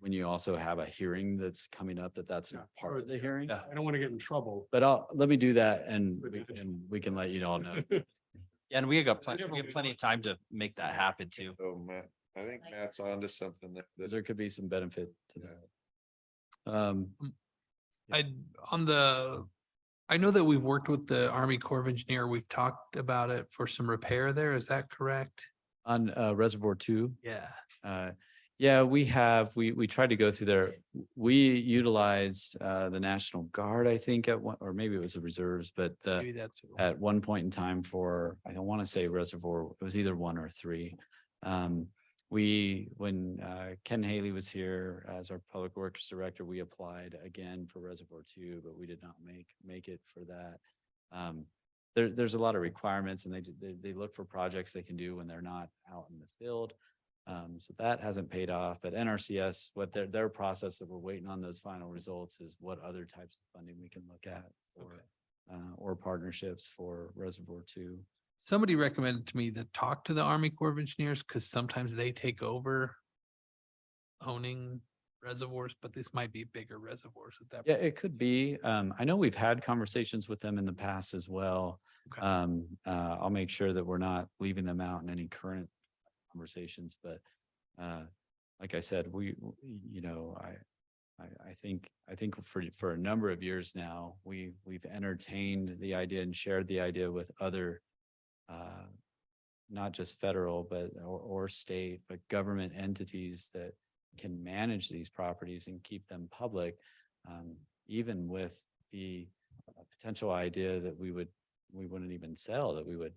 when you also have a hearing that's coming up, that's not part of the hearing. I don't want to get in trouble. But let me do that and we can let you all know. Yeah, and we got plenty of time to make that happen too. So Matt, I think Matt's on to something that. There could be some benefit to that. I know that we've worked with the Army Corps of Engineer. We've talked about it for some repair there. Is that correct? On Reservoir 2. Yeah. Yeah, we tried to go through there. We utilized the National Guard, I think, at one, or maybe it was the reserves, but Maybe that's. at one point in time for, I don't want to say Reservoir, it was either 1 or 3. When Ken Haley was here as our public works director, we applied again for Reservoir 2, but we did not make it for that. There's a lot of requirements, and they look for projects they can do when they're not out in the field. So that hasn't paid off, but NRCS, what their process that we're waiting on those final results is what other types of funding we can look at or partnerships for Reservoir 2. Somebody recommended to me to talk to the Army Corps of Engineers because sometimes they take over owning reservoirs, but this might be bigger reservoirs at that. Yeah, it could be. I know we've had conversations with them in the past as well. Okay. I'll make sure that we're not leaving them out in any current conversations, but like I said, I think for a number of years now, we've entertained the idea and shared the idea with other not just federal or state, but government entities that can manage these properties and keep them public, even with the potential idea that we wouldn't even sell, that we would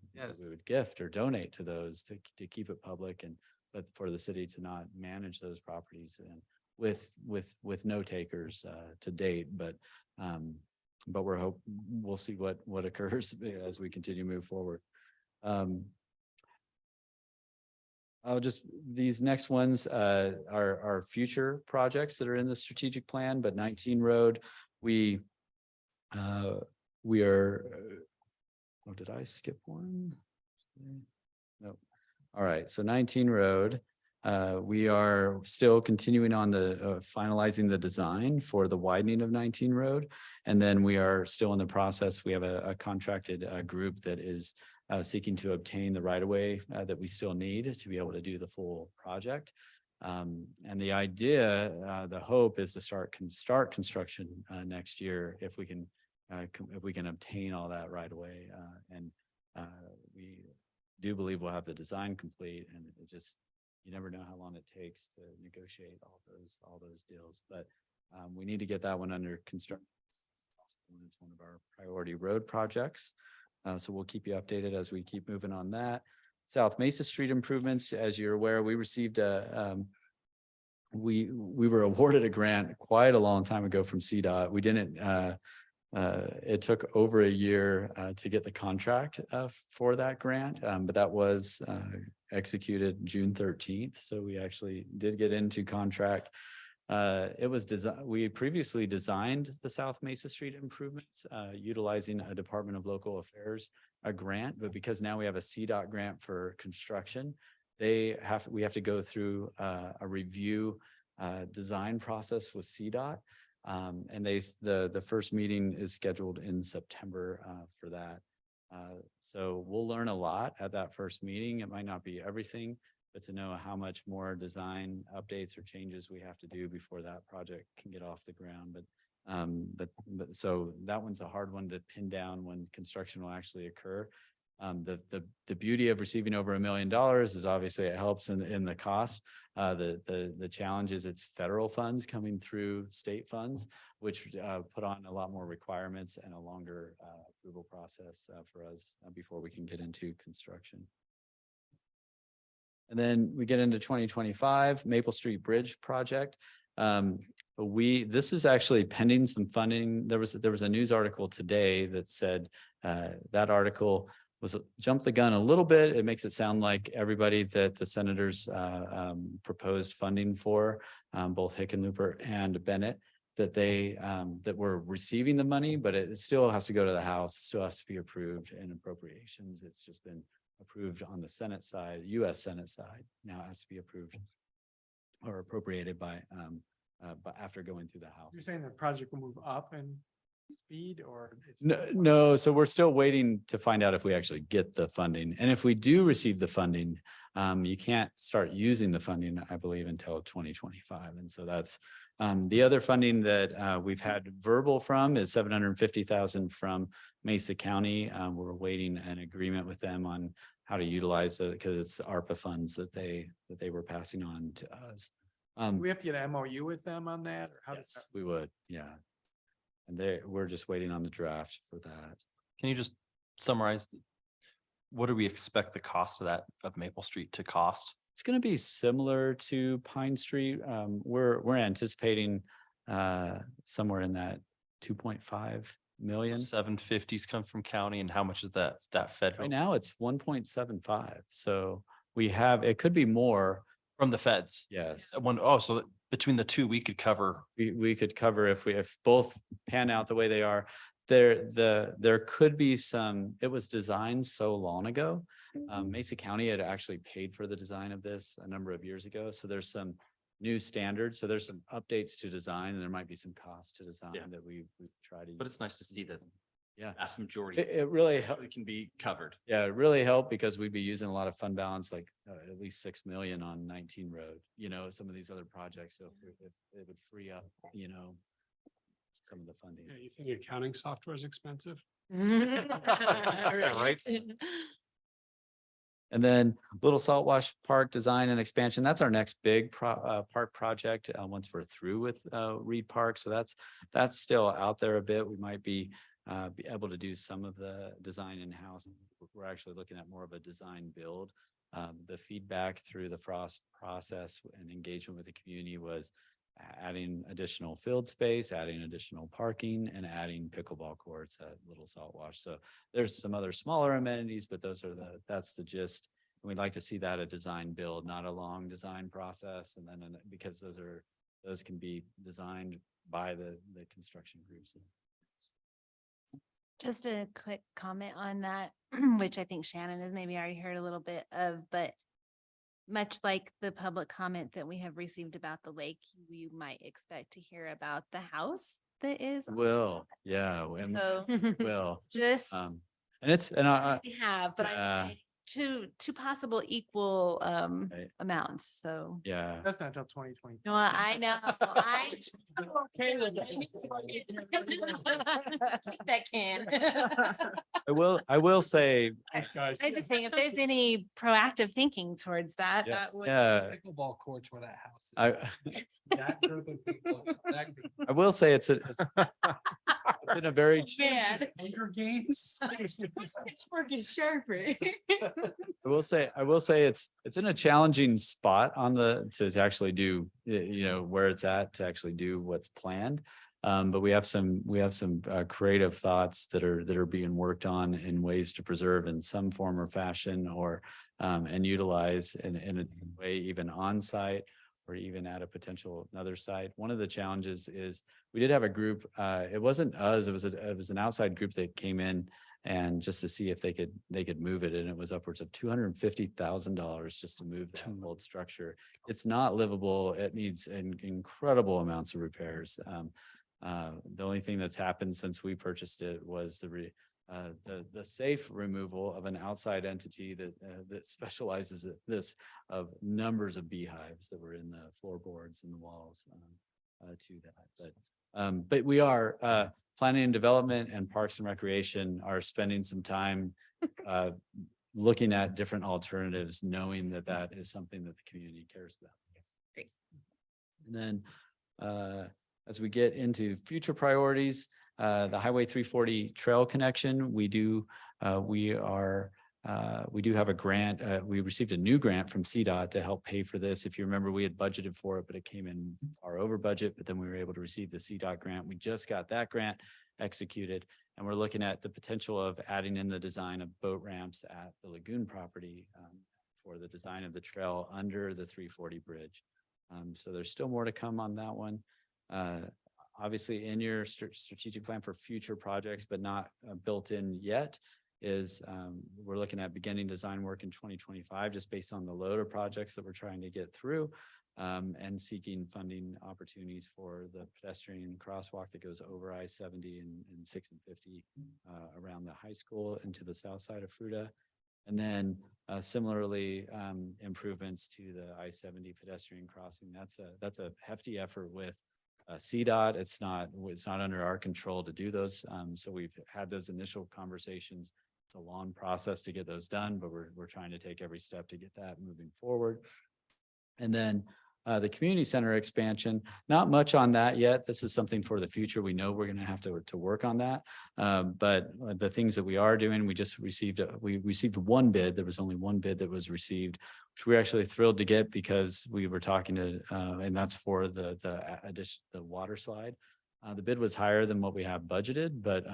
gift or donate to those to keep it public, but for the city to not manage those properties and with no takers to date, but we'll see what occurs as we continue to move forward. These next ones are future projects that are in the strategic plan, but 19 Road, we we are, oh, did I skip one? Nope. All right, so 19 Road. We are still continuing on the finalizing the design for the widening of 19 Road. And then we are still in the process. We have a contracted group that is seeking to obtain the right of way that we still need to be able to do the full project. And the idea, the hope is to start construction next year if we can obtain all that right away. And we do believe we'll have the design complete, and it just, you never know how long it takes to negotiate all those deals, but we need to get that one under construction. It's one of our priority road projects. So we'll keep you updated as we keep moving on that. South Mesa Street improvements, as you're aware, we received we were awarded a grant quite a long time ago from CDOT. We didn't it took over a year to get the contract for that grant, but that was executed June 13th. So we actually did get into contract. It was designed, we previously designed the South Mesa Street improvements utilizing a Department of Local Affairs grant, but because now we have a CDOT grant for construction, we have to go through a review design process with CDOT. And the first meeting is scheduled in September for that. So we'll learn a lot at that first meeting. It might not be everything, but to know how much more design updates or changes we have to do before that project can get off the ground. But so that one's a hard one to pin down when construction will actually occur. The beauty of receiving over $1 million is obviously it helps in the cost. The challenge is it's federal funds coming through state funds, which put on a lot more requirements and a longer approval process for us before we can get into construction. And then we get into 2025 Maple Street Bridge project. This is actually pending some funding. There was a news article today that said that article was jumped the gun a little bit. It makes it sound like everybody that the senators proposed funding for, both Hickenlooper and Bennett, that we're receiving the money, but it still has to go to the House. It still has to be approved in appropriations. It's just been approved on the Senate side, US Senate side. Now it has to be approved or appropriated by after going through the House. You're saying the project will move up in speed, or it's No, so we're still waiting to find out if we actually get the funding. And if we do receive the funding, you can't start using the funding, I believe, until 2025. And so that's the other funding that we've had verbal from is $750,000 from Mesa County. We're awaiting an agreement with them on how to utilize it because it's ARPA funds that they were passing on to us. we have to get an MOU with them on that, or how does Yes, we would, yeah. And we're just waiting on the draft for that. Can you just summarize what do we expect the cost of of Maple Street to cost? It's going to be similar to Pine Street. We're anticipating somewhere in that 2.5 million. 750s come from county, and how much is that federal? Right now it's 1.75. So it could be more from the feds. Yes. So between the two, we could cover. We could cover if both pan out the way they are. There could be some, it was designed so long ago. Mesa County had actually paid for the design of this a number of years ago. So there's some new standards. So there's some updates to design, and there might be some cost to design that we try to. But it's nice to see that. Yeah, vast majority. It really helped. It can be covered. Yeah, it really helped because we'd be using a lot of fund balance, like at least 6 million on 19 Road. Some of these other projects. So if it would free up, some of the funding. Yeah, you think accounting software is expensive? Right. And then Little Saltwash Park design and expansion. That's our next big park project once we're through with Reed Park. So that's still out there a bit. We might be able to do some of the design in-house. We're actually looking at more of a design build. The feedback through the FROST process and engagement with the community was adding additional field space, adding additional parking, and adding pickleball courts at Little Saltwash. So there's some other smaller amenities, but that's the gist. And we'd like to see that a design build, not a long design process. And then because those can be designed by the construction groups. Just a quick comment on that, which I think Shannon has maybe already heard a little bit of, but much like the public comment that we have received about the lake, you might expect to hear about the house that is. Will, yeah, So will. just And it's, and I, we have, but I'm just saying two possible equal Right. amounts. So yeah. That's not until 2020. no, I know. Okay with That can. I will say, Thanks, guys. I'm just saying, if there's any proactive thinking towards that, yes, that would. yeah, Pickleball courts where that house is. I, That group of people, that group. I will say it's in a very, Man, Hunger Games. it's freaking sharper. I will say it's in a challenging spot on to actually do, where it's at to actually do what's planned. But we have some creative thoughts that are being worked on in ways to preserve in some form or fashion, or and utilize in a way even on site or even at a potential another site. One of the challenges is we did have a group. It wasn't us. It was an outside group that came in and just to see if they could move it, and it was upwards of $250,000 just to move that old structure. It's not livable. It needs incredible amounts of repairs. The only thing that's happened since we purchased it was the safe removal of an outside entity that specializes in this, of numbers of beehives that were in the floorboards and the walls to that. But we are planning and development and parks and recreation are spending some time looking at different alternatives, knowing that is something that the community cares about. Great. And then as we get into future priorities, the Highway 340 trail connection, we do have a grant. We received a new grant from CDOT to help pay for this. If you remember, we had budgeted for it, but it came in far over budget, but then we were able to receive the CDOT grant. We just got that grant executed, and we're looking at the potential of adding in the design of boat ramps at the lagoon property for the design of the trail under the 340 bridge. So there's still more to come on that one. Obviously in your strategic plan for future projects, but not built in yet, is we're looking at beginning design work in 2025, just based on the load of projects that we're trying to get through, and seeking funding opportunities for the pedestrian crosswalk that goes over I-70 and 6 and 50 around the high school into the south side of Fruita. And then similarly, improvements to the I-70 pedestrian crossing. That's a hefty effort with CDOT. It's not under our control to do those. So we've had those initial conversations. It's a long process to get those done, but we're trying to take every step to get that moving forward. And then the community center expansion, not much on that yet. This is something for the future. We know we're going to have to work on that. But the things that we are doing, we received one bid. There was only one bid that was received, which we're actually thrilled to get because we were talking to, and that's for the water slide. The bid was higher than what we have budgeted, but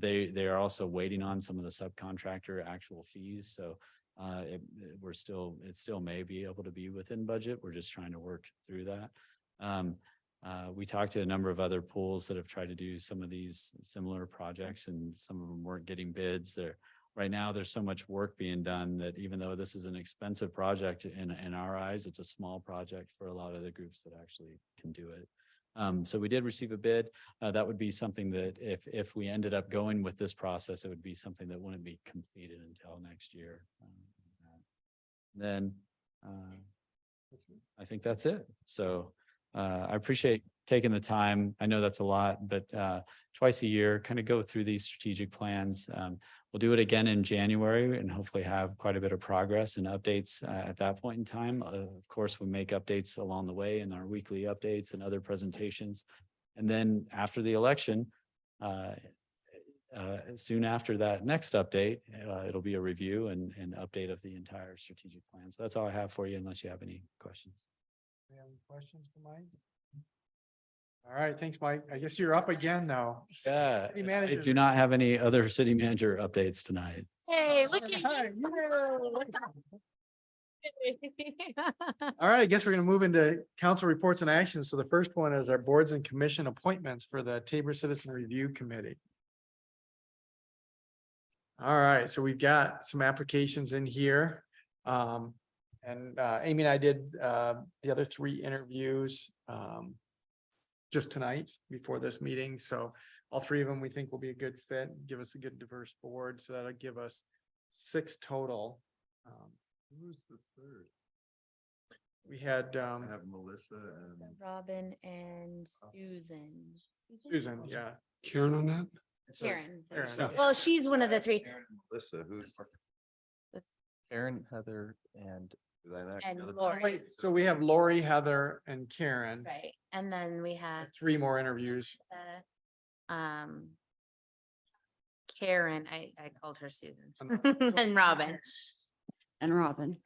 they are also waiting on some of the subcontractor actual fees. So it still may be able to be within budget. We're just trying to work through that. We talked to a number of other pools that have tried to do some of these similar projects, and some of them weren't getting bids. Right now, there's so much work being done that even though this is an expensive project in our eyes, it's a small project for a lot of the groups that actually can do it. So we did receive a bid. That would be something that if we ended up going with this process, it would be something that wouldn't be completed until next year. Then I think that's it. So I appreciate taking the time. I know that's a lot, but twice a year, kind of go through these strategic plans. We'll do it again in January and hopefully have quite a bit of progress and updates at that point in time. Of course, we make updates along the way in our weekly updates and other presentations. And then after the election, soon after that next update, it'll be a review and update of the entire strategic plan. So that's all I have for you, unless you have any questions. Any questions for Mike? All right, thanks, Mike. I guess you're up again now. Yeah, City I manager. do not have any other city manager updates tonight. Hey, look at you. All right, I guess we're gonna move into council reports and actions. So the first one is our boards and commission appointments for the Tabor Citizen Review Committee. All right, so we've got some applications in here. And Amy and I did the other 3 interviews just tonight before this meeting. So all 3 of them we think will be a good fit, give us a good diverse board. So that'll give us 6 total. Who's the third? We had Have Melissa and. Robin and Susan, yeah. Karen on that? Karen. Karen. Well, she's one of the 3. Melissa, who's? Karen, Heather, and Did I not- And the other- Lori. Wait, so we have Lori, Heather, and Karen. Right. And then we have 3 more interviews. Karen, I called her Susan. And Robin. And Robin.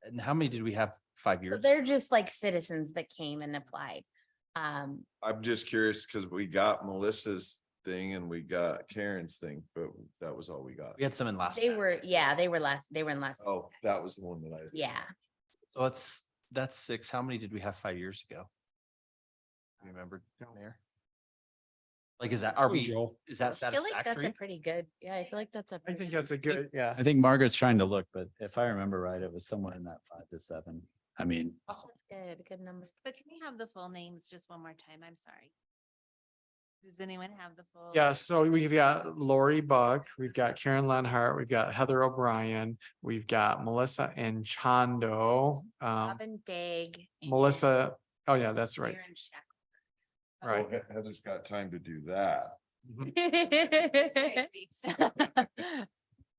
and how many did we have 5 So years? they're just like citizens that came and applied. I'm just curious because we got Melissa's thing and we got Karen's thing, but that was all we got. We had some in last. They time. were in last. Oh, that was the one that I. Yeah. So that's 6. How many did we have 5 years ago? You remember, Mayor? Like, is that, is that I feel like that's a satisfactory? pretty good, yeah, I feel like that's a. I think that's a good, yeah. I think Margaret's trying to look, but if I remember right, it was somewhere in that 5 to 7. I mean, That's good number. But can we have the full names just one more time? I'm sorry. Does anyone have the full? Yeah, so we've got Lori Buck, we've got Karen Lenhart, we've got Heather O'Brien, we've got Melissa and Chando. Robin Dag. and Melissa, oh yeah, that's right. Karen Scheck. Right. Oh, Heather's got time to do that.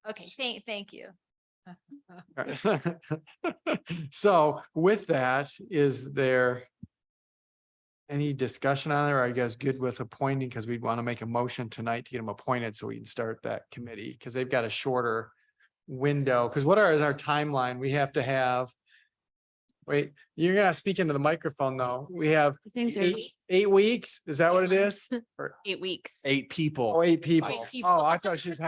Okay, thank you. So with that, is there any discussion on it? Or are you guys good with appointing? Because we'd want to make a motion tonight to get them appointed so we can start that committee because they've got a shorter window. Because what is our timeline? We have to have. Wait, you're gonna speak into the microphone though. We have I think there's 8 weeks. Is that what it is? Or 8 weeks. 8 people. oh, 8 people. 8 people. Oh, I thought she's,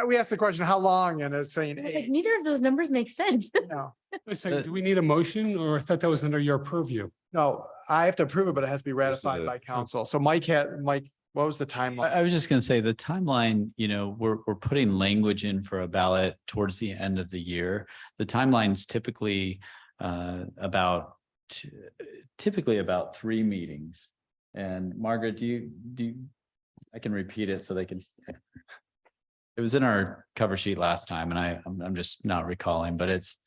we asked the question, how long? And it's saying I was like, 8. neither of those numbers make sense. No, Wait a second, do we need a motion or I thought that was under your purview? no, I have to approve it, but it has to be ratified a- by council. So Mike, what was the timeline? I was just gonna say the timeline, we're putting language in for a ballot towards the end of the year. The timeline's typically typically about 3 meetings. And Margaret, I can repeat it so they can. It was in our cover sheet last time and I'm just not recalling, but it's.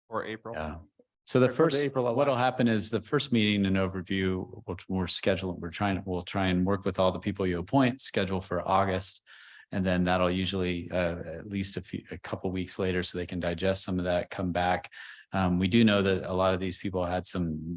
Or April. Yeah. So the April to first, April what'll 11th. happen is the first meeting and overview, which we're scheduling, we'll try and work with all the people you appoint, schedule for August. And then that'll usually at least a couple weeks later, so they can digest some of that, come back. We do know that a lot of these people had some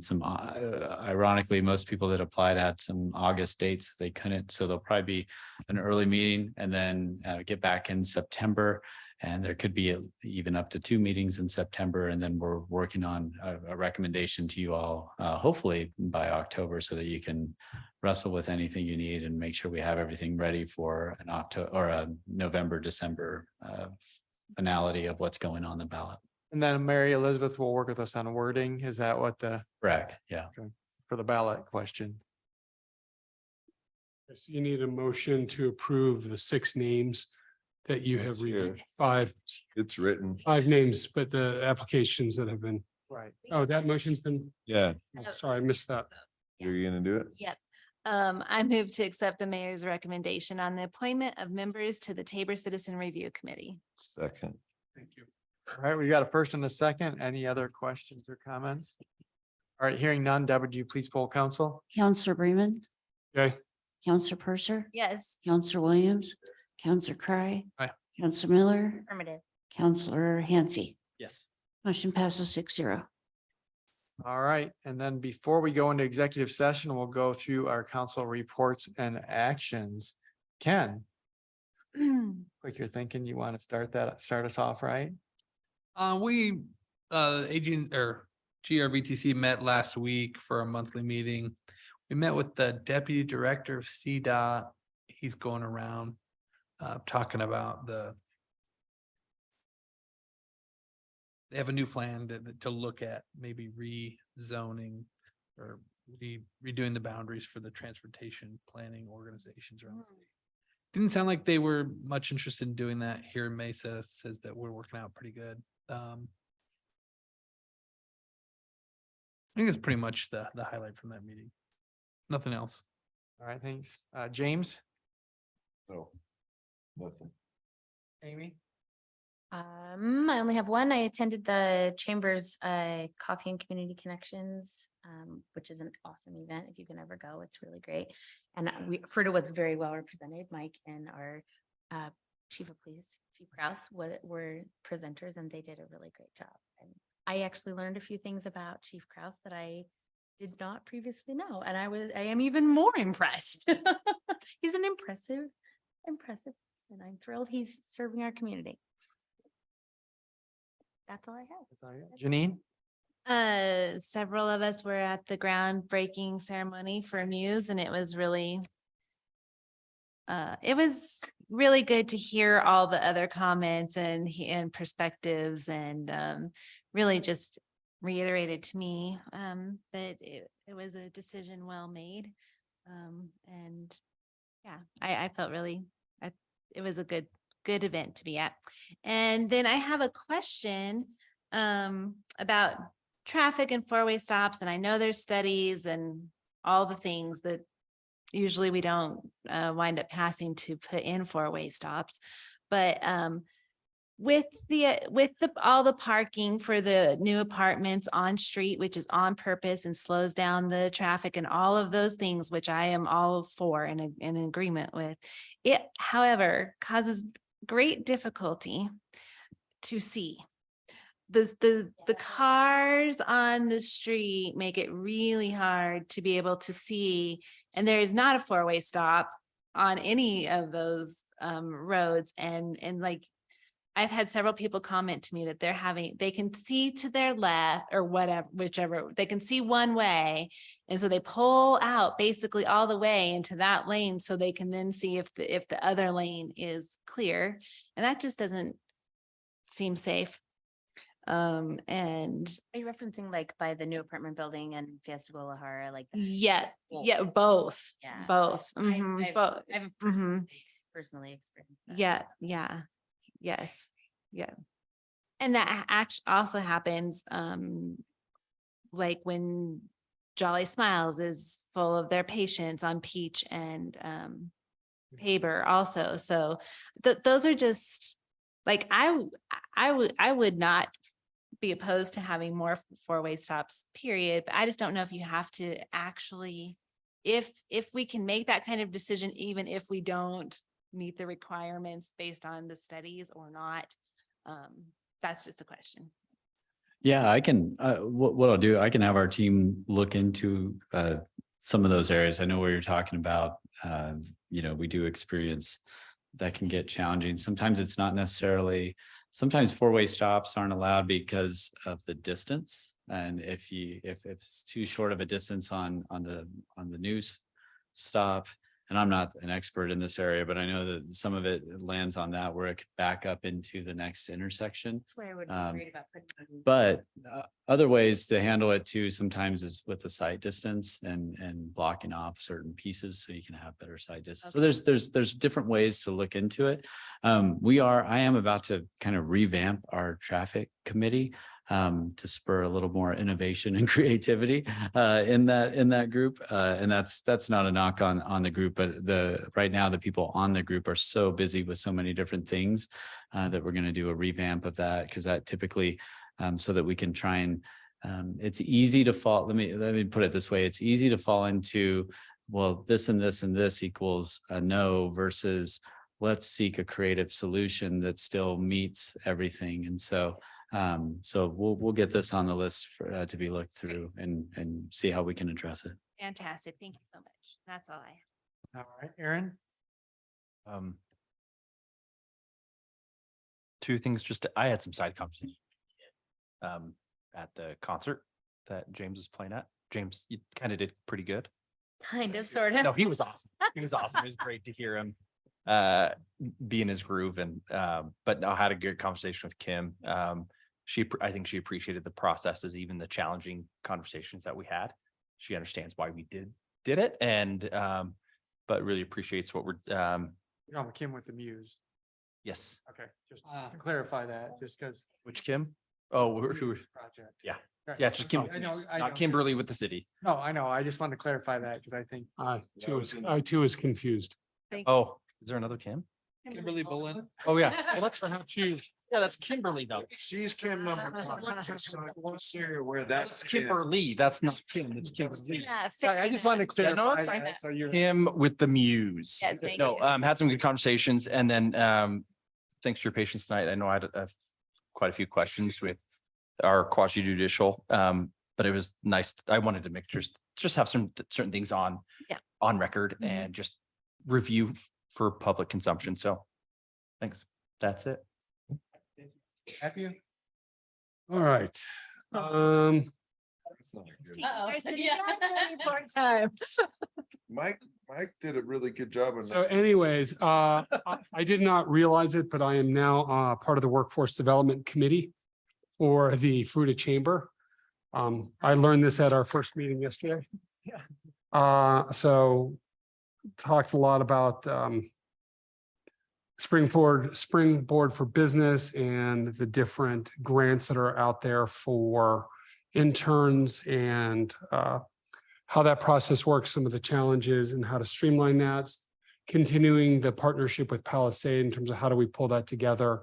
ironically, most people that applied had some August dates they couldn't. So there'll probably be an early meeting and then get back in September. And there could be even up to 2 meetings in September. And then we're working on a recommendation to you all, hopefully by October, so that you can wrestle with anything you need and make sure we have everything ready for an October or a November, December finality of what's going on the ballot. And then Mary Elizabeth will work with us on wording. Is that what Correct, yeah. for the ballot question? So you need a motion to approve the 6 names that you have It's here. reviewed. 5 It's written. names, but the applications that have been, Right. oh, that motion's been, Yeah, oh, sorry, I missed that. you're gonna do it? Yep. I move to accept the mayor's recommendation on the appointment of members to the Tabor Citizen Review Committee. Second. Thank you. All right, we got a first and a second. Any other questions or comments? All right, hearing none. Deb, would you please poll council? Counselor Bremen, Okay, Counselor Purser, Yes. Counselor Williams, Counselor Cry. Aye. Counselor Miller, Affirmative. Counselor Hansi. Yes. Motion passes 6-0. All right, and then before we go into executive session, we'll go through our council reports and actions. Ken, like you're thinking you want to start us off, right? Agent or GRBTC met last week for a monthly meeting. We met with the deputy director of CDOT. He's going around talking about they have a new plan to look at maybe rezoning or redoing the boundaries for the transportation planning organizations around the state. Didn't sound like they were much interested in doing that here in Mesa. It says that we're working out pretty good. I think that's pretty much the highlight from that meeting. Nothing else. All right, thanks. James, No, nothing. Amy? I only have one. I attended the Chamber's Coffee and Community Connections, which is an awesome event. If you can ever go, it's really great. And Fruita was very well represented. Mike and our Chief of Police, Chief Kraus, were presenters, and they did a really great job. And I actually learned a few things about Chief Kraus that I did not previously know, and I am even more impressed. He's an impressive person. I'm thrilled he's serving our community. That's all I have. Janine? Several of us were at the groundbreaking ceremony for Muse, and it was really good to hear all the other comments and perspectives, and really just reiterated to me that it was a decision well made. And yeah, I felt it was a good event to be at. And then I have a question about traffic and four-way stops. And I know there's studies and all the things that usually we don't wind up passing to put in four-way stops. But with all the parking for the new apartments on street, which is on purpose and slows down the traffic and all of those things, which I am all for and in agreement with, it, however, causes great difficulty to see. The cars on the street make it really hard to be able to see, and there is not a four-way stop on any of those roads, and like I've had several people comment to me that they can see to their left or whichever, they can see one way. And so they pull out basically all the way into that lane so they can then see if the other lane is clear. And that just doesn't seem safe. And Are you referencing like by the new apartment building and Fiesta Guadalajara, like that? yeah, Both. both. I've Mhm. personally experienced that. Yes. And that also happens like when Jolly Smiles is full of their patients on Peach and Tabor also. So those are just like, I would not be opposed to having more four-way stops, period. But I just don't know if you have to actually, if we can make that kind of decision, even if we don't meet the requirements based on the studies or not. That's just a question. Yeah, I can, what I'll do, I can have our team look into some of those areas. I know where you're talking about. We do experience that can get challenging. Sometimes it's not necessarily, sometimes four-way stops aren't allowed because of the distance. And if it's too short of a distance on the news stop, and I'm not an expert in this area, but I know that some of it lands on that where it could back up into the next intersection. That's where I would be worried about putting. But other ways to handle it too sometimes is with the sight distance and blocking off certain pieces so you can have better sight distance. Okay. So there's different ways to look into it. I am about to kind of revamp our traffic committee to spur a little more innovation and creativity in that group. And that's not a knock on the group, but right now the people on the group are so busy with so many different things that we're going to do a revamp of that, because that typically so that we can try and it's easy to fall. Let me put it this way. It's easy to fall into, well, this and this and this equals a no, versus let's seek a creative solution that still meets everything. And so we'll get this on the list to be looked through and see how we can address it. Fantastic. Thank you so much. That's all I have. All right, Aaron? Two things, I had some side conversation at the concert that James was playing at. James, you kind of did pretty good. Kind of, sort of. No, he was awesome. He was awesome. It was great to hear him be in his groove. And but I had a good conversation with Kim. I think she appreciated the processes, even the challenging conversations that we had. she understands why we did it and, but really appreciates what we're, Kim with the Muse. yes. Okay, just to clarify that, just because. Which Kim? Oh, who? Project. Yeah. Right. Yeah, just Kim, I know, not Kimberly with the city. No, I know. I just wanted to clarify that because I think. I too was confused. Oh, is there another Kim? Kimberly Bolin. Oh, yeah. Well, let's perhaps use. Yeah, that's Kimberly though. She's Kim number one. Just so I want to hear where That's Kimberly. That's not Kim. It's Kimberly. Sorry, I just wanted to Yeah, no, clarify it's fine. that. So you're. Kim with the Muse. Yeah, thank No, you. had some good conversations and then, thanks for your patience tonight. I know I had quite a few questions with our quasi judicial, but it was nice. I wanted to make just have some certain things on, Yeah. on record and just review for public consumption. So thanks. That's it. Matthew? All right. Mike did a really good job on So anyways, I did not realize it, but I am now part of the Workforce Development Committee for the Fruita Chamber. I learned this at our first meeting yesterday. So talked a lot about Springboard for Business and the different grants that are out there for interns and how that process works, some of the challenges and how to streamline that. Continuing the partnership with Palisade in terms of how do we pull that together.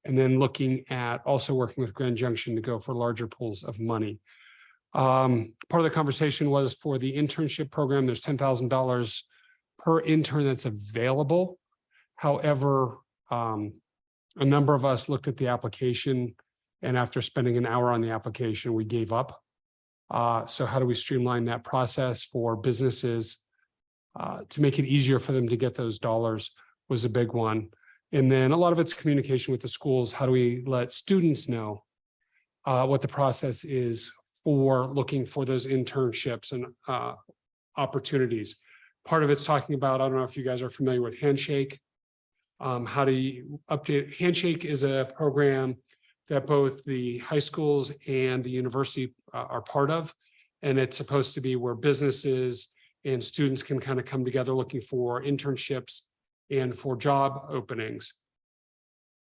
And then looking at also working with Grand Junction to go for larger pools of money. Part of the conversation was for the internship program, there's $10,000 per intern that's available. However, a number of us looked at the application and after spending an hour on the application, we gave up. So how do we streamline that process for businesses to make it easier for them to get those dollars was a big one. And then a lot of it's communication with the schools. How do we let students know what the process is for looking for those internships and opportunities? Part of it's talking about, I don't know if you guys are familiar with Handshake. How do you update? Handshake is a program that both the high schools and the university are part of. And it's supposed to be where businesses and students can kind of come together looking for internships and for job openings.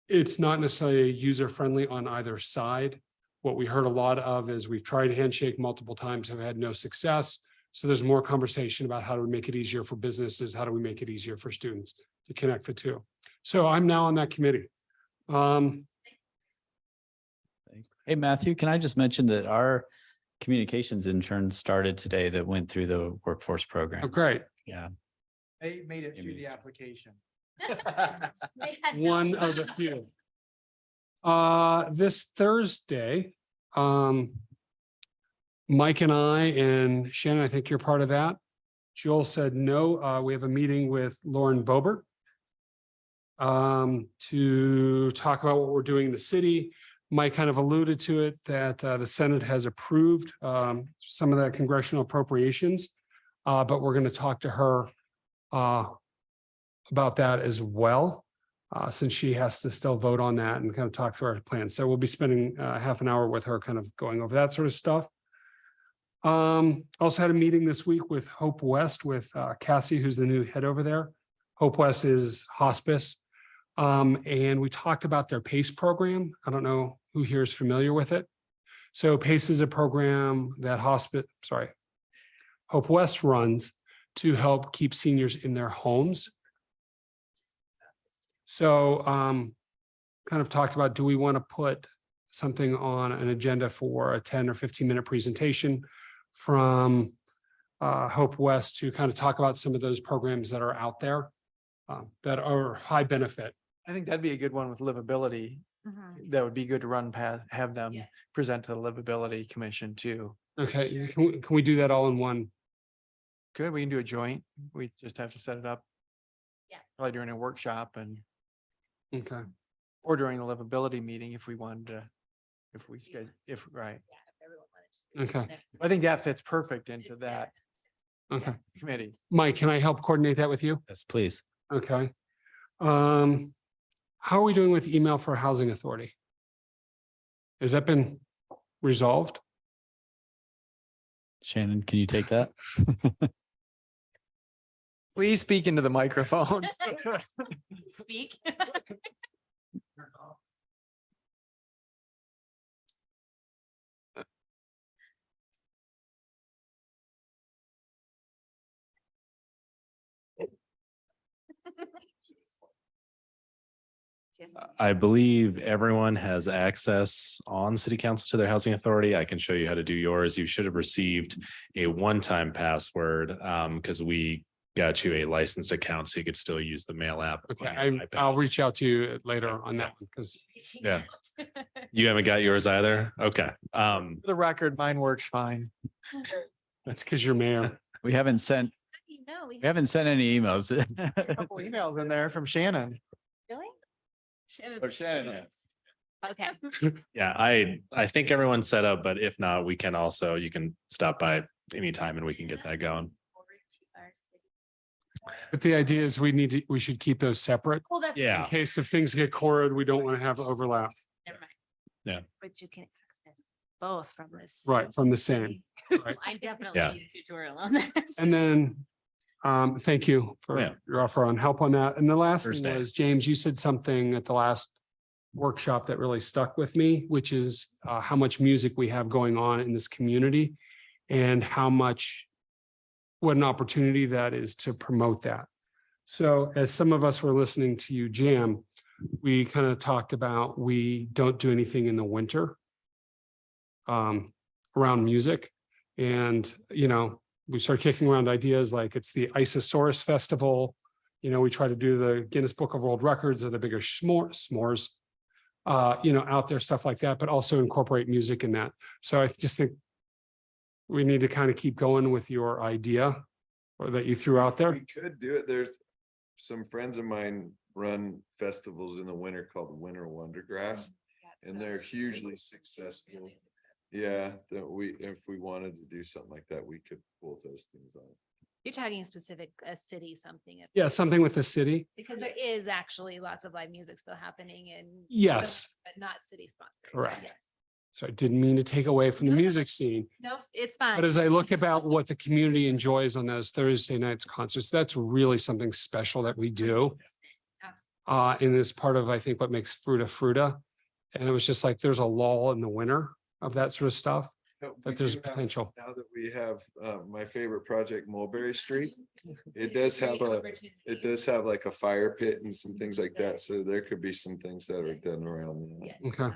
It's not necessarily user-friendly on either side. What we heard a lot of is we've tried Handshake multiple times, have had no success. So there's more conversation about how do we make it easier for businesses? How do we make it easier for students to connect the two? So I'm now on that committee. Hey, Matthew, can I just mention that our communications intern started today that went through the workforce program? Oh, great. Yeah. They made it through Amy's. the application. One of the few. This Thursday, Mike and I and Shannon, I think you're part of that. Joel said no. We have a meeting with Lauren Bober to talk about what we're doing in the city. Mike kind of alluded to it that the Senate has approved some of that congressional appropriations, but we're going to talk to her about that as well, since she has to still vote on that and kind of talk through our plans. So we'll be spending half an hour with her kind of going over that sort of stuff. Also had a meeting this week with Hope West with Cassie, who's the new head over there. Hope West is hospice. And we talked about their PACE program. I don't know who here is familiar with it. So PACE is a program that Hope West runs to help keep seniors in their homes. So kind of talked about, do we want to put something on an agenda for a 10 or 15-minute presentation from Hope West to kind of talk about some of those programs that are out there that are high benefit. I think that'd be a good one with livability. That would be good to run past, have them present to the Livability Commission too. Okay, can we do that all in one? Good, we can do a joint. We just have to set it up. Yeah. Probably during a workshop and, Okay, or during a livability meeting if we wanted to, right. okay, I think that fits perfect into that okay. committee. Mike, can I help coordinate that with you? Yes, please. Okay. How are we doing with email for Housing Authority? Has that been resolved? Shannon, can you take that? Please speak into the microphone. Speak. I believe everyone has access on city council to their housing authority. I can show you how to do yours. You should have received a one-time password because we got you a licensed account so you could still use the mail app. Okay, on your iPad. I'll reach out to you later on that because Yeah. You haven't got yours either? Okay. For the record, mine works fine. that's because you're mayor. We haven't sent No, we haven't sent any emails. A couple emails in there from Shannon. Really? Or Shannon has. Okay. Yeah, I think everyone's set up, but if not, we can also, you can stop by anytime and we can get that going. But the idea is we should keep those separate. Well, that's. Yeah. In case if things get corroded, we don't want to have overlap. Never mind. Yeah. But you can access both from this. Right, from the same. Right. I definitely Yeah. need a tutorial on this. And then, thank you for Yeah. your offer on help on that. And the last thing Thursday. was, James, you said something at the last workshop that really stuck with me, which is how much music we have going on in this community and what an opportunity that is to promote that. So as some of us were listening to you jam, we kind of talked about, we don't do anything in the winter around music. And, we started kicking around ideas like it's the Isosaurus Festival. We try to do the Guinness Book of World Records or the bigger s'mores, out there, stuff like that, but also incorporate music in that. So I just think we need to kind of keep going with your idea or that you threw out there. We could do it. There's some friends of mine run festivals in the winter called Winter Wondergrass, and they're hugely successful. Yeah, if we wanted to do something like that, we could pull those things on. You're talking specific, a city, something. Yeah, something with the city. Because there is actually lots of live music still happening in. Yes. But not city sponsored. Correct. Yes. So I didn't mean to take away from the music scene. No, it's fine. But as I look about what the community enjoys on those Thursday nights concerts, that's really something special that we do. And it's part of, I think, what makes Fruita. And it was just like, there's a lull in the winter of that sort of stuff, that there's potential. Now that we have my favorite project, Mulberry Street, it does have like a fire pit and some things like that. So there could be some things that are done around that. Okay.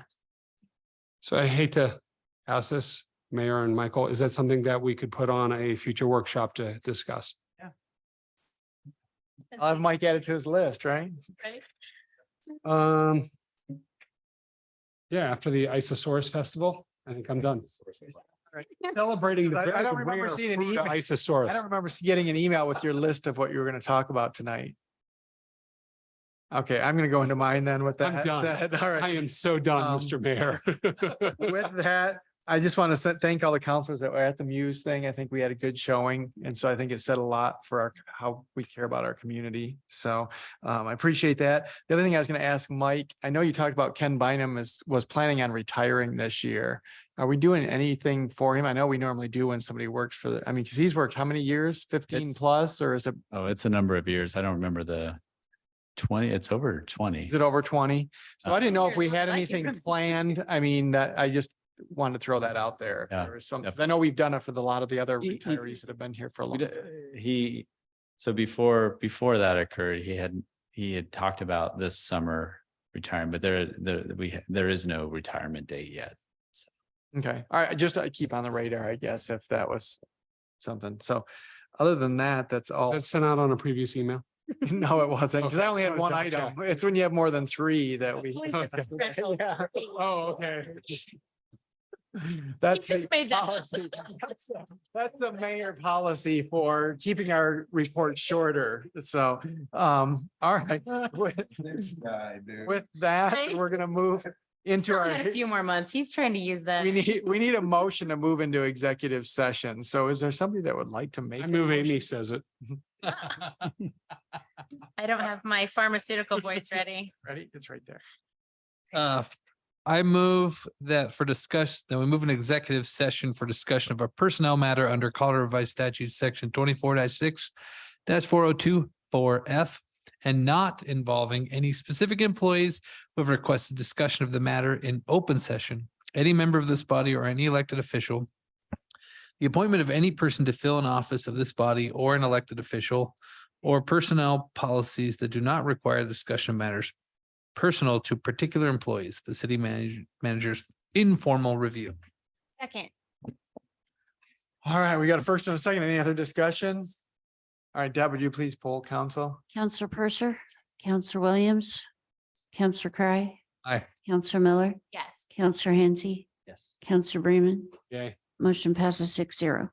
So I hate to ask this, Mayor and Michael, is that something that we could put on a future workshop to discuss? I'll have Mike add it to his list, right? Right? Yeah, after the Isosaurus Festival, I think I'm done. Celebrating the. I don't remember seeing an email. I Isosaurus. don't remember getting an email with your list of what you were going to talk about tonight. Okay, I'm going to go into mine then with that. I'm done. All right. I am so done, Mr. Mayor. With that, I just want to thank all the counselors that were at the Muse thing. I think we had a good showing. And so I think it said a lot for how we care about our community. So I appreciate that. The other thing I was going to ask Mike, I know you talked about Ken Bynum was planning on retiring this year. Are we doing anything for him? I know we normally do when somebody works because he's worked how many years? 15 plus, or is it? Oh, it's a number of years. I don't remember the 20, it's over 20. Is it over 20? So I didn't know if we had Like anything it. planned. I mean, that I just wanted to throw that out there. If Yeah, there was some, I know we've done it for a lot of the other He- retirees that have been here for a long time. So before that occurred, he had talked about this summer retiring, but there is no retirement date yet. Okay, all right, just to keep on the radar, I guess, if that was something. So other than that, that's all. That's sent out on a previous email. No, it wasn't, because I Okay, only had just one wanted to item. It's when you have more than three that we. Yeah. Oh, okay. That's just the made that up. policy. That's the mayor policy for keeping our report shorter. So, all right. This guy, dude. With that, Right? we're gonna move into Still our, got a few more months. He's trying to use that. we need a motion to move into executive session. So is there somebody that would like to make? I a move motion? Amy says it. I don't have my pharmaceutical voice ready. Ready? It's right there. I move that for discussion, that we move an executive session for discussion of a personnel matter under Colorado Revised Statute Section 24-6-4024F and not involving any specific employees who have requested discussion of the matter in open session, any member of this body or any elected official, the appointment of any person to fill an office of this body or an elected official, or personnel policies that do not require discussion of matters personal to particular employees, the city manager's informal review. Second. All right, we got a first and a second. Any other discussion? All right, Deb, would you please poll council? Counselor Purser, Counselor Williams, Counselor Cry, Aye. Counselor Miller, Yes. Counselor Hansi, Yes. Counselor Bremen. Yay. Motion passes 6-0.